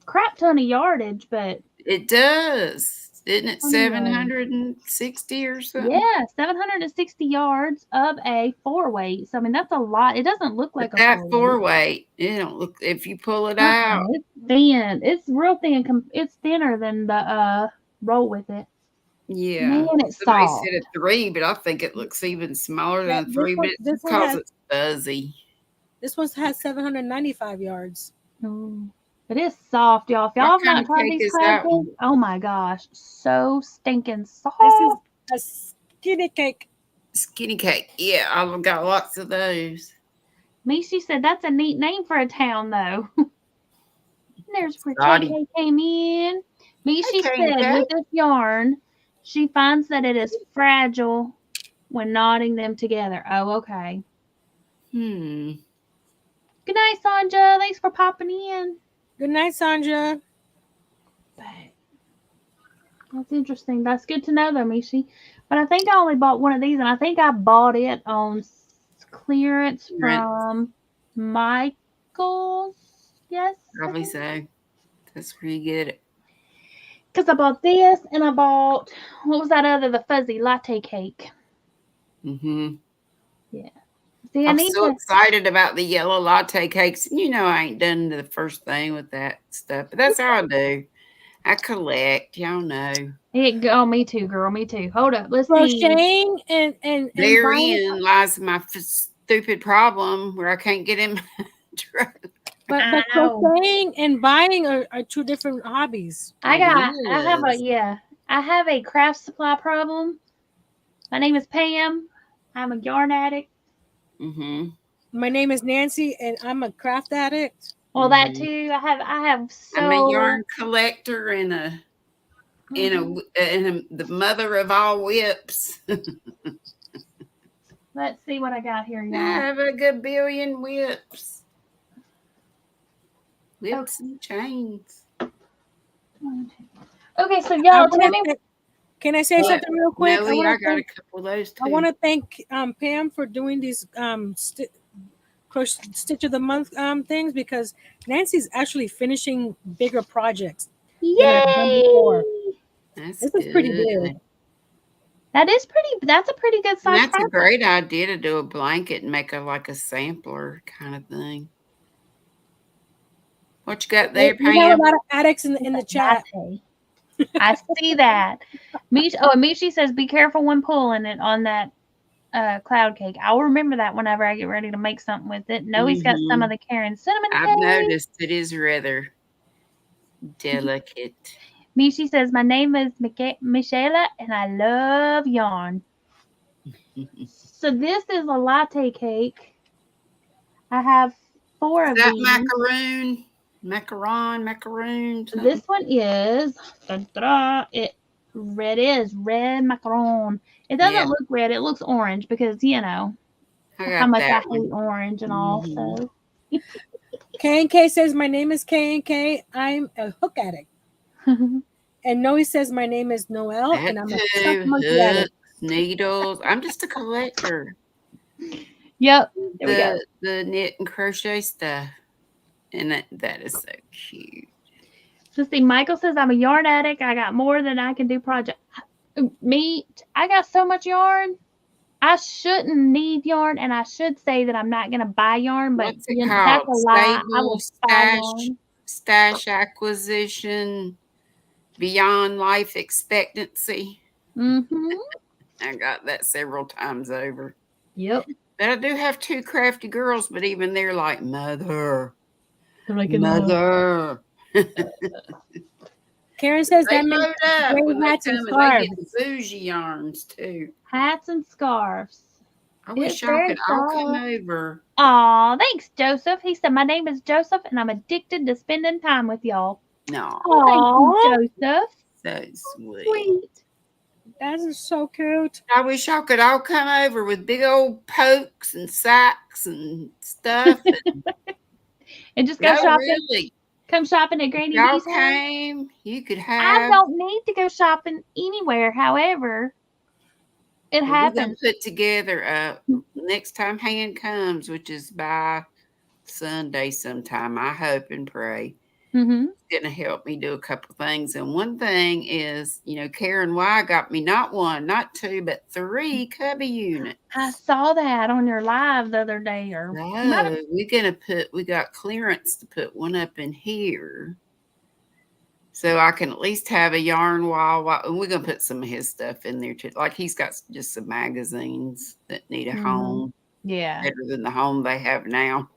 crap ton of yardage, but
it does. Isn't it
anyway.
760 or something?
Yeah, 760 yards of a 4-weight. So I mean, that's a lot. It doesn't look
But
like a
that
4-weight.
4-weight, it don't look. If you pull it out,
It's thin. It's real thin. It's thinner than the roll with it.
yeah.
Man, it's
Somebody
soft.
said a 3, but I think it looks even smaller
Yeah,
than a 3. But it's
this one
because
has
it's fuzzy.
this one has 795 yards.
Mm. But it's soft, y'all. If y'all
What
have
kind
not
of
tried
cake
these
is
cloud
that one?
cakes, oh my gosh, so stinking soft.
This is a skinny cake.
Skinny cake. Yeah, I've got lots of those.
Mishi said that's a neat name for a town, though. There's where
Saudi.
KK came in. Mishi
Hey,
said
KK.
with this yarn, she finds that it is fragile when knotting them together. Oh, okay. Good night, Sandra. Thanks for popping in.
Good night, Sandra.
That's interesting. That's good to know, though, Mishi. But I think I only bought one of these, and I think I bought it on clearance from Michael's. Yes.
Probably so. That's where you get it.
Because I bought this, and I bought, what was that other, the fuzzy latte cake.
Mm-hmm.
Yeah. See, I
I'm
need
so
to.
excited about the yellow latte cakes. You know I ain't done the first thing with that stuff, but that's how I do. I collect. Y'all know.
Oh, me too, girl. Me too. Hold up. Let's see.
Crocheting and
Therein lies my stupid problem where I can't get in my truck.
but
I know.
crocheting and buying are two different hobbies.
I have a craft supply problem. My name is Pam. I'm a yarn addict.
Mm-hmm.
My name is Nancy, and I'm a craft addict.
Well, that
Mhm.
too. I have
I'm a
so.
yarn collector and
Mhm.
the mother of all whips.
Let's see what I got here,
I
y'all.
have a good billion whips.
Okay.
Whips and chains.
Okay, so
I
y'all
want
tell me.
to. Can I say
But
something real quick?
Nelly, I got a couple of those
I want
too.
to thank Pam for doing these Stitch of the Month things, because Nancy's actually finishing bigger projects than I've done before.
Yay!
That's
This is pretty big.
good.
That is pretty. That's a pretty good
And
size
that's a
project.
great idea to do a blanket and make like a sampler kind of thing. What you got there,
We have a
Pam?
lot of addicts in the
It's a
chat.
latte. I see that. And Michi says, "Be careful when pulling it on that cloud cake." I'll remember that whenever I get ready to make something with it. Noe's got some of
Mm-hmm.
the Karen cinnamon
I've
cake.
noticed it is rather delicate.
Michi says, "My name is Michela, and I love yarn." So this is a latte cake. I have 4
Is
of
that
these.
macaroon, something?
This one is it red macaron. It
Yeah,
doesn't look red, it looks orange because
I
how
got
much I
that one.
hate orange and all.
Mm-hmm.
So
K&K says my name is K&K. I'm a hook addict. And Noe says my name is Noelle,
That
and I'm a tough
too.
monkey addict.
Hooks, needles. I'm just a collector.
yep, there we go.
The knit and crochet stuff. And that is so cute.
So see, Michael says I'm a yarn addict. I got more than I can do project. Me, I got so much yarn. I shouldn't need yarn, and I should say that I'm not gonna buy yarn, but
What's it
that's
called?
a lie. I
Stable,
will buy yarn.
stash acquisition, beyond life expectancy.
Mm-hmm.
I got that several times over.
Yep.
But I do have 2 crafty girls, but even they're like, Mother,
They're like,
Mother.
Karen says
They
that means
load up
gray
when they
hats and
come and they get
scarves.
bougie yarns too.
hats and scarves.
I
It's
wish y'all
very
could all come
soft.
over.
Aw, thanks, Joseph. He said, "My name is Joseph, and I'm addicted to spending time with y'all."
No,
Well, thank you,
Aww,
Joseph.
so sweet.
Sweet.
that is so cute.
I wish y'all could all come over with big old pokes and sacks and stuff.
And just go
No,
shopping.
really.
Come shopping at
If
Granny
y'all
B's house.
came, you could
I
have.
don't need to go shopping anywhere. However, it
Well, we're gonna
happens.
put together next time hand comes, which is by Sunday sometime. I hope and pray.
Mm-hmm.
It's gonna help me do a couple things. And one thing is, Karen Y got me not 1, not 2, but 3 cubby
I
units.
saw that on your live the other day, or might have.
So we got clearance to put one up in here. So I can at least have a yarn while and we're gonna put some of his stuff in there too. Like he's got just some magazines that need a
Mm-hmm.
home
Yeah.
better than the home they have now.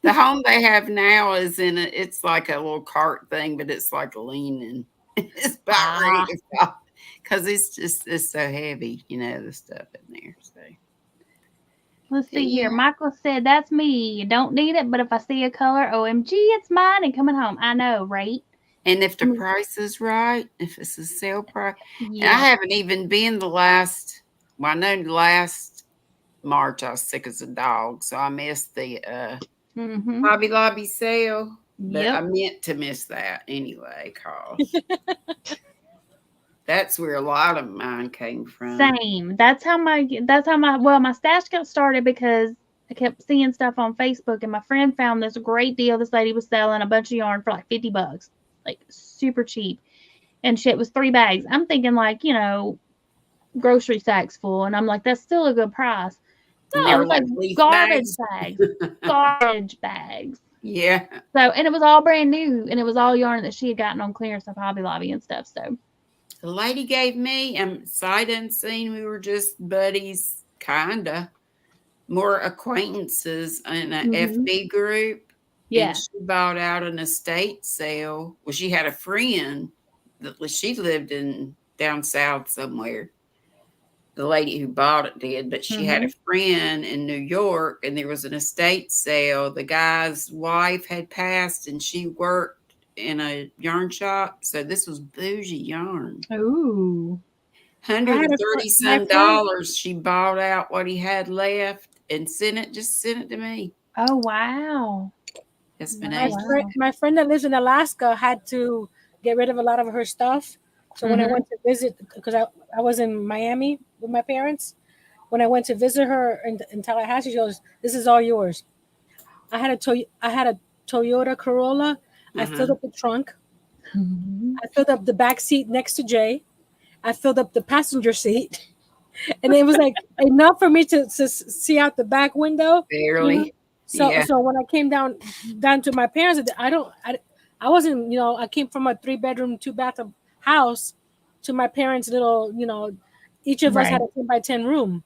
The home they have now it's like a little cart thing, but it's like leaning. It's about ready
Ah.
to fall because it's so heavy, the stuff in there. So
Let's see
yeah.
here. Michael said, "That's me. You don't need it, but if I see a color, OMG, it's mine and coming home." I know, right?
And if the
I mean,
price is right, if it's a sale price, and I
yes.
haven't even been I know last March I was sick as a dog, so I missed the
Mm-hmm.
Hobby Lobby sale, but I
Yep.
meant to miss that anyway, cause that's where a lot of mine came from.
Same. My stash got started because I kept seeing stuff on Facebook, and my friend found this great deal. This lady was selling a bunch of yarn for like $50, like super cheap, and shit was 3 bags. I'm thinking like grocery sacks full, and I'm like, that's still a good price.
And they
No, it
were
was like
like leaf
garbage
bags.
bags, garbage bags.
Yeah.
So, and it was all brand new, and it was all yarn that she had gotten on clearance of Hobby Lobby and stuff. So,
The lady gave me, sight unseen, we were just buddies, kinda, more acquaintances in a
hmm
FB group. And
yeah,
she bought out an estate sale. Well, she had a friend that she lived in down south somewhere. the lady who bought it did, but she had a
Mhm.
friend in New York, and there was an estate sale. The guy's wife had passed, and she worked in a yarn shop. So this was bougie yarn.
Ooh.
I
Hundred
had
and
a
thirty
my
some
friend.
dollars. She bought out what he had left and sent it to me.
Oh, wow.
It's been
My
Wow,
ages.
friend,
wow.
my friend that lives in Alaska had to get rid of a lot of her stuff. So when I
Mhm.
went to visit, because I was in Miami with my parents, when I went to visit her in Tallahassee, she goes, "This is all yours." I had a Toyota Corolla. I filled
Uh-huh.
up the trunk.
Mhm.
I filled up the back seat next to Jay. I filled up the passenger seat, and it was like enough for me to see out the back window. You know,
Barely.
so
Yeah.
so when I came down to my parents, I wasn't, I came from a 3 bedroom 2 bathroom house to my parents' little, each of us had
Right.
a 10 by 10 room.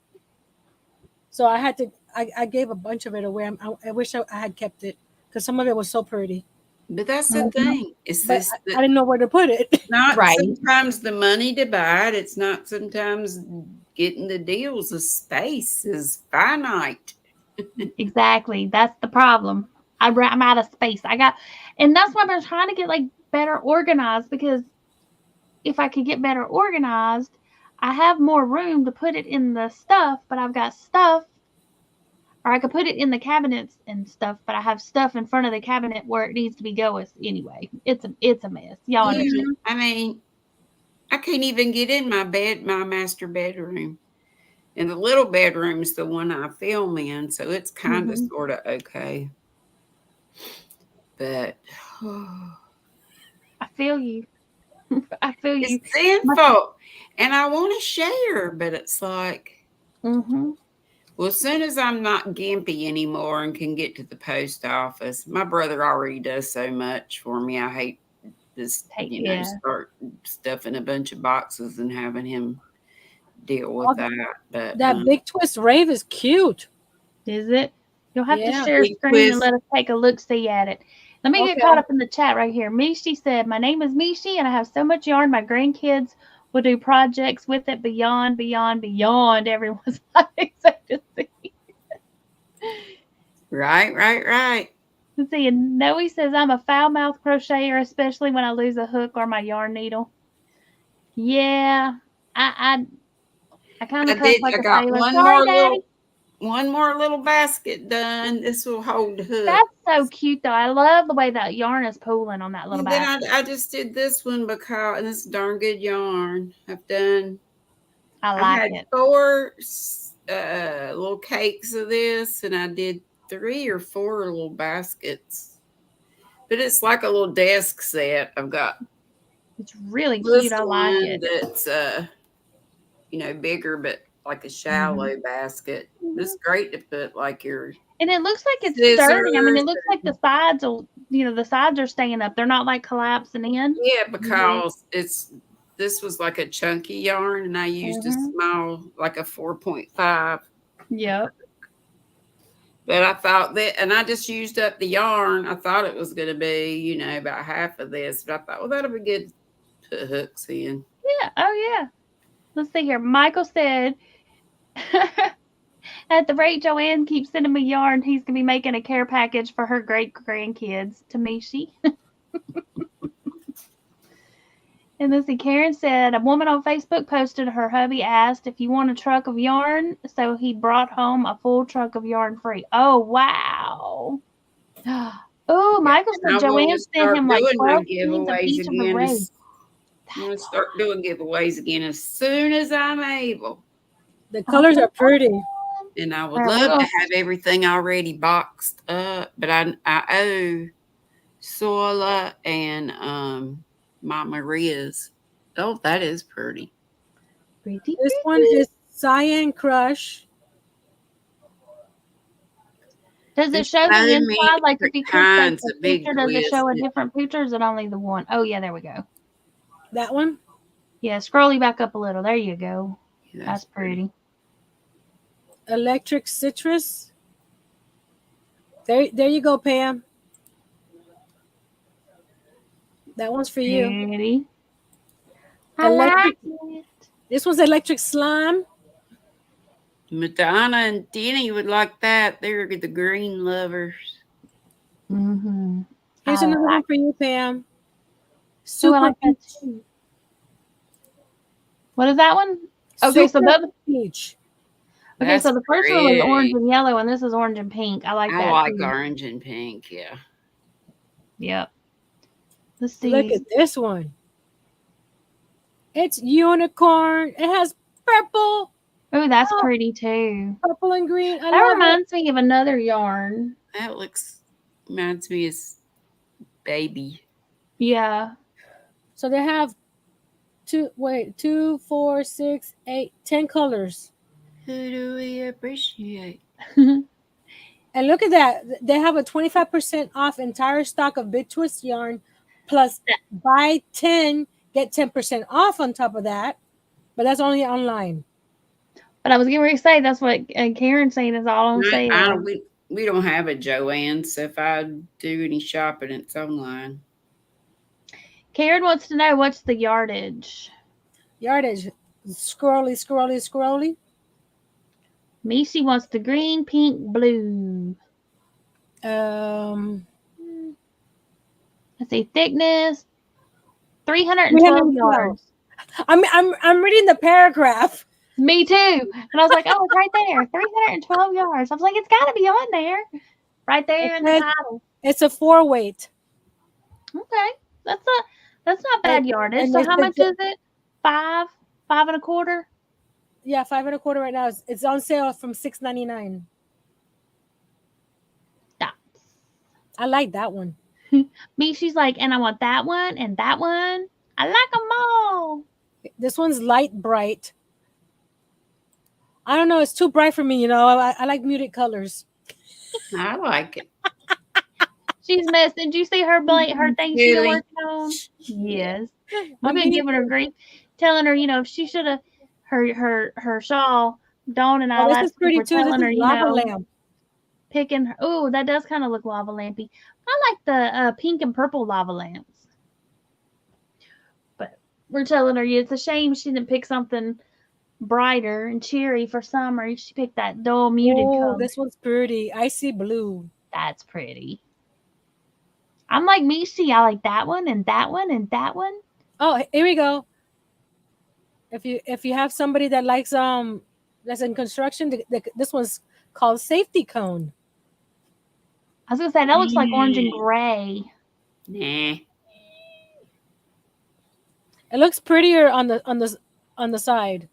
So I gave a bunch of it away. I wish I had kept it because some of it was so pretty,
But that's the
but
Mhm.
thing. Is
but
this
I didn't know where to put it.
not
Right.
sometimes the money to buy it? It's not sometimes getting the deals. The space is finite.
Exactly. That's the problem. I'm out of space. And that's why I'm trying to get like better organized because if I could get better organized, I have more room to put it in the stuff, but I've got stuff, or I could put it in the cabinets and stuff, but I have stuff in front of the cabinet where it needs to be going anyway. It's a mess. Y'all
Yeah.
understand?
I mean, I can't even get in my master bedroom. And the little bedroom's the one I film in, so it's kind of
Hmm.
sort of okay. But
I feel you. I feel
it's
you.
sinful. And I want to share, but it's like,
Mm-hmm.
well, as soon as I'm not gimpy anymore and can get to the post office, my brother already does so much for me. I hate this,
Yeah.
start stuffing a bunch of boxes and having him deal with
All
that. But
that big twist rave is cute.
Is it? You'll have to
Yeah.
share a
big
screen and
twist.
let us take a look see at it. Let me get caught
Okay.
up in the chat right here. Mishi said, "My name is Mishi, and I have so much yarn. My grandkids will do projects with it beyond, beyond, beyond everyone's life expectancy."
Right, right, right.
Let's see. And Noe says, "I'm a foul mouth crocheter, especially when I lose a hook or my yarn needle." Yeah, I I kind of cuss like
I
a
got
sailor. Sorry, Daddy.
one more little basket done. This will hold the hook.
That's so cute, though. I love the way that yarn is pooling on that little
And then
basket.
I just did this one because, and this is darn good yarn.
I
I
like
had
it.
four little cakes of this, and I did 3 or 4 little baskets. But it's like a little desk set. I've got
It's really cute.
this
I like
one
it.
that's bigger, but like a
Mhm.
shallow basket. It's
Mhm.
great to put like your
And it looks like it's sturdy. I mean, it
scissors.
looks like the sides will, the sides are staying up. They're not like collapsing in.
Yeah,
Mhm.
because this was like a chunky yarn, and I used a
Mhm.
small, like a 4.5.
Yep.
But I thought that, and I just used up the yarn. I thought it was going to be, about half of this, but I thought, well, that'll be good to put hooks in.
Yeah. Oh yeah. Let's see here. Michael said, "At the rate Joanne keeps sending me yarn, he's gonna be making a care package for her great grandkids." To Mishi. And let's see, Karen said, "A woman on Facebook posted her hubby asked if you want a truck of yarn, so he brought home a full truck of yarn free." Oh, wow. Oh,
Yeah,
Michael
and
said
I want to
Joanne sent
start
him like
doing my
12 skeins of
giveaways
each of the
again.
raids.
I'm going to
That's
start doing giveaways again as soon as I'm able.
The colors are
awesome.
pretty.
And I
All
would
right,
love to have everything already boxed up, but I owe Sola and Mama Maria's. Oh, that is pretty.
pretty,
This one
pretty.
is Cyan Crush.
Does it
There's
show
so
the
many
inside? Like if
different
you click like
kinds
the
of big
picture, does it
twists.
show a different picture? Or is it only the one? Oh, yeah, there we go.
That one.
Yeah, scroll you back up a little. There you go.
Yeah,
That's
that's pretty.
pretty.
Electric Citrus. There you go, Pam. That one's for you.
Pretty. I like
Electric.
it.
This one's Electric Slime.
Madonna and Denny would like that. They're the green lovers.
Mm-hmm.
Here's
I
another
like.
one for you, Pam.
Oh, I
Super
like that
peach.
too. What is that one? Okay, so
Super
the
peach.
okay, so
That's
the first one was orange
pretty.
and yellow, and this is orange and pink. I like
I
that
like
too.
orange and pink. Yeah.
Yep. Let's
Look
see.
at this one. It's unicorn. It has purple,
Oh, that's pretty too.
purple and green. I
That
love it.
reminds me of another yarn.
That reminds me of baby.
Yeah.
So they have 2, 4, 6, 8, 10 colors.
Who do we appreciate?
And look at that. They have a 25% off entire stock of Big Twist yarn plus buy 10, get 10% off on top of that. But that's only online.
But I was getting ready to say that's what Karen's saying is all on sale.
We don't have a Joanne, so if I do any shopping, it's online.
Karen wants to know what's the yardage.
Yardage. Scrolly, scrolly, scrolly.
Mishi wants the green, pink, blue. Let's see, thickness 312 yards.
I'm reading the paragraph.
Me too. And I was like, oh, it's right there. 312 yards. I was like, it's got to be on there. Right there in the title.
It's a 4-weight.
Okay. That's not bad yardage.
and
So
it
how
says
much is it? 5 and a quarter?
Yeah, 5 and a quarter right now. It's on sale from $6.99.
Stop.
I like that one.
Me, she's like, and I want that one and that one. I like them all.
This one's light bright. I don't know. It's too bright for me. I like muted colors.
I like it.
She's messed. Did you see her thing she's been
Really?
working on? Yes.
I
We've been
mean,
giving her grief, telling her, if she should have her shawl. Dawn and I
this
last
is
week
pretty
were
too. This
telling
is
her,
lava lamp.
picking her. Oh, that does kind of look lava lampy. I like the pink and purple lava lamps. But we're telling her it's a shame she didn't pick something brighter and cheery for summer. She picked that dull muted color.
This one's pretty. Icy blue.
That's pretty. I'm like Mishi. I like that one and that one and that one.
Oh, here we go. If you have somebody that likes that's in construction, this one's called safety cone.
I was gonna say that looks like orange and gray.
Nah.
It looks prettier on the side,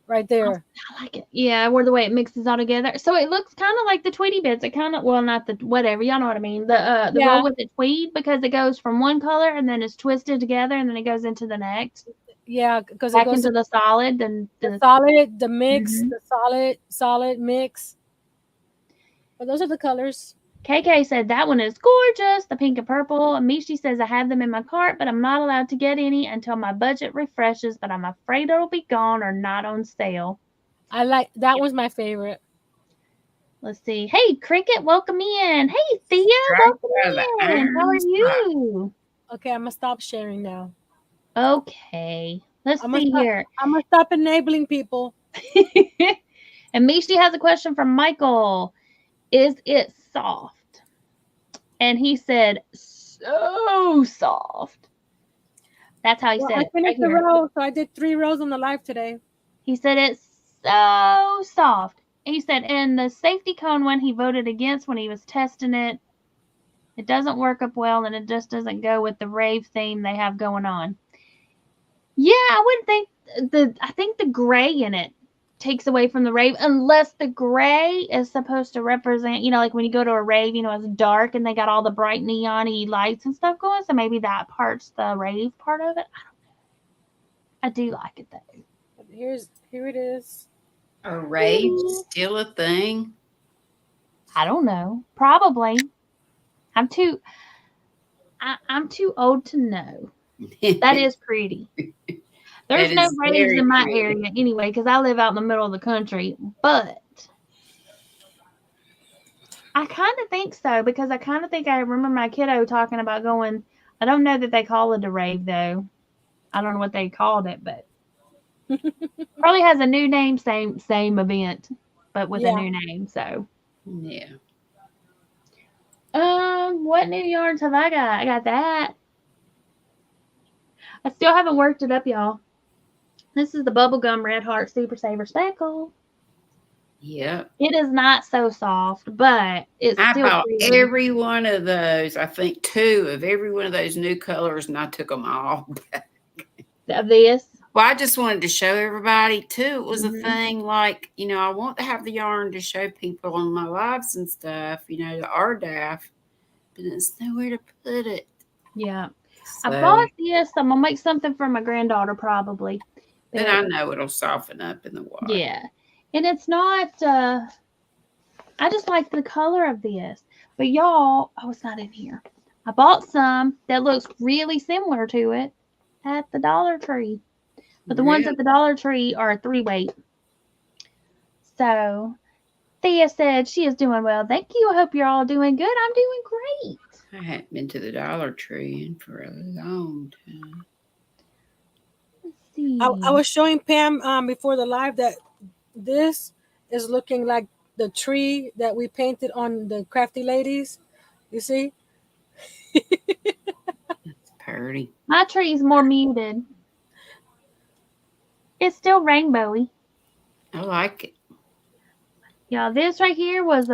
right there.
I like it. Yeah, where the way it mixes all together. So it looks kind of like the Tweety bits. It kind of not the whatever. Y'all know what I mean. The roll with the tweed because it goes from one color and then it's twisted together and then it goes into the next.
Yeah, because
back
it goes
into the solid. Then
the solid, the mix,
Mhm.
the solid mix. But those are the colors.
KK said that one is gorgeous, the pink and purple. And Mishi says I have them in my cart, but I'm not allowed to get any until my budget refreshes. But I'm afraid it'll be gone or not on sale.
I like that one's my favorite.
Let's see. Hey, Cricket, welcome in. Hey, Thea, welcome in. How are you?
Okay, I'm gonna stop sharing now.
Okay, let's see here.
I'm gonna stop enabling people.
And Mishi has a question from Michael. Is it soft? And he said, so soft. That's how he said it.
I finished the row, so I did 3 rows on the live today.
He said it's so soft. He said, and the safety cone one he voted against when he was testing it, it doesn't work up well and it just doesn't go with the rave theme they have going on. Yeah, I wouldn't think I think the gray in it takes away from the rave, unless the gray is supposed to represent, like when you go to a rave, it's dark and they got all the bright neon-y lights and stuff going, so maybe that part's the rave part of it. I don't know. I do like it though.
Here it is.
A rave still a thing?
I don't know. Probably. I'm too old to know. That is pretty. There's no raves in my area anyway, because I live out in the middle of the country. But I kind of think so, because I kind of think I remember my kiddo talking about going. I don't know that they call it a rave though. I don't know what they called it, but probably has a new name. Same event. but with a
Yeah.
new name. So,
Yeah.
what new yarns have I got? I got that. I still haven't worked it up, y'all. This is the Bubblegum Red Heart Super Saver Speckle.
Yep.
It is not so soft, but it's
I
still
bought
pretty.
every one of those. I think 2 of every one of those new colors, and I took them all.
Of this.
Well, I just wanted to show everybody too. It was a
Mhm.
thing like, I want to have the yarn to show people on my lives and stuff, the RDAF, but there's nowhere to put it.
Yeah. I
So,
bought this. I'm gonna make something for my granddaughter probably.
and
But
I know it'll soften up in the water.
yeah. And it's not I just like the color of this. But y'all, oh, it's not in here. I bought some that looks really similar to it at the Dollar Tree. But the ones
Really?
at the Dollar Tree are a 3-weight. So Thea said she is doing well. Thank you. I hope you're all doing good. I'm doing great.
I hadn't been to the Dollar Tree in for a long time.
Let's see.
I was showing Pam before the live that this is looking like the tree that we painted on the Crafty Ladies. You see?
It's pretty.
My tree's more muted. It's still rainbowy.
I like it.
Y'all, this right here was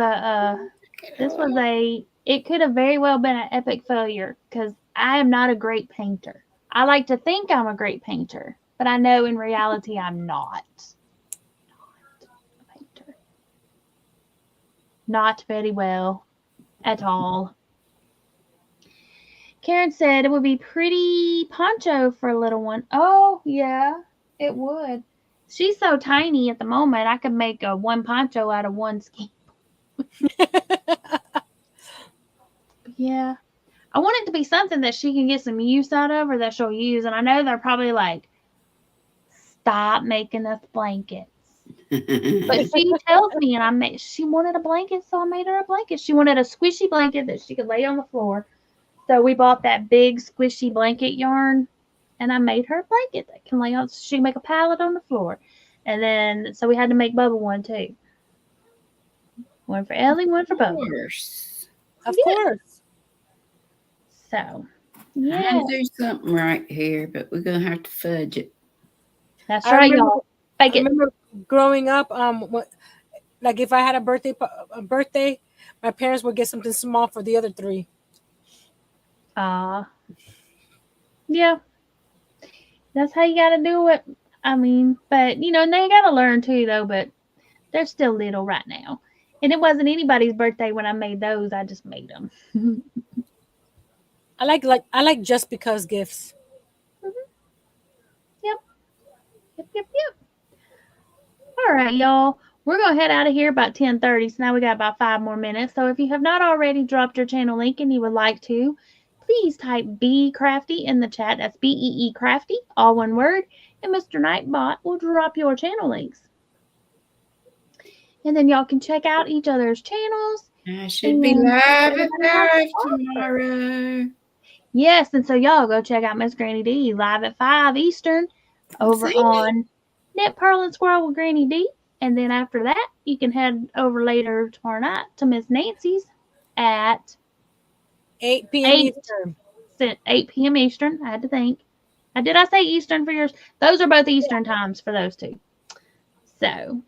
it could have very well been an epic failure because I am not a great painter. I like to think I'm a great painter, but I know in reality I'm not. Not a painter. Not very well at all. Karen said it would be pretty poncho for a little one. Oh, yeah, it would. She's so tiny at the moment, I could make a one poncho out of one skein. Yeah. I want it to be something that she can get some use out of or that she'll use. And I know they're probably like, stop making us blankets. But she tells me, and she wanted a blanket, so I made her a blanket. She wanted a squishy blanket that she could lay on the floor. So we bought that big squishy blanket yarn, and I made her a blanket that can lay on. She can make a pallet on the floor. And then, so we had to make Bubba one too. One for Ellie, one for Bubba.
Of
Yeah.
course.
So,
I'm
yeah.
gonna do something right here, but we're gonna have to fudge it.
That's
I
right,
remember-
y'all. Fake
I
it.
remember growing up, like if I had a birthday, my parents would get something small for the other 3.
Yeah. That's how you got to do it. I mean, but, and they got to learn too, though, but they're still little right now. And it wasn't anybody's birthday when I made those. I just made them.
I like just because gifts.
Yep. All right, y'all. We're going to head out of here about 10:30. So now we got about 5 more minutes. So if you have not already dropped your channel link and you would like to, please type BeeCrafty in the chat. That's BEE Crafty, all one word. And Mr. Nightbot will drop your channel links. And then y'all can check out each other's channels.
I should be live at 5 tomorrow.
Yes, and so y'all go check out Miss Granny D live at 5 Eastern over on Knit Pearl and Squirrel with Granny D. And then after that, you can head over later tomorrow night to Miss Nancy's at
8 p.m. Eastern.
8 p.m. Eastern. I had to think. Did I say Eastern for yours? Those are both Eastern times for those two. So,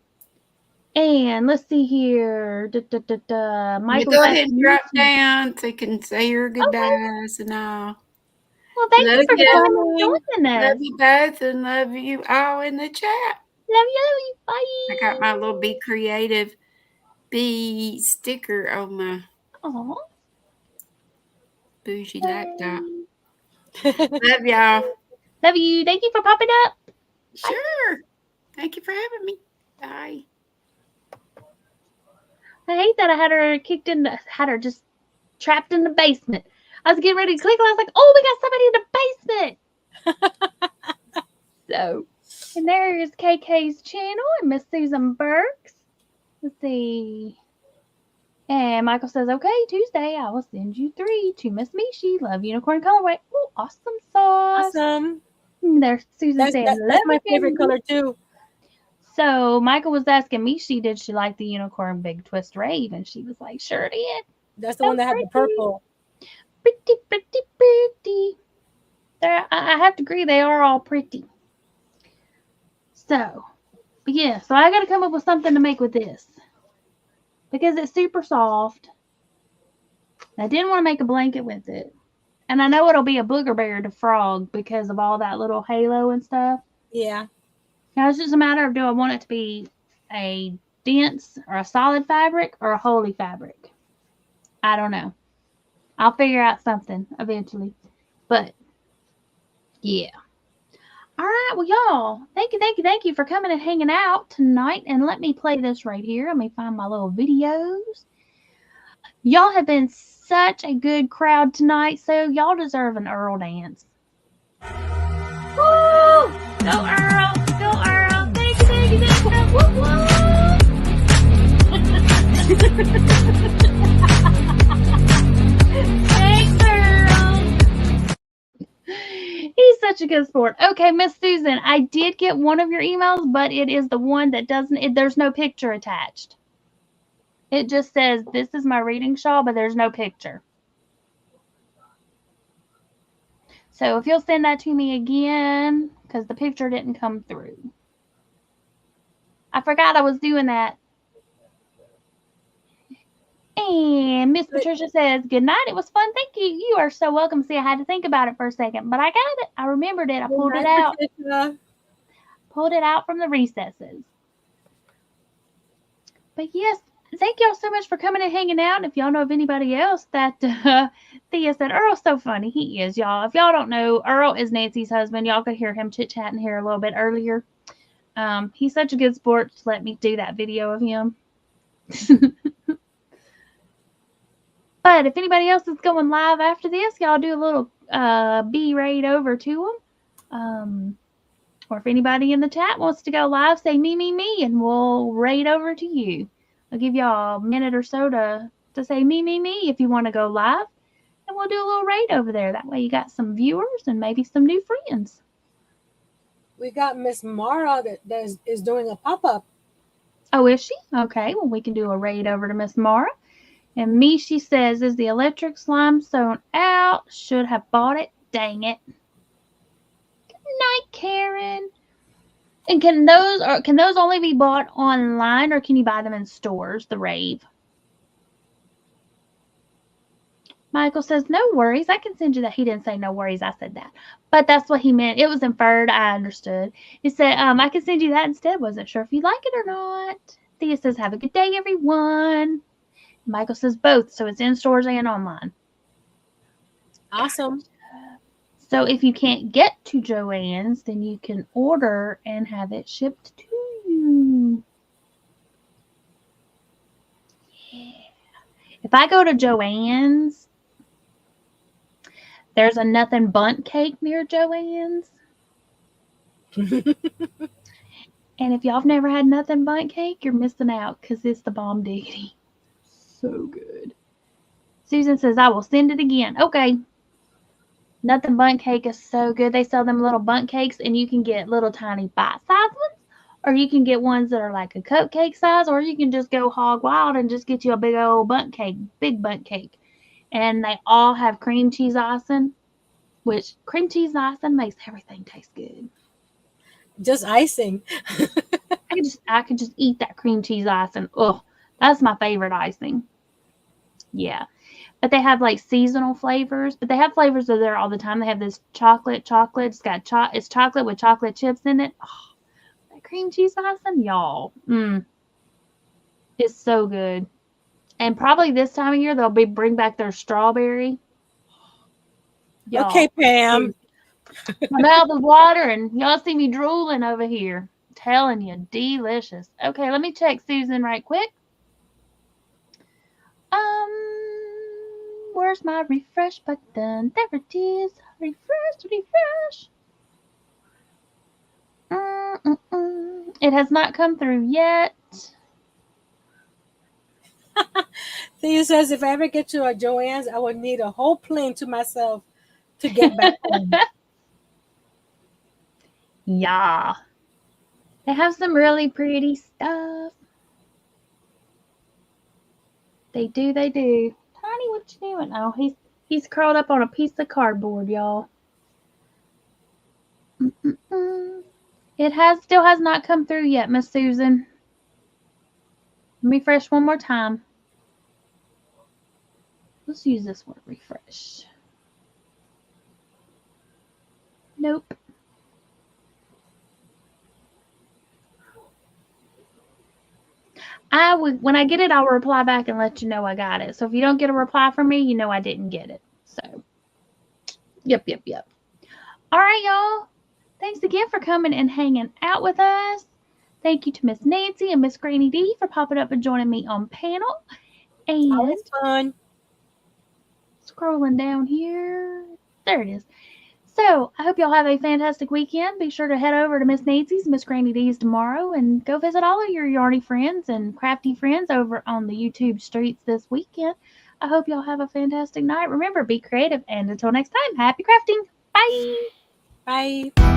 and let's see here.
Michael, go ahead and drop down so you can say your goodbyes and all.
Well, thank you for coming and joining us.
Love you both and love you all in the chat.
Love you. Bye.
I got my little Be Creative bee sticker on my bougie laptop. Love y'all.
Love you. Thank you for popping up.
Sure. Thank you for having me. Bye.
I hate that I had her just trapped in the basement. I was getting ready to click and I was like, oh, we got somebody in the basement. So, and there is KK's channel and Miss Susan Burks. Let's see. And Michael says, okay, Tuesday, I will send you 3 to Miss Mishi. Love Unicorn Colorway. Oh, awesome sauce.
Awesome.
There's Susan saying,
that's my favorite color too.
So Michael was asking me, did she like the unicorn big twist rave? And she was like, sure did.
That's the
So
one that had the
pretty,
purple.
pretty, pretty, pretty. I have to agree, they are all pretty. So, but yeah, so I got to come up with something to make with this because it's super soft. I didn't want to make a blanket with it. And I know it'll be a booger bear to frog because of all that little halo and stuff.
Yeah.
Now it's just a matter of do I want it to be a dense or a solid fabric or a holy fabric? I don't know. I'll figure out something eventually. But yeah. All right, well, y'all, thank you for coming and hanging out tonight. And let me play this right here. Let me find my little videos. Y'all have been such a good crowd tonight, so y'all deserve an Earl dance. Woo! Go Earl! Go Earl! Thank you. Woo woo! Thanks, Earl. He's such a good sport. Okay, Miss Susan, I did get one of your emails, but it is the one that doesn't, there's no picture attached. It just says, this is my reading shawl, but there's no picture. So if you'll send that to me again, because the picture didn't come through. I forgot I was doing that. And Miss Patricia says, good night. It was fun. Thank you. You are so welcome. See, I had to think about it for a second, but I got it. I remembered it. I pulled it out.
Patricia.
Pulled it out from the recesses. But yes, thank y'all so much for coming and hanging out. And if y'all know of anybody else that Thea said, Earl's so funny. He is, y'all. If y'all don't know, Earl is Nancy's husband. Y'all could hear him chit-chatting here a little bit earlier. He's such a good sport to let me do that video of him. But if anybody else is going live after this, y'all do a little B raid over to them. Or if anybody in the chat wants to go live, say me, and we'll raid over to you. I'll give y'all a minute or so to say me if you want to go live. And we'll do a little raid over there. That way you got some viewers and maybe some new friends.
We got Miss Mara that is doing a pop-up.
Oh, is she? Okay, well, we can do a raid over to Miss Mara. And me, she says, is the electric slime sewn out? Should have bought it. Dang it. Good night, Karen. And can those only be bought online, or can you buy them in stores? The rave. Michael says, no worries. I can send you that. He didn't say no worries. I said that. But that's what he meant. It was inferred. I understood. He said, I can send you that instead. Wasn't sure if you like it or not. Thea says, have a good day, everyone. Michael says both. So it's in stores and online.
Awesome.
So if you can't get to Joann's, then you can order and have it shipped to you. Yeah. If I go to Joann's, there's a nothing bundt cake near Joann's. And if y'all have never had nothing bundt cake, you're missing out because it's the bomb diggity. So good. Susan says, I will send it again. Okay. Nothing bundt cake is so good. They sell them little bundt cakes, and you can get little tiny bite-sized ones, or you can get ones that are like a cupcake size, or you can just go hog wild and just get you a big old bundt cake, big bundt cake. And they all have cream cheese icing, which cream cheese icing makes everything taste good.
Just icing.
I could just eat that cream cheese icing. Oh, that's my favorite icing. Yeah. But they have like seasonal flavors, but they have flavors that are there all the time. They have this chocolate. It's got it's chocolate with chocolate chips in it. Oh, that cream cheese icing, y'all. It's so good. And probably this time of year they'll bring back their strawberry. Y'all,
okay, Pam.
my mouth is watering. Y'all see me drooling over here. I'm telling you, delicious. Okay, let me check Susan right quick. Where's my refresh button? There it is. Refresh. It has not come through yet.
Thea says, if I ever get to a Joann's, I would need a whole plane to myself to get back home.
Yeah. They have some really pretty stuff. They do, they do. Tiny, what you doing? Oh, he's curled up on a piece of cardboard, y'all. It still has not come through yet, Miss Susan. Let me refresh one more time. Let's use this one, refresh. Nope. When I get it, I'll reply back and let you know I got it. So if you don't get a reply from me, you know I didn't get it. So, yep. All right, y'all. Thanks again for coming and hanging out with us. Thank you to Miss Nancy and Miss Granny D for popping up and joining me on panel. And
Always fun.
scrolling down here. There it is. So I hope y'all have a fantastic weekend. Be sure to head over to Miss Nancy's, Miss Granny D's tomorrow, and go visit all of your yarny friends and crafty friends over on the YouTube streets this weekend. I hope y'all have a fantastic night. Remember, be creative, and until next time, happy crafting. Bye.
Bye.